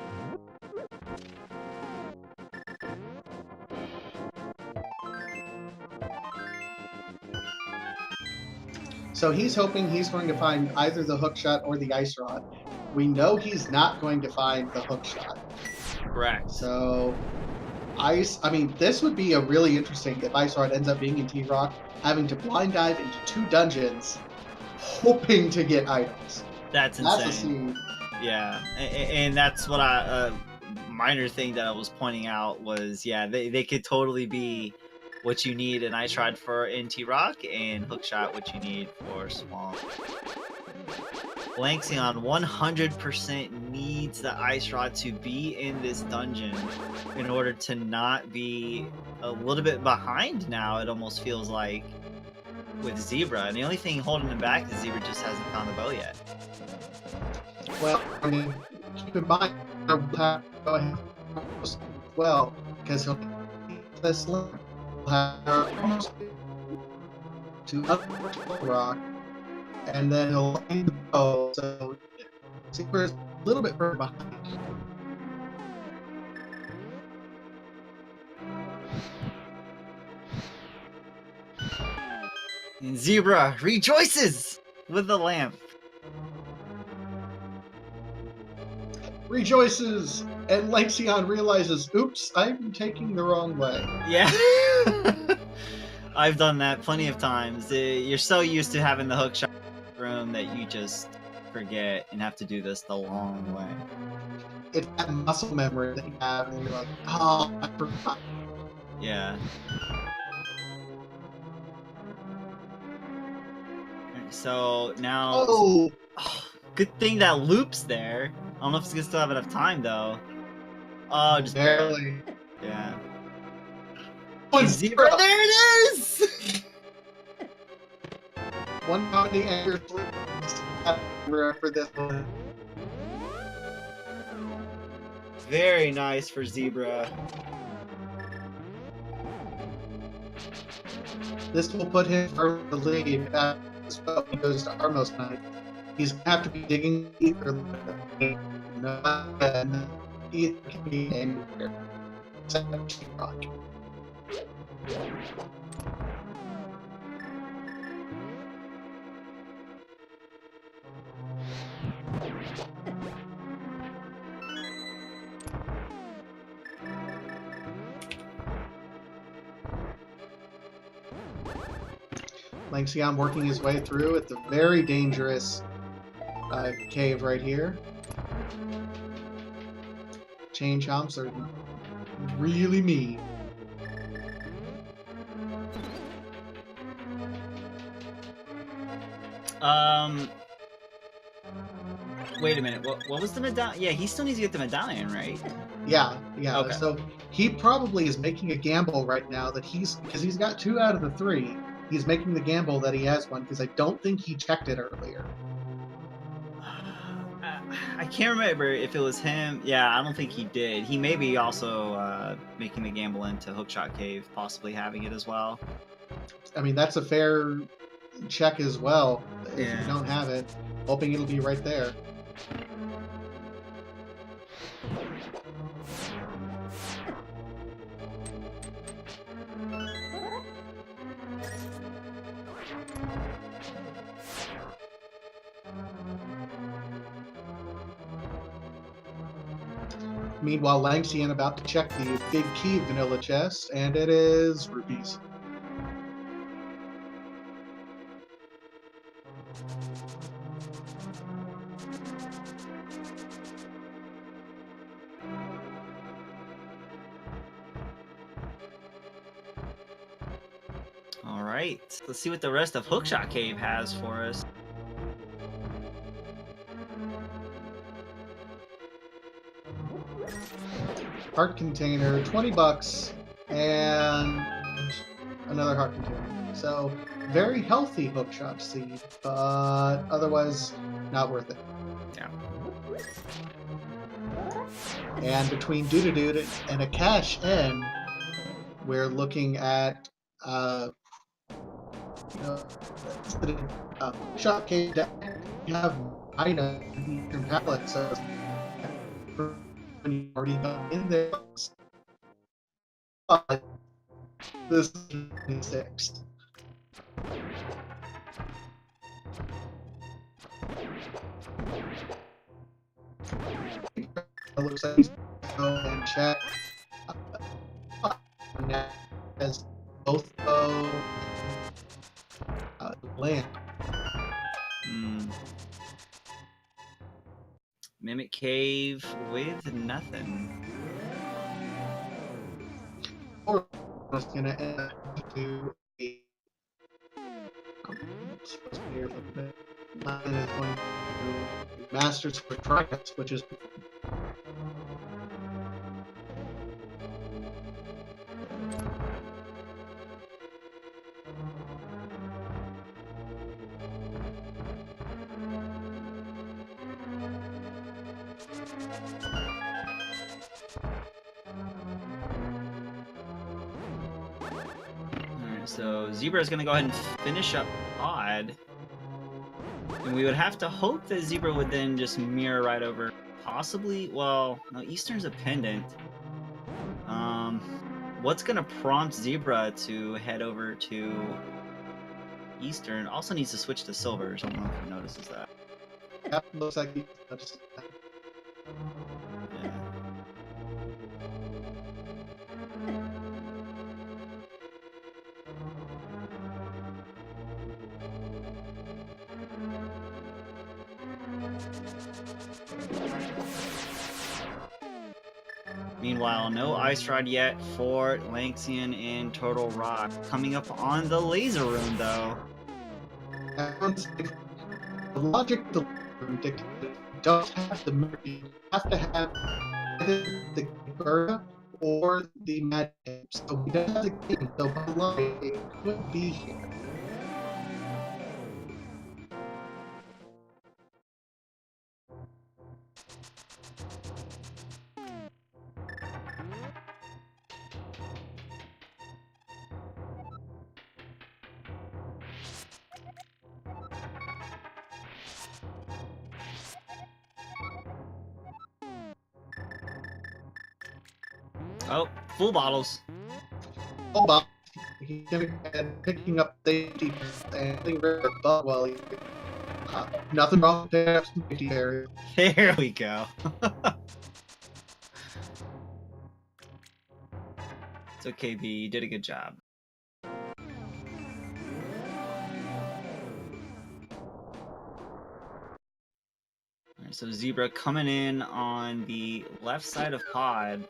So he's hoping he's going to find either the hook shot or the ice rod. We know he's not going to find the hook shot. Correct. So this would be a really interesting if Ice Rod ends up being in T-Rock, having to blind dive into 2 dungeons, hoping to get items. That's insane. Yeah, and that's what minor thing that I was pointing out was, yeah, they could totally be what you need an Ice Rod for NT Rock and Hookshot what you need for Swamp. Lanxion 100% needs the Ice Rod to be in this dungeon in order to not be a little bit behind now, it almost feels like, with Zebra. And the only thing holding him back is Zebra just hasn't found the bow yet. Well, I mean, keep in mind, he'll have to go ahead as well, because he'll keep this limit. He'll have almost to rock, and then he'll find the bow, so Zebra's a little bit further behind. And Zebra rejoices with the lamp. Rejoices, and Lanxion realizes, oops, I'm taking the wrong way. Yeah. I've done that plenty of times. You're so used to having the hookshot room that you just forget and have to do this the long way. It's that muscle memory that you have, and you're like, oh, I forgot. Yeah. So now, Oh, good thing that loop's there. I don't know if it's gonna still have enough time though. Oh, just barely. Yeah. One Zebra, there it is. One comedy anchor for this one. Very nice for Zebra. This will put him further the lead as well. He goes to Armos Knight. He's gonna have to be digging either. No, either can be anywhere. Rock. Lanxion working his way through at the very dangerous cave right here. Chain chomps are really mean. Wait a minute. What was the medallion? Yeah, he still needs to get the medallion, right? Yeah. Okay. So he probably is making a gamble right now that because he's got 2 out of the 3. He's making the gamble that he has one because I don't think he checked it earlier. I can't remember if it was him. Yeah, I don't think he did. He may be also making the gamble into Hookshot Cave, possibly having it as well. I mean, that's a fair check as well. If Yeah. you don't have it, hoping it'll be right there. Meanwhile, Lanxion about to check the big key vanilla chest, and it is rupees. All right, let's see what the rest of Hookshot Cave has for us. Heart container, 20 bucks, and another heart container. So, very healthy hookshot seed, but otherwise not worth it. Yeah. And between Doo-Doo-Doo and a cash in, we're looking at shot cave deck. You have item from palette, so when you already got in there. But this is 6. It looks like he's go and check as both go land. Mimic cave with nothing. Or I was gonna end up to do a supposed to be here a little bit. Mine is going to do Masters for Triumphs, which is Alright, so Zebra is gonna go ahead and finish up Odd. And we would have to hope that Zebra would then just mirror right over. Possibly, well, no, Eastern's a pendant. What's gonna prompt Zebra to head over to Eastern? Also needs to switch to Silvers. I don't know if he notices that. Yep, looks like he noticed that. Yeah. Meanwhile, no Ice Rod yet for Lanxion and Turtle Rock. Coming up on the Laser Room, though. The logic of the room dictates that you don't have the memory. You have to have either the Gerda or the Mad Game. So we don't have the game, so by line, it could be here. Oh, full bottles. Hold on. He's gonna go ahead and picking up safety and getting rid of the bug while he. Nothing wrong with that safety area. There we go. It's okay, B. You did a good job. Alright, so Zebra coming in on the left side of Pod.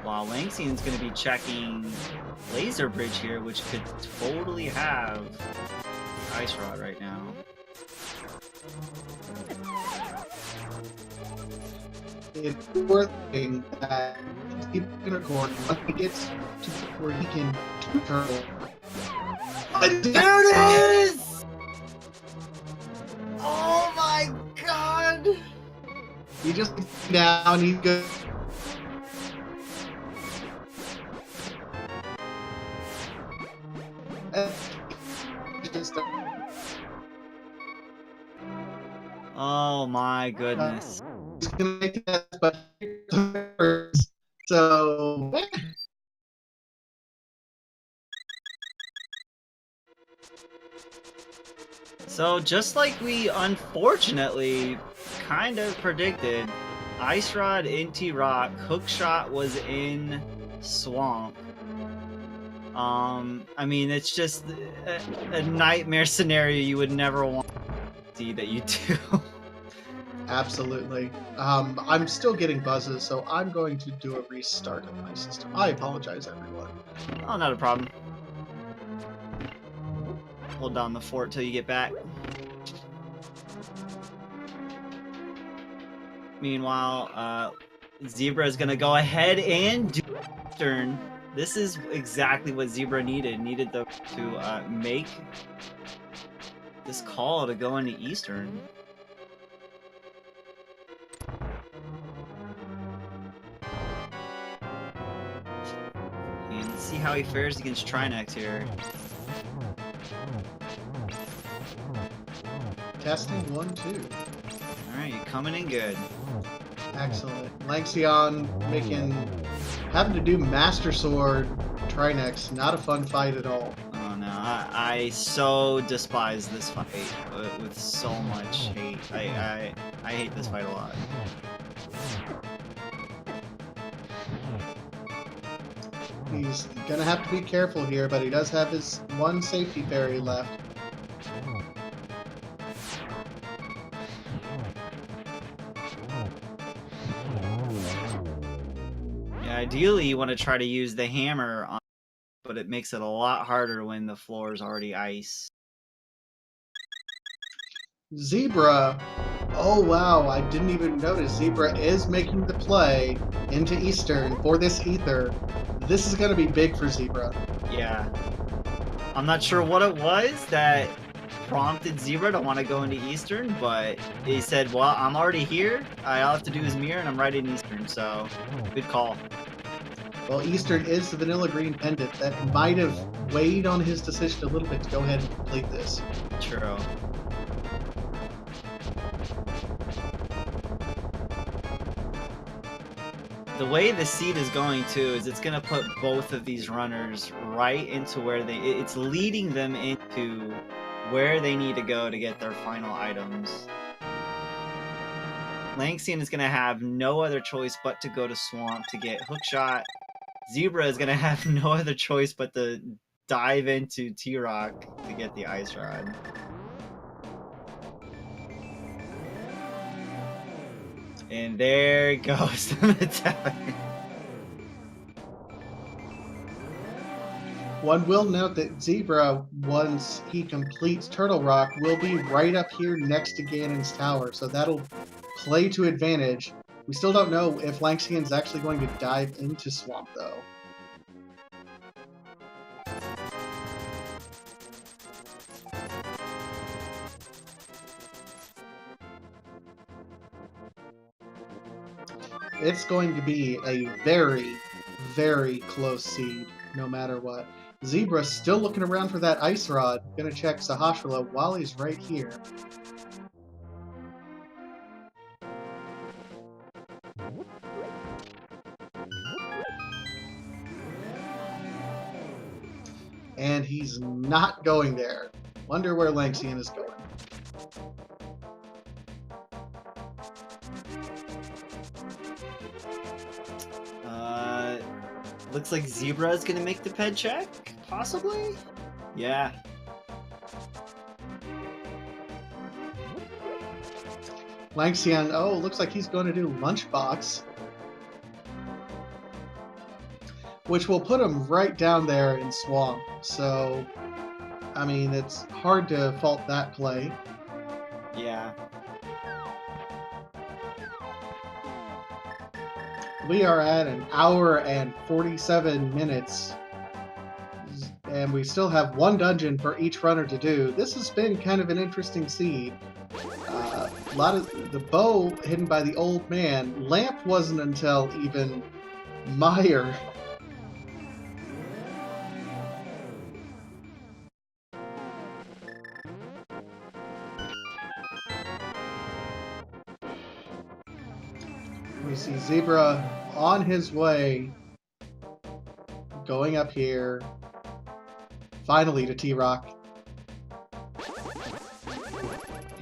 While Lanxion's going to be checking Laser Bridge here, which could totally have Ice Rod right now. It's worth saying that he's gonna record when he gets to where he can do turtle. There it is! Oh my god! He just gets down, he's good. Just, Oh my goodness. he's gonna make that, but so So just like we unfortunately kind of predicted, Ice Rod into Rock, Hook Shot was in Swamp. I mean, it's just a nightmare scenario you would never want to see that you do. absolutely. I'm still getting buzzes, so I'm going to do a restart of my system. I apologize, everyone. Oh, not a problem. Hold down the fort till you get back. Meanwhile, Zebra is gonna go ahead and do Eastern. This is exactly what Zebra needed. Needed to make this call to go into Eastern. And let's see how he fares against Trinex here. Testing 1, 2. Alright, you're coming in good. Excellent. Lanxion having to do Master Sword Trinex. Not a fun fight at all. Oh no, I so despise this fight with so much hate. I hate this fight a lot. He's gonna have to be careful here, but he does have his one safety parry left. Ideally, you want to try to use the hammer on, but it makes it a lot harder when the floor is already ice. Zebra. Oh wow, I didn't even notice. Zebra is making the play into Eastern for this ether. This is going to be big for Zebra. Yeah. I'm not sure what it was that prompted Zebra to want to go into Eastern, but he said, well, I'm already here. All I have to do is mirror, and I'm right in Eastern, so good call. Well, Eastern is the vanilla green pendant. That might have weighed on his decision a little bit to go ahead and complete this. True. The way the seed is going too is it's gonna put both of these runners right into where it's leading them into where they need to go to get their final items. Lanxion is gonna have no other choice but to go to Swamp to get Hookshot. Zebra is gonna have no other choice but to dive into T-Rock to get the Ice Rod. And there goes the tower. One will note that Zebra, once he completes Turtle Rock, will be right up here next to Ganon's Tower, so that'll play to advantage. We still don't know if Lanxion's actually going to dive into Swamp, though. It's going to be a very, very close seed, no matter what. Zebra's still looking around for that Ice Rod. Gonna check Sahasrahla while he's right here. And he's not going there. Wonder where Lanxion is going. Looks like Zebra is gonna make the ped check, possibly? Yeah. Lanxion, oh, looks like he's going to do Lunchbox. Which will put him right down there in Swamp. So, I mean, it's hard to fault that play. Yeah. We are at an hour and 47 minutes, and we still have one dungeon for each runner to do. This has been kind of an interesting seed. A lot of the bow hidden by the old man. Lamp wasn't until even Meyer. We see Zebra on his way, going up here, finally to T-Rock.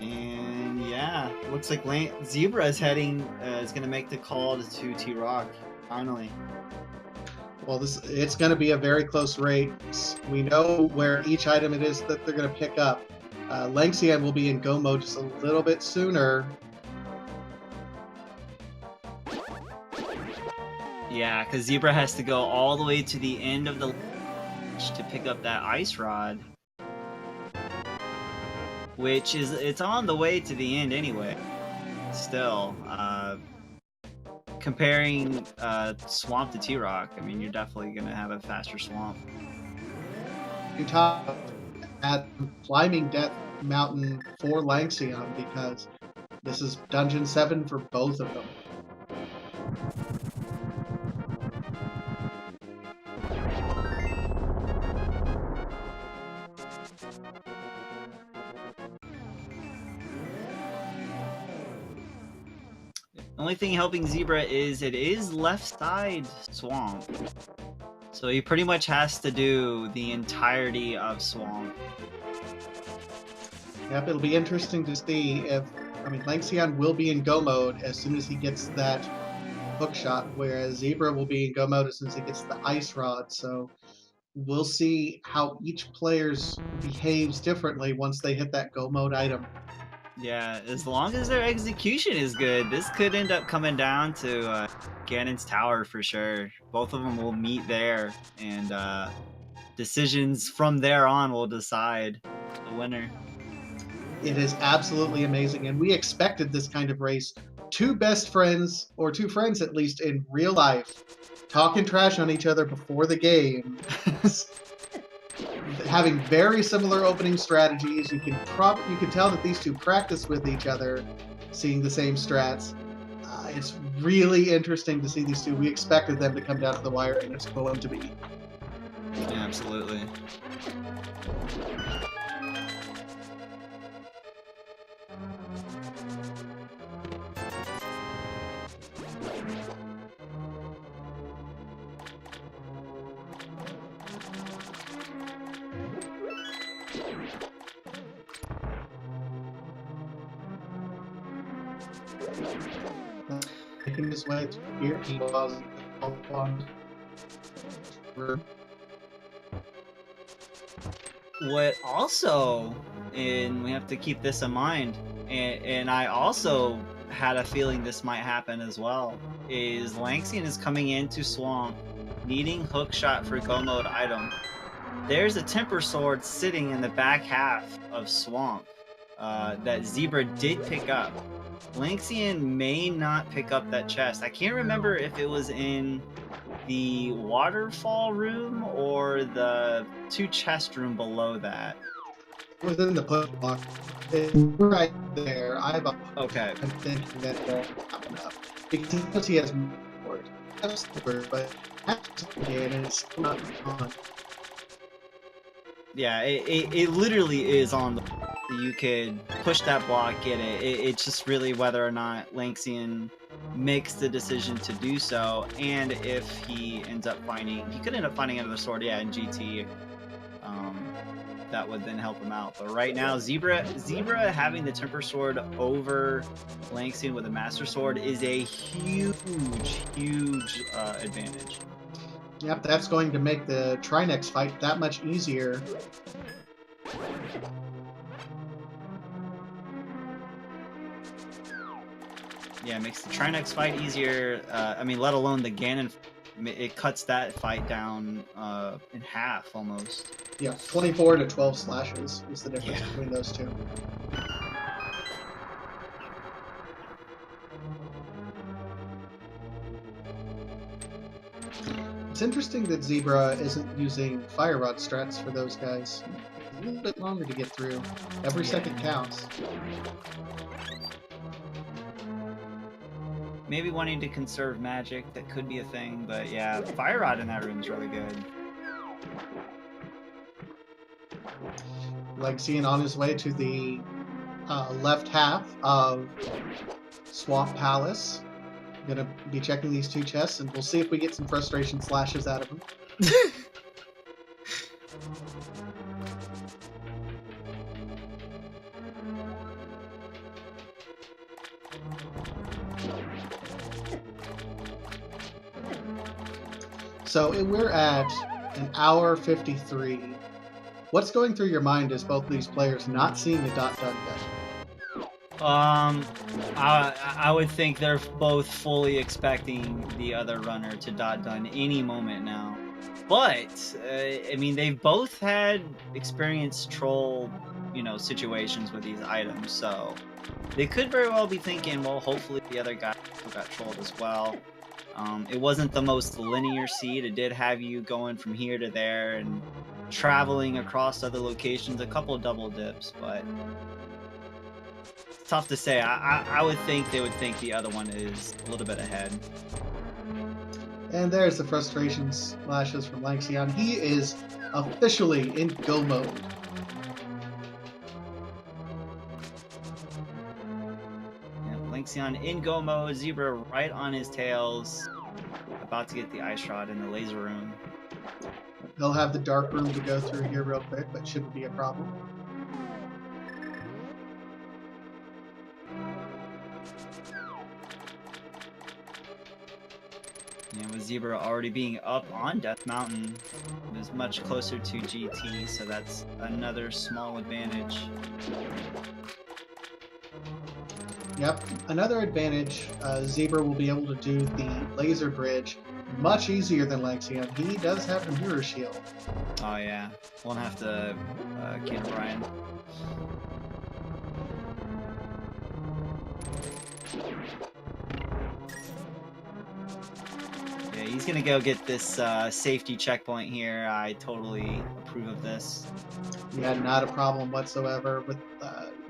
And yeah, looks like Zebra is heading, is going to make the call to T-Rock, finally. Well, it's going to be a very close race. We know where each item it is that they're going to pick up. Lanxion will be in go mode just a little bit sooner. Yeah, because Zebra has to go all the way to the end of the ledge to pick up that Ice Rod. Which is, it's on the way to the end anyway. Still, comparing Swamp to T-Rock, I mean, you're definitely going to have a faster Swamp. You top at Climbing Death Mountain for Lanxion because this is Dungeon 7 for both of them. The only thing helping Zebra is it is left side Swamp. So he pretty much has to do the entirety of Swamp. Yep, it'll be interesting to see if, I mean, Lanxion will be in go mode as soon as he gets that hook shot, whereas Zebra will be in go mode as soon as he gets the Ice Rod. So we'll see how each player's behaves differently once they hit that go mode item. Yeah, as long as their execution is good, this could end up coming down to Ganon's tower for sure. Both of them will meet there, and decisions from there on will decide the winner. It is absolutely amazing, and we expected this kind of race. Two best friends, or two friends at least in real life, talking trash on each other before the game, having very similar opening strategies. You can tell that these two practice with each other, seeing the same strats. It's really interesting to see these two. We expected them to come down to the wire, and it's going to be. Yeah, absolutely. Making his way here, he was on. What also, and we have to keep this in mind, and I also had a feeling this might happen as well, is Lanxion is coming into Swamp, needing hookshot for Go Mode item. There's a Temper Sword sitting in the back half of Swamp that Zebra did pick up. Lanxion may not pick up that chest. I can't remember if it was in the waterfall room or the 2 chest room below that. Within the push block, it's right there. Okay. I'm thinking that not enough because he has more. But again, it's not on. Yeah, it literally is on the. You could push that block, get it. It's just really whether or not Lanxion makes the decision to do so, and if he ends up finding, he could end up finding another sword, yeah, in GT. That would then help him out. But right now, Zebra having the Temper Sword over Lanxion with a Master Sword is a huge advantage. Yep, that's going to make the Trinex fight that much easier. Yeah, it makes the Trinex fight easier. I mean, let alone the Ganon. It cuts that fight down in half almost. Yeah, 24 to 12 slashes is the difference between those two. It's interesting that Zebra isn't using Fire Rod strats for those guys. A little bit longer to get through. Every second counts. Maybe wanting to conserve magic, that could be a thing, but yeah, Fire Rod in that room is really good. Lanxion on his way to the left half of Swamp Palace. Gonna be checking these 2 chests, and we'll see if we get some frustration slashes out of him. So we're at an hour 53. What's going through your mind as both these players not seeing a dot done yet? I would think they're both fully expecting the other runner to dot done any moment now. But I mean, they've both had experienced troll, situations with these items, so they could very well be thinking, well, hopefully the other guy got trolled as well. It wasn't the most linear seed. It did have you going from here to there and traveling across other locations, a couple of double dips, but it's tough to say. I would think they would think the other one is a little bit ahead. And there's the frustration slashes from Lanxion. He is officially in go mode. Lanxion in go mode, Zebra right on his tails, about to get the ice rod in the laser room. He'll have the dark room to go through here real quick, but shouldn't be a problem. And with Zebra already being up on Death Mountain, it was much closer to GT, so that's another small advantage. Yep. Another advantage, Zebra will be able to do the laser bridge much easier than Lanxion. He does have the mirror shield. Oh yeah, won't have to can Brian. Yeah, he's gonna go get this safety checkpoint here. I totally approve of this. Yeah, not a problem whatsoever with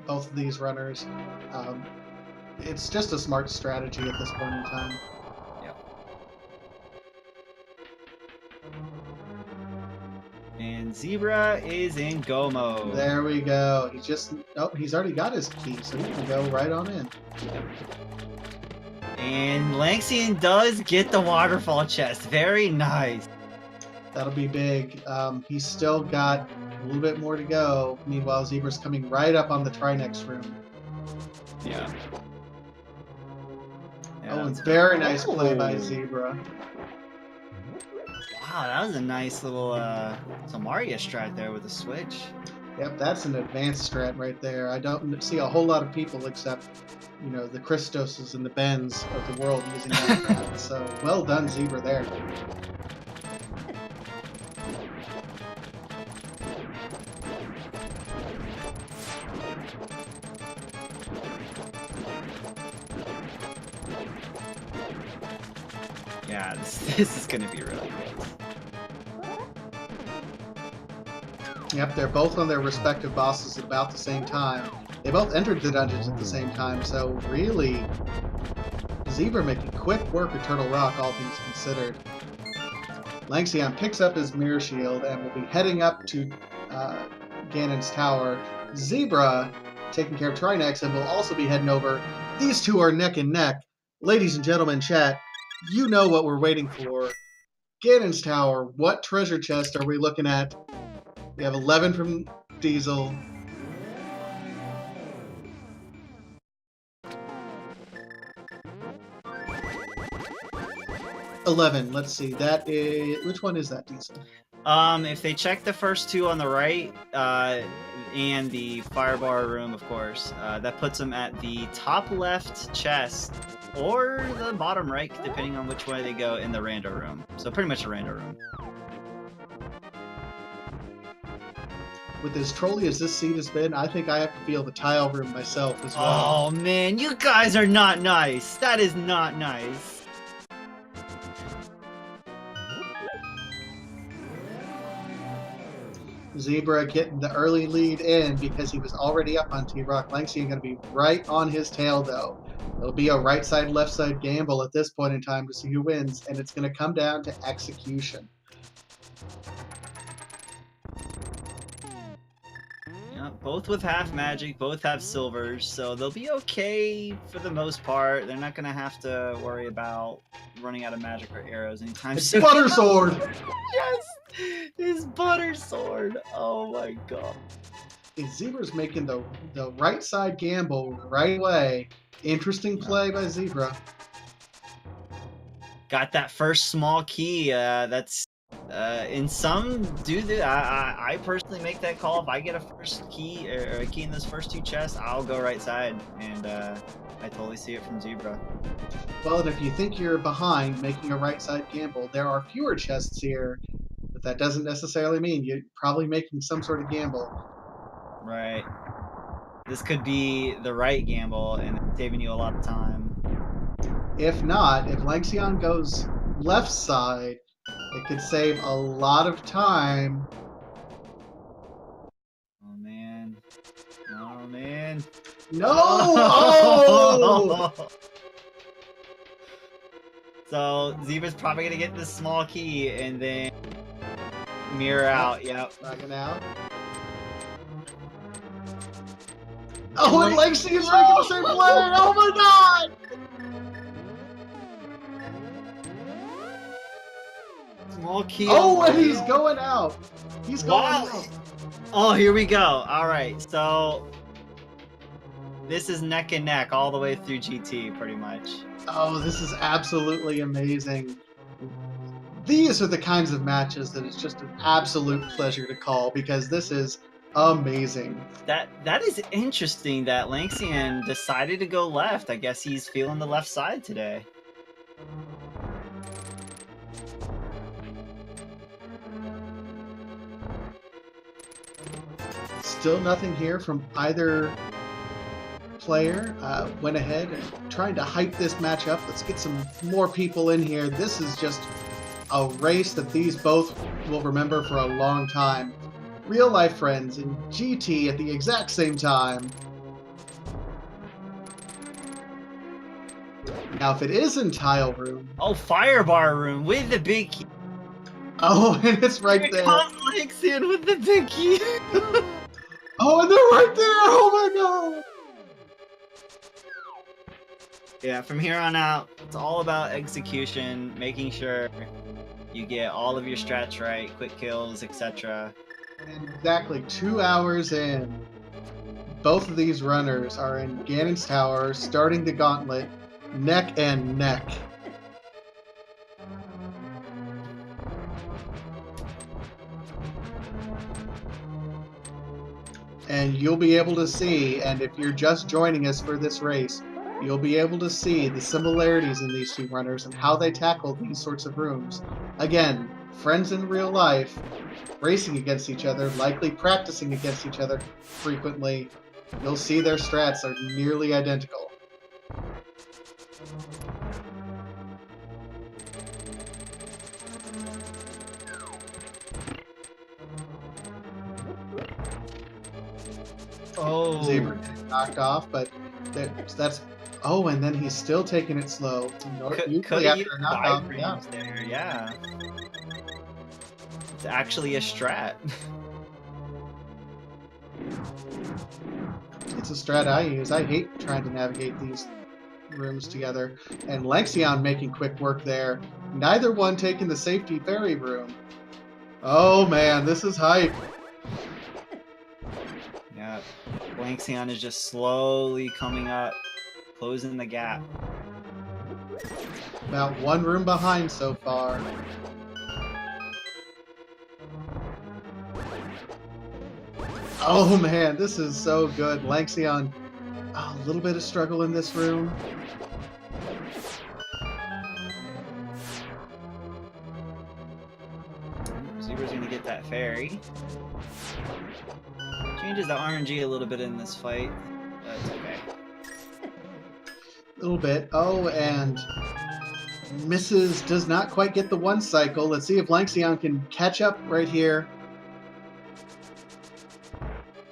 both of these runners. It's just a smart strategy at this point in time. Yep. And Zebra is in go mode. There we go. He's already got his key, so he can go right on in. Yep. And Lanxion does get the waterfall chest. Very nice. That'll be big. He's still got a little bit more to go. Meanwhile, Zebra's coming right up on the Trinex room. Yeah. Oh, and very nice play by Zebra. Wow, that was a nice little Samaria strat there with the switch. Yep, that's an advanced strat right there. I don't see a whole lot of people except, the Christoses and the Bens of the world using that strat. So, well done, Zebra, there. Yeah, this is going to be really good. Yep, they're both on their respective bosses at about the same time. They both entered the dungeons at the same time, so really, Zebra making quick work of Turtle Rock, all things considered. Lanxion picks up his mirror shield and will be heading up to Ganon's tower. Zebra taking care of Trinex and will also be heading over. These two are neck and neck. Ladies and gentlemen, chat, you know what we're waiting for. Ganon's tower, what treasure chest are we looking at? We have 11 from Diesel. Let's see. That is, which one is that, Diesel? If they check the first two on the right, and the firebar room, of course, that puts them at the top left chest or the bottom right, depending on which way they go in the rando room. So pretty much a rando room. With as trolly as this seat has been, I think I have to feel the tile room myself as well. Oh man, you guys are not nice. That is not nice. Zebra getting the early lead in because he was already up on T-Rock. Lanxion going to be right on his tail, though. It'll be a right side, left side gamble at this point in time to see who wins, and it's going to come down to execution. Yeah, both with half magic, both have silvers, so they'll be okay for the most part. They're not going to have to worry about running out of magic or arrows anytime soon. Butter sword! Yes! His butter sword! Oh my god. Zebra's making the right side gamble right away. Interesting play by Zebra. Got that first small key. That's in some I personally make that call. If I get a first key or a key in those first two chests, I'll go right side, and I totally see it from Zebra. Well, and if you think you're behind making a right side gamble, there are fewer chests here, but that doesn't necessarily mean you're probably making some sort of gamble. Right. This could be the right gamble and saving you a lot of time. If not, if Lanxion goes left side, it could save a lot of time. Oh man. Oh man. No! Oh! So Zebra's probably gonna get this small key and then mirror out. Yep. Dragging out. Oh, and Lanxion's making the same play! Oh my god! Small key. Oh, and he's going out. He's going out. Oh, here we go. All right, so this is neck and neck all the way through GT, pretty much. Oh, this is absolutely amazing. These are the kinds of matches that it's just an absolute pleasure to call, because this is amazing. That is interesting that Lanxion decided to go left. I guess he's feeling the left side today. Still nothing here from either player. Went ahead and trying to hype this match up. Let's get some more people in here. This is just a race that these both will remember for a long time. Real life friends in GT at the exact same time. Now, if it is in Tile Room. Oh, Fire Bar Room with the big key. Oh, and it's right Here there. comes Lanxion with the big key. Oh, and they're right there. Oh my god. Yeah, from here on out, it's all about execution, making sure you get all of your strats right, quick kills, etc. And exactly 2 hours in, both of these runners are in Ganon's Tower, starting the gauntlet, neck and neck. And you'll be able to see, and if you're just joining us for this race, you'll be able to see the similarities in these two runners and how they tackle these sorts of rooms. Again, friends in real life, racing against each other, likely practicing against each other frequently. You'll see their strats are nearly identical. Oh. Zebra knocked off, but that's... Oh, and then he's still taking it slow. Usually after a knockoff, yeah. There, yeah. It's actually a strat. It's a strat I use. I hate trying to navigate these rooms together. And Lanxion making quick work there. Neither one taking the safety ferry room. Oh man, this is hype. Yeah, Lanxion is just slowly coming up, closing the gap. About one room behind so far. Oh man, this is so good. Lanxion, a little bit of struggle in this room. Zebra's gonna get that fairy. Changes the RNG a little bit in this fight. That's okay. A little bit. Oh, and misses, does not quite get the one cycle. Let's see if Lanxion can catch up right here.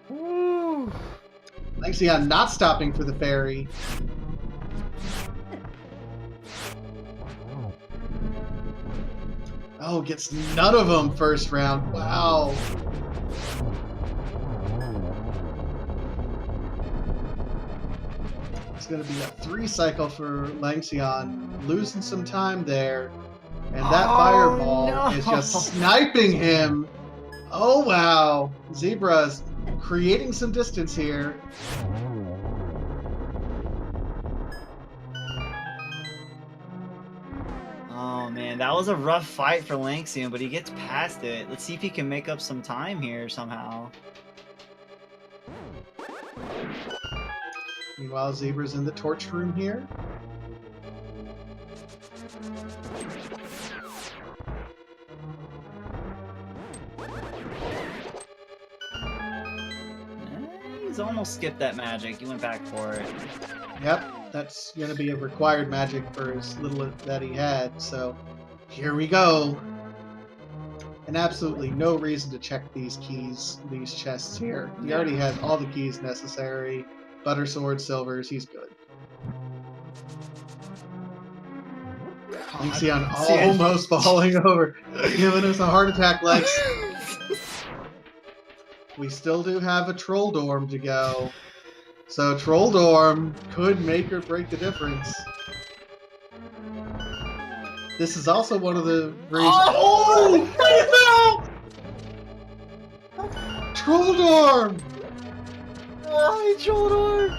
Woo! Lanxion not stopping for the fairy. Oh, gets none of them first round. Wow. It's going to be a 3 cycle for Lanxion, losing some time there. And that fireball is just sniping him. Oh, wow. Zebra's creating some distance here. Oh man, that was a rough fight for Lanxion, but he gets past it. Let's see if he can make up some time here somehow. Meanwhile, Zebra's in the torch room here. He's almost skipped that magic. He went back for it. Yep, that's going to be a required magic for as little that he had, so here we go. And absolutely no reason to check these keys, these chests here. He already has all the keys necessary. Butter sword, silvers, he's good. Lanxion almost falling over, giving us a heart attack, Lex. We still do have a Troll Dorm to go. So Troll Dorm could make or break the difference. This is also one of the reasons... Oh! Troll Dorm! Why, Troll Dorm?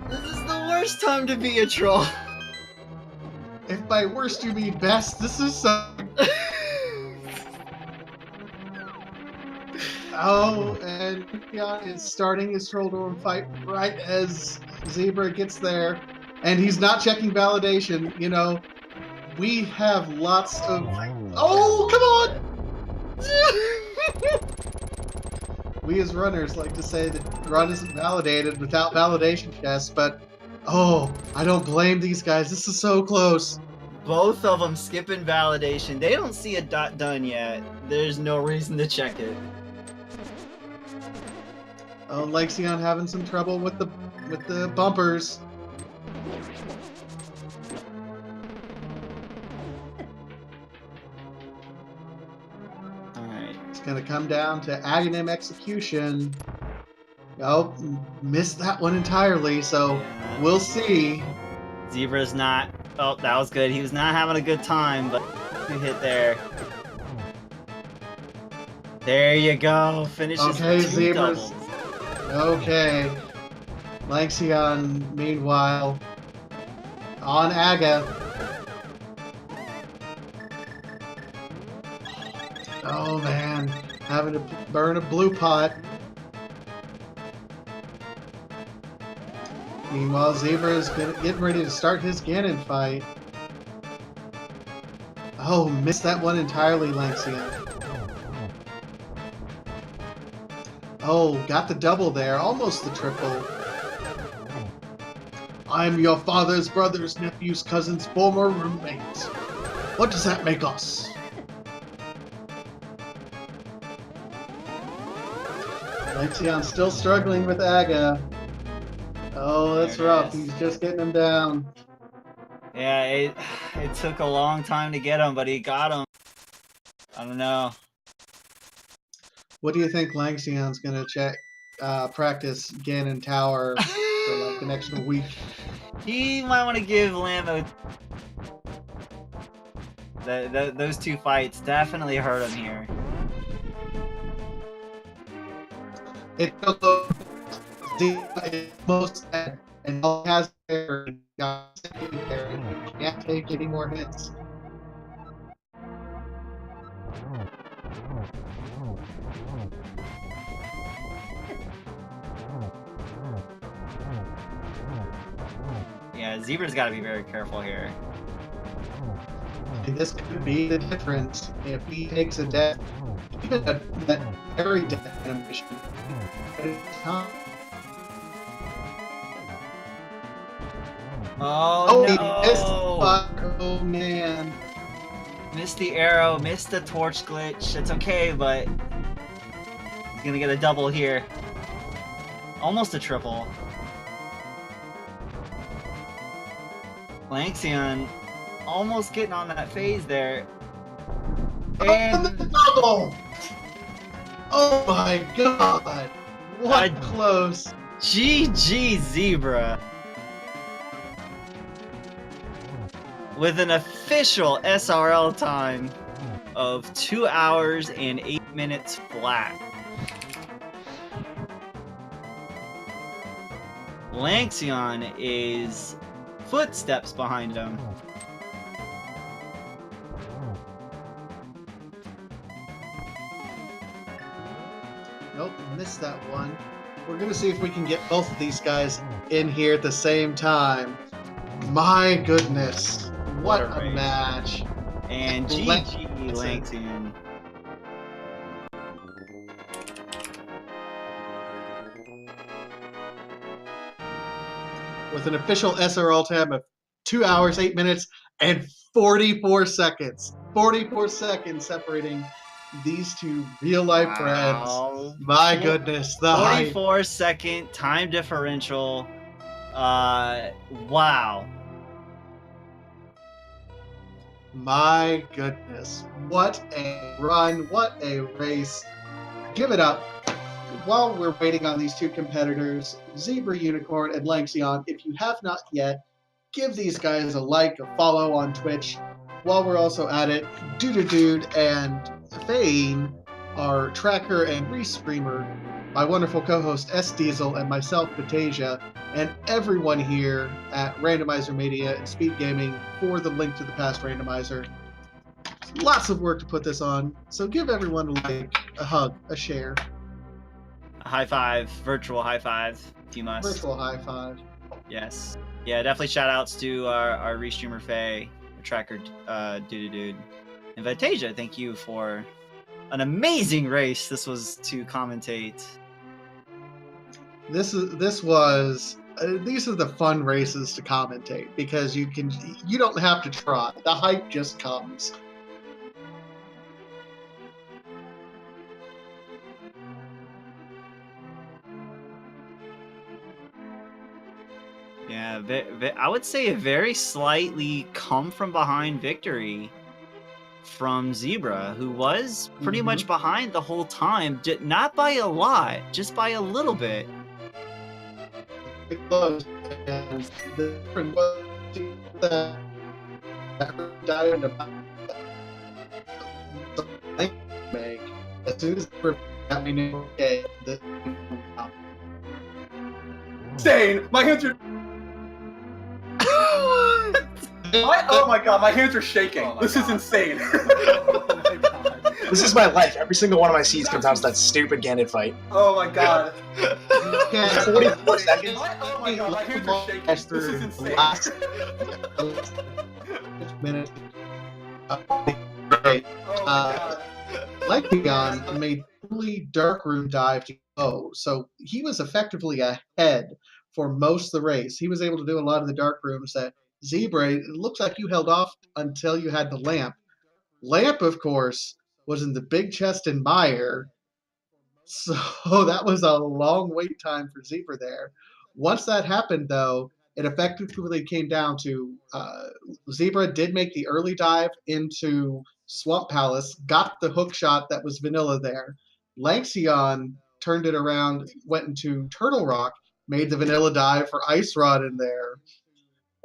This is the worst time to be a troll. If by worst you mean best, this is so... Oh, and Lanxion is starting his shoulder fight right as Zebra gets there. And he's not checking validation. You know, we have lots of... Oh, come on! We as runners like to say that run isn't validated without validation tests, but oh, I don't blame these guys. This is so close. Both of them skipping validation. They don't see a dot done yet. There's no reason to check it. Oh, Lanxion having some trouble with the bumpers. It's going to come down to Aghanim execution. Oh, missed that one entirely, so yeah. We'll see. Zebra's not... Oh, that was good. He was not having a good time, but good hit there. There you go. Finishes okay, with 2 Zebra's... doubles. Okay. Lanxion, meanwhile, on Aga. Oh man, having to burn a blue pot. Meanwhile, Zebra is getting ready to start his Ganon fight. Oh, missed that one entirely, Lanxion. Oh, got the double there, almost the triple. I'm your father's brother's nephew's cousin's former roommate. What does that make us? Lanxion still struggling with Aga. Oh, that's rough. He's just getting him down. Yeah, it took a long time to get him, but he got him. I don't know. What do you think Langxion's going to practice Ganon Tower for like an extra week? He might want to give Lambo... those 2 fights definitely hurt him here. It's most and all has there can't take any more hits. Yeah, Zebra's got to be very careful here. And this could be the difference if he takes a death, even that very death animation. Oh, no! He missed the oh man! Missed the arrow, missed the torch glitch. It's okay, but he's gonna get a double here. Almost a triple. Lanxion almost getting on that phase there. And the double! Oh my god! What close! GG Zebra! With an official SRL time of 2 hours and 8 minutes flat. Lanxion is footsteps behind him. Nope, missed that one. We're gonna see if we can get both of these guys in here at the same time. My goodness. What a match. And GG Lanxion. With an official SRL time of 2 hours, 8 minutes, and 44 seconds. 44 seconds separating these two real-life friends. My goodness. The 44-second time differential. Wow. My goodness. What a run. What a race. Give it up. While we're waiting on these two competitors, Zebra Unicorn and Lanxion, if you have not yet, give these guys a like, a follow on Twitch. While we're also at it, Dude and Fane, our tracker and restreamer, my wonderful co-host S Diesel, and myself, Batasia, and everyone here at Randomizer Media and Speed Gaming for the link to the past randomizer. Lots of work to put this on, so give everyone a like, a hug, a share. High five, virtual high five, if you must. Virtual high five. Yes. Yeah, definitely shout outs to our restreamer Faye, tracker dude. And Vitasia, thank you for an amazing race this was to commentate. These are the fun races to commentate because you don't have to try. The hype just comes. Yeah, I would say a very slightly come from behind victory from Zebra, who was pretty much behind the whole time, not by a lot, just by a little bit. And the difference was that make as soon as we knew, okay, this. Insane! My hands are. Oh my god, my hands are shaking. Oh this is insane. Oh my god. This is my life. Every single one of my seeds comes down to that stupid Ganon fight. Oh my god. 44 seconds. Oh my god, my hands are shaking. This is insane. Last minute. Lanxion made early dark room dive to go, so he was effectively ahead for most of the race. He was able to do a lot of the dark rooms that Zebra, it looks like you held off until you had the lamp. Lamp, of course, was in the big chest in Mire, so that was a long wait time for Zebra there. Once that happened, though, it effectively came down to Zebra did make the early dive into Swamp Palace, got the hook shot that was vanilla there. Lanxion turned it around, went into Turtle Rock, made the vanilla dive for Ice Rod in there.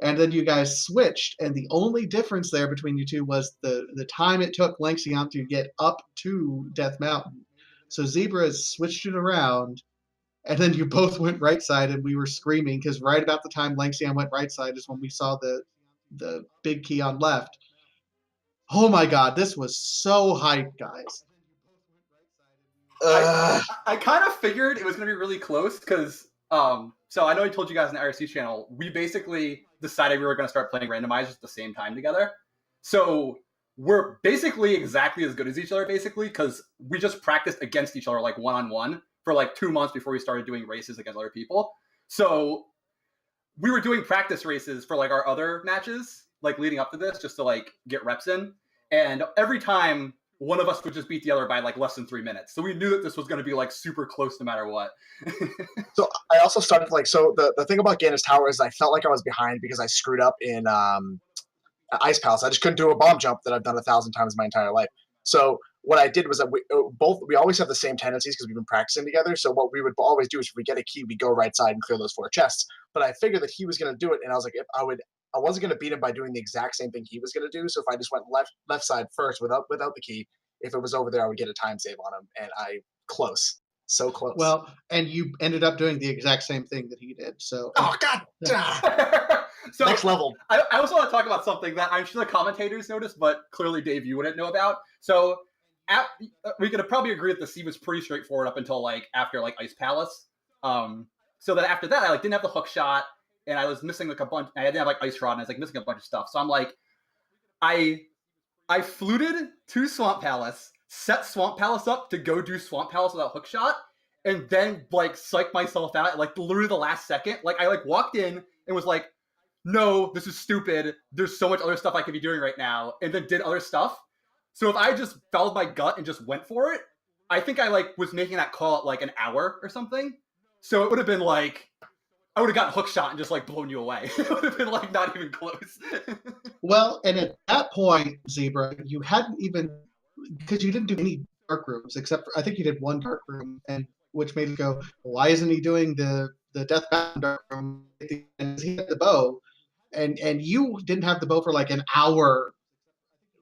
And then you guys switched, and the only difference there between you two was the time it took Lanxion to get up to Death Mountain. So Zebra switched it around, and then you both went right side, and we were screaming because right about the time Lanxion went right side is when we saw the big key on left. Oh my god, this was so hyped, guys. I kind of figured it was going to be really close because, so I know I told you guys in the IRC channel, we basically decided we were going to start playing randomizers at the same time together. So we're basically exactly as good as each other, basically, because we just practiced against each other like one-on-one for like 2 months before we started doing races against other people. So we were doing practice races for like our other matches, like leading up to this, just to like get reps in. And every time one of us would just beat the other by like less than 3 minutes. So we knew that this was going to be like super close no matter what. So I also started like, so the thing about Ganon's Tower is I felt like I was behind because I screwed up in Ice Palace. I just couldn't do a bomb jump that I've done 1,000 times in my entire life. So what I did was that we always have the same tendencies because we've been practicing together. So what we would always do is if we get a key, we go right side and clear those 4 chests. But I figured that he was going to do it, and I was like, if I wasn't going to beat him by doing the exact same thing he was going to do. So if I just went left side first without the key, if it was over there, I would get a time save on him, and close. So close. Well, and you ended up doing the exact same thing that he did. So oh god. So next level. I also want to talk about something that I'm sure the commentators noticed, but clearly Dave, you wouldn't know about. So we could probably agree that the sea was pretty straightforward up until like after like Ice Palace. So then after that, I like didn't have the hook shot, and I was missing like a bunch. I didn't have like Ice Rod, and I was like missing a bunch of stuff. So I'm like, I fluted to Swamp Palace, set Swamp Palace up to go do Swamp Palace without hook shot, and then like psyched myself out at like literally the last second. Like I like walked in and was like, no, this is stupid. There's so much other stuff I could be doing right now, and then did other stuff. So if I just followed my gut and just went for it, I think I like was making that call at like an hour or something. So it would have been like, I would have gotten hook shot and just like blown you away. It would have been like not even close. Well, and at that point, Zebra, you hadn't even, because you didn't do any dark rooms except for, I think you did one dark room, and which made it go, why isn't he doing the Death Mountain dark room? He had the bow, and you didn't have the bow for like an hour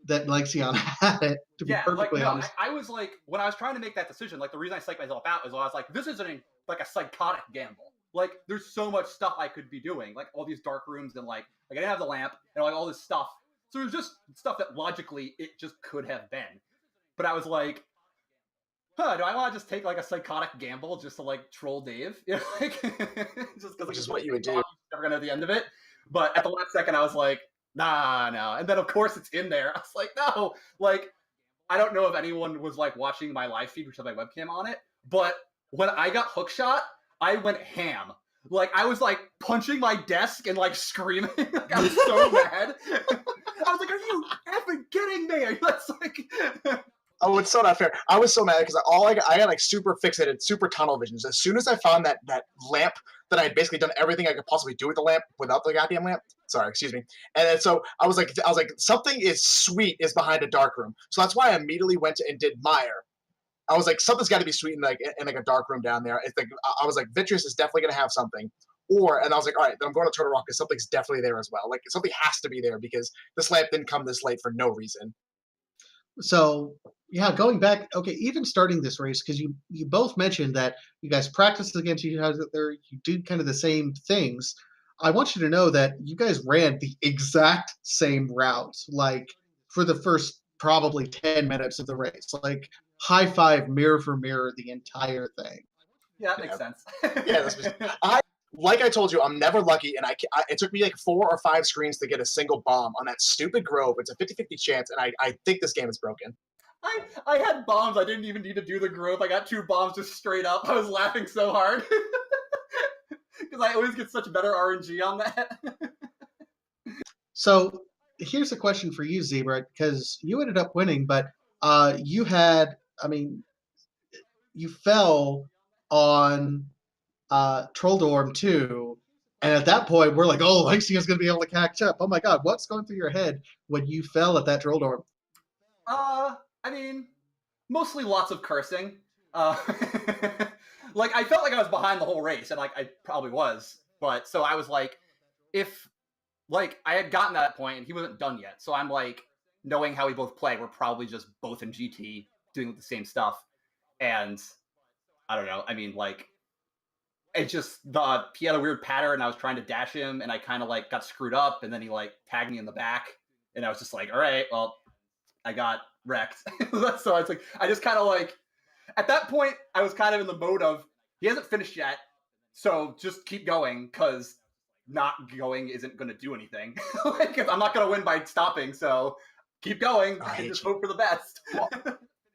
that Lanxion had it, to be perfectly honest. I was like, when I was trying to make that decision, like the reason I psyched myself out is I was like, this isn't like a psychotic gamble. Like there's so much stuff I could be doing, like all these dark rooms and like I didn't have the lamp and like all this stuff. So it was just stuff that logically it just could have been. But I was like, huh, do I want to just take like a psychotic gamble just to like troll Dave? You know, like just because Which is what you would do. never gonna know the end of it. But at the last second, I was like, nah, no. And then of course it's in there. I was like, no, like I don't know if anyone was like watching my live feed, which had my webcam on it, but when I got hookshot, I went ham. Like I was like punching my desk and like screaming. Like, I was so mad. I was like, "Are you effing kidding me?" That's like, Oh, it's so not fair. I was so mad because I got like super fixated, super tunnel visions. As soon as I found that lamp that I had basically done everything I could possibly do with the lamp without the goddamn lamp. Sorry, excuse me. And then, so I was like, something is sweet is behind a dark room. So that's why I immediately went and did Mire. I was like, something's got to be sweet in like a dark room down there. It's like I was like, Vitreous is definitely gonna have something. And I was like, all right, then I'm going to Turtle Rock because something's definitely there as well. Like something has to be there because this lamp didn't come this late for no reason. So yeah, going back, okay, even starting this race, because you both mentioned that you guys practiced against each other, you do kind of the same things. I want you to know that you guys ran the exact same route, like for the first probably 10 minutes of the race, like high five, mirror for mirror, the entire thing. yeah, that makes sense. Yeah, like I told you, I'm never lucky, and it took me like 4 or 5 screens to get a single bomb on that stupid grove. It's a 50-50 chance, and I think this game is broken. I had bombs. I didn't even need to do the growth. I got 2 bombs just straight up. I was laughing so hard because I always get such better RNG on that. So here's a question for you, Zebra, because you ended up winning, but you had, I mean, you fell on Troll Dorm 2. And at that point, we're like, oh, Lanxion's going to be able to catch up. Oh my God, what's going through your head when you fell at that Troll Dorm? I mean, mostly lots of cursing. Uh, like I felt like I was behind the whole race, and like I probably was. But so I was like, if like I had gotten to that point and he wasn't done yet, so I'm like, knowing how we both play, we're probably just both in GT doing the same stuff. And I don't know. I mean, like it just he had a weird pattern. And I was trying to dash him, and I kind of like got screwed up, and then he like tagged me in the back, and I was just like, all right, well, I got wrecked. So I was like, I just kind of like, at that point, I was kind of in the mode of, he hasn't finished yet, so just keep going, because not going isn't going to do anything. Like, I'm not going to win by stopping, so keep going and just hope for the best. Well,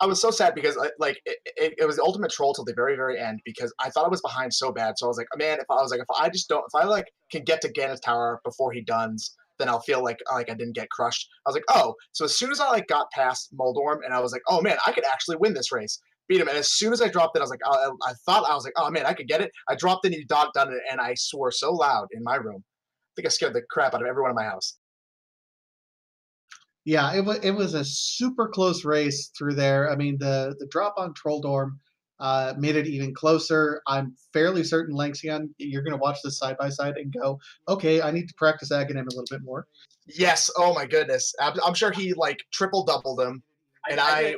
I was so sad because like it was the ultimate troll till the very very end because I thought I was behind so bad. So I was like, man, if I like can get to Ganon's tower before he dones, then I'll feel like I didn't get crushed. I was like, oh, so as soon as I like got past Moldorm and I was like, oh man, I could actually win this race, beat him. And as soon as I dropped it, I was like, I thought I was like, oh man, I could get it. I dropped it, and he done it, and I swore so loud in my room. I think I scared the crap out of everyone in my house. Yeah, it was a super close race through there. I mean, the drop on Troll Dorm made it even closer. I'm fairly certain, Lanxion, you're going to watch this side by side and go, okay, I need to practice Aghanim a little bit more. Yes. Oh my goodness. I'm sure he like triple doubled them. And I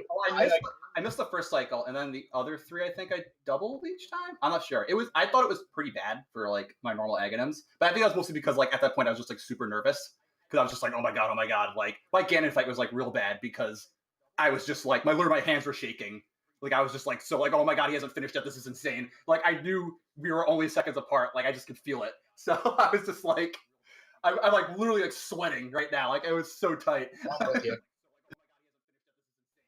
missed the first cycle, and then the other 3, I think I doubled each time. I'm not sure. I thought it was pretty bad for like my normal Aghanims, but I think that was mostly because like at that point I was just like super nervous because I was just like, oh my god, like my Ganon fight was like real bad because I was just like my hands were shaking. Like I was just like so like, oh my god, he hasn't finished yet. This is insane. Like I knew we were only seconds apart. Like I just could feel it. So I was just like, I'm like literally like sweating right now. Like it was so tight. I'm with you.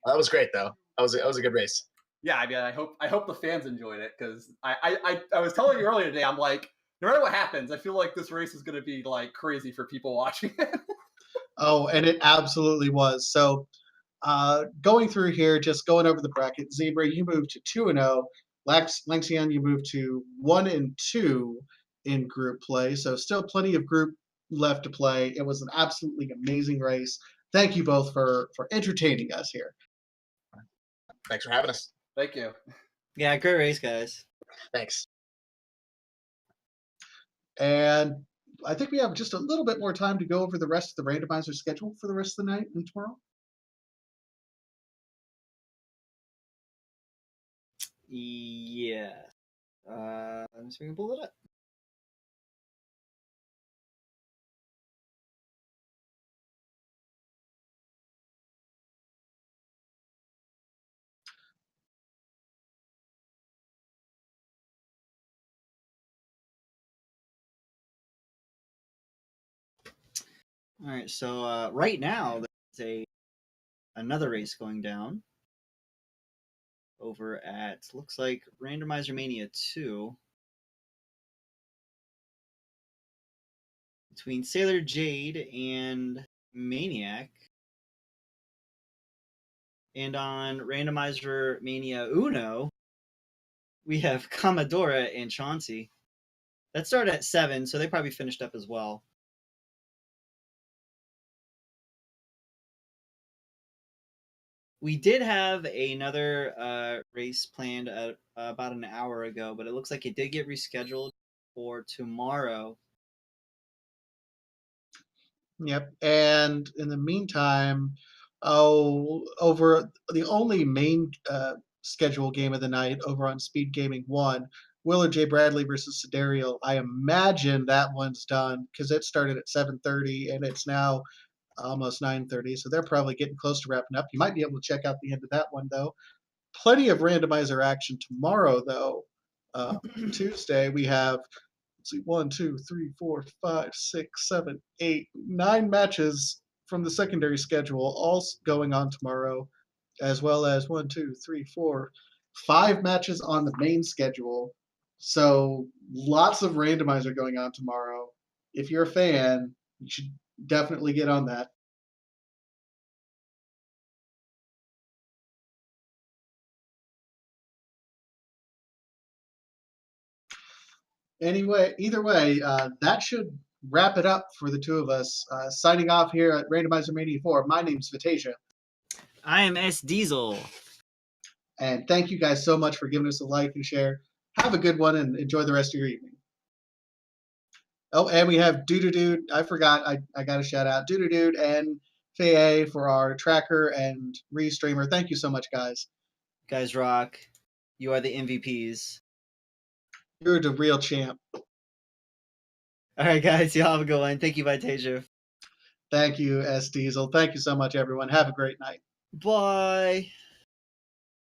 That was great though. That was a good race. Yeah, I mean, I hope the fans enjoyed it because I was telling you earlier today, I'm like, no matter what happens, I feel like this race is going to be like crazy for people watching it. Oh, and it absolutely was. So going through here, just going over the bracket, Zebra, you moved to 2-0. Lanxion, you moved to 1-2 in group play. So still plenty of group left to play. It was an absolutely amazing race. Thank you both for entertaining us here. Thanks for having us. Thank you. Yeah, great race, guys. Thanks. And I think we have just a little bit more time to go over the rest of the randomizer schedule for the rest of the night and tomorrow. Yeah. Let me see if we can pull it up. All right, so right now there's another race going down over at looks like Randomizer Mania 2 between Sailor Jade and Maniac. And on Randomizer Mania Uno, we have Commodora and Chauncey. That started at 7, so they probably finished up as well. We did have another race planned about an hour ago, but it looks like it did get rescheduled for tomorrow. Yep. And in the meantime, over the only main schedule game of the night over on Speed Gaming 1, Willard J. Bradley versus Sidereal. I imagine that one's done because it started at 7:30 and it's now almost 9:30. So they're probably getting close to wrapping up. You might be able to check out the end of that one, though. Plenty of randomizer action tomorrow, though. Tuesday, we have, let's see, 1, 2, 3, 4, 5, 6, 7, 8, 9 matches from the secondary schedule, all going on tomorrow, as well as 1, 2, 3, 4, 5 matches on the main schedule. So lots of randomizer going on tomorrow. If you're a fan, you should definitely get on that. Anyway, either way, that should wrap it up for the two of us. Signing off here at Randomizer Mania 4, my name's Vitasia. I am S Diesel. And thank you guys so much for giving us a like and share. Have a good one and enjoy the rest of your evening. Oh, and we have Dude. I forgot. I got a shout out. Dude and Faye for our tracker and restreamer. Thank you so much, guys. Guys rock. You are the MVPs. You're the real champ. All right, guys. Y'all have a good one. Thank you, Vitasia. Thank you, S Diesel. Thank you so much, everyone. Have a great night. Bye.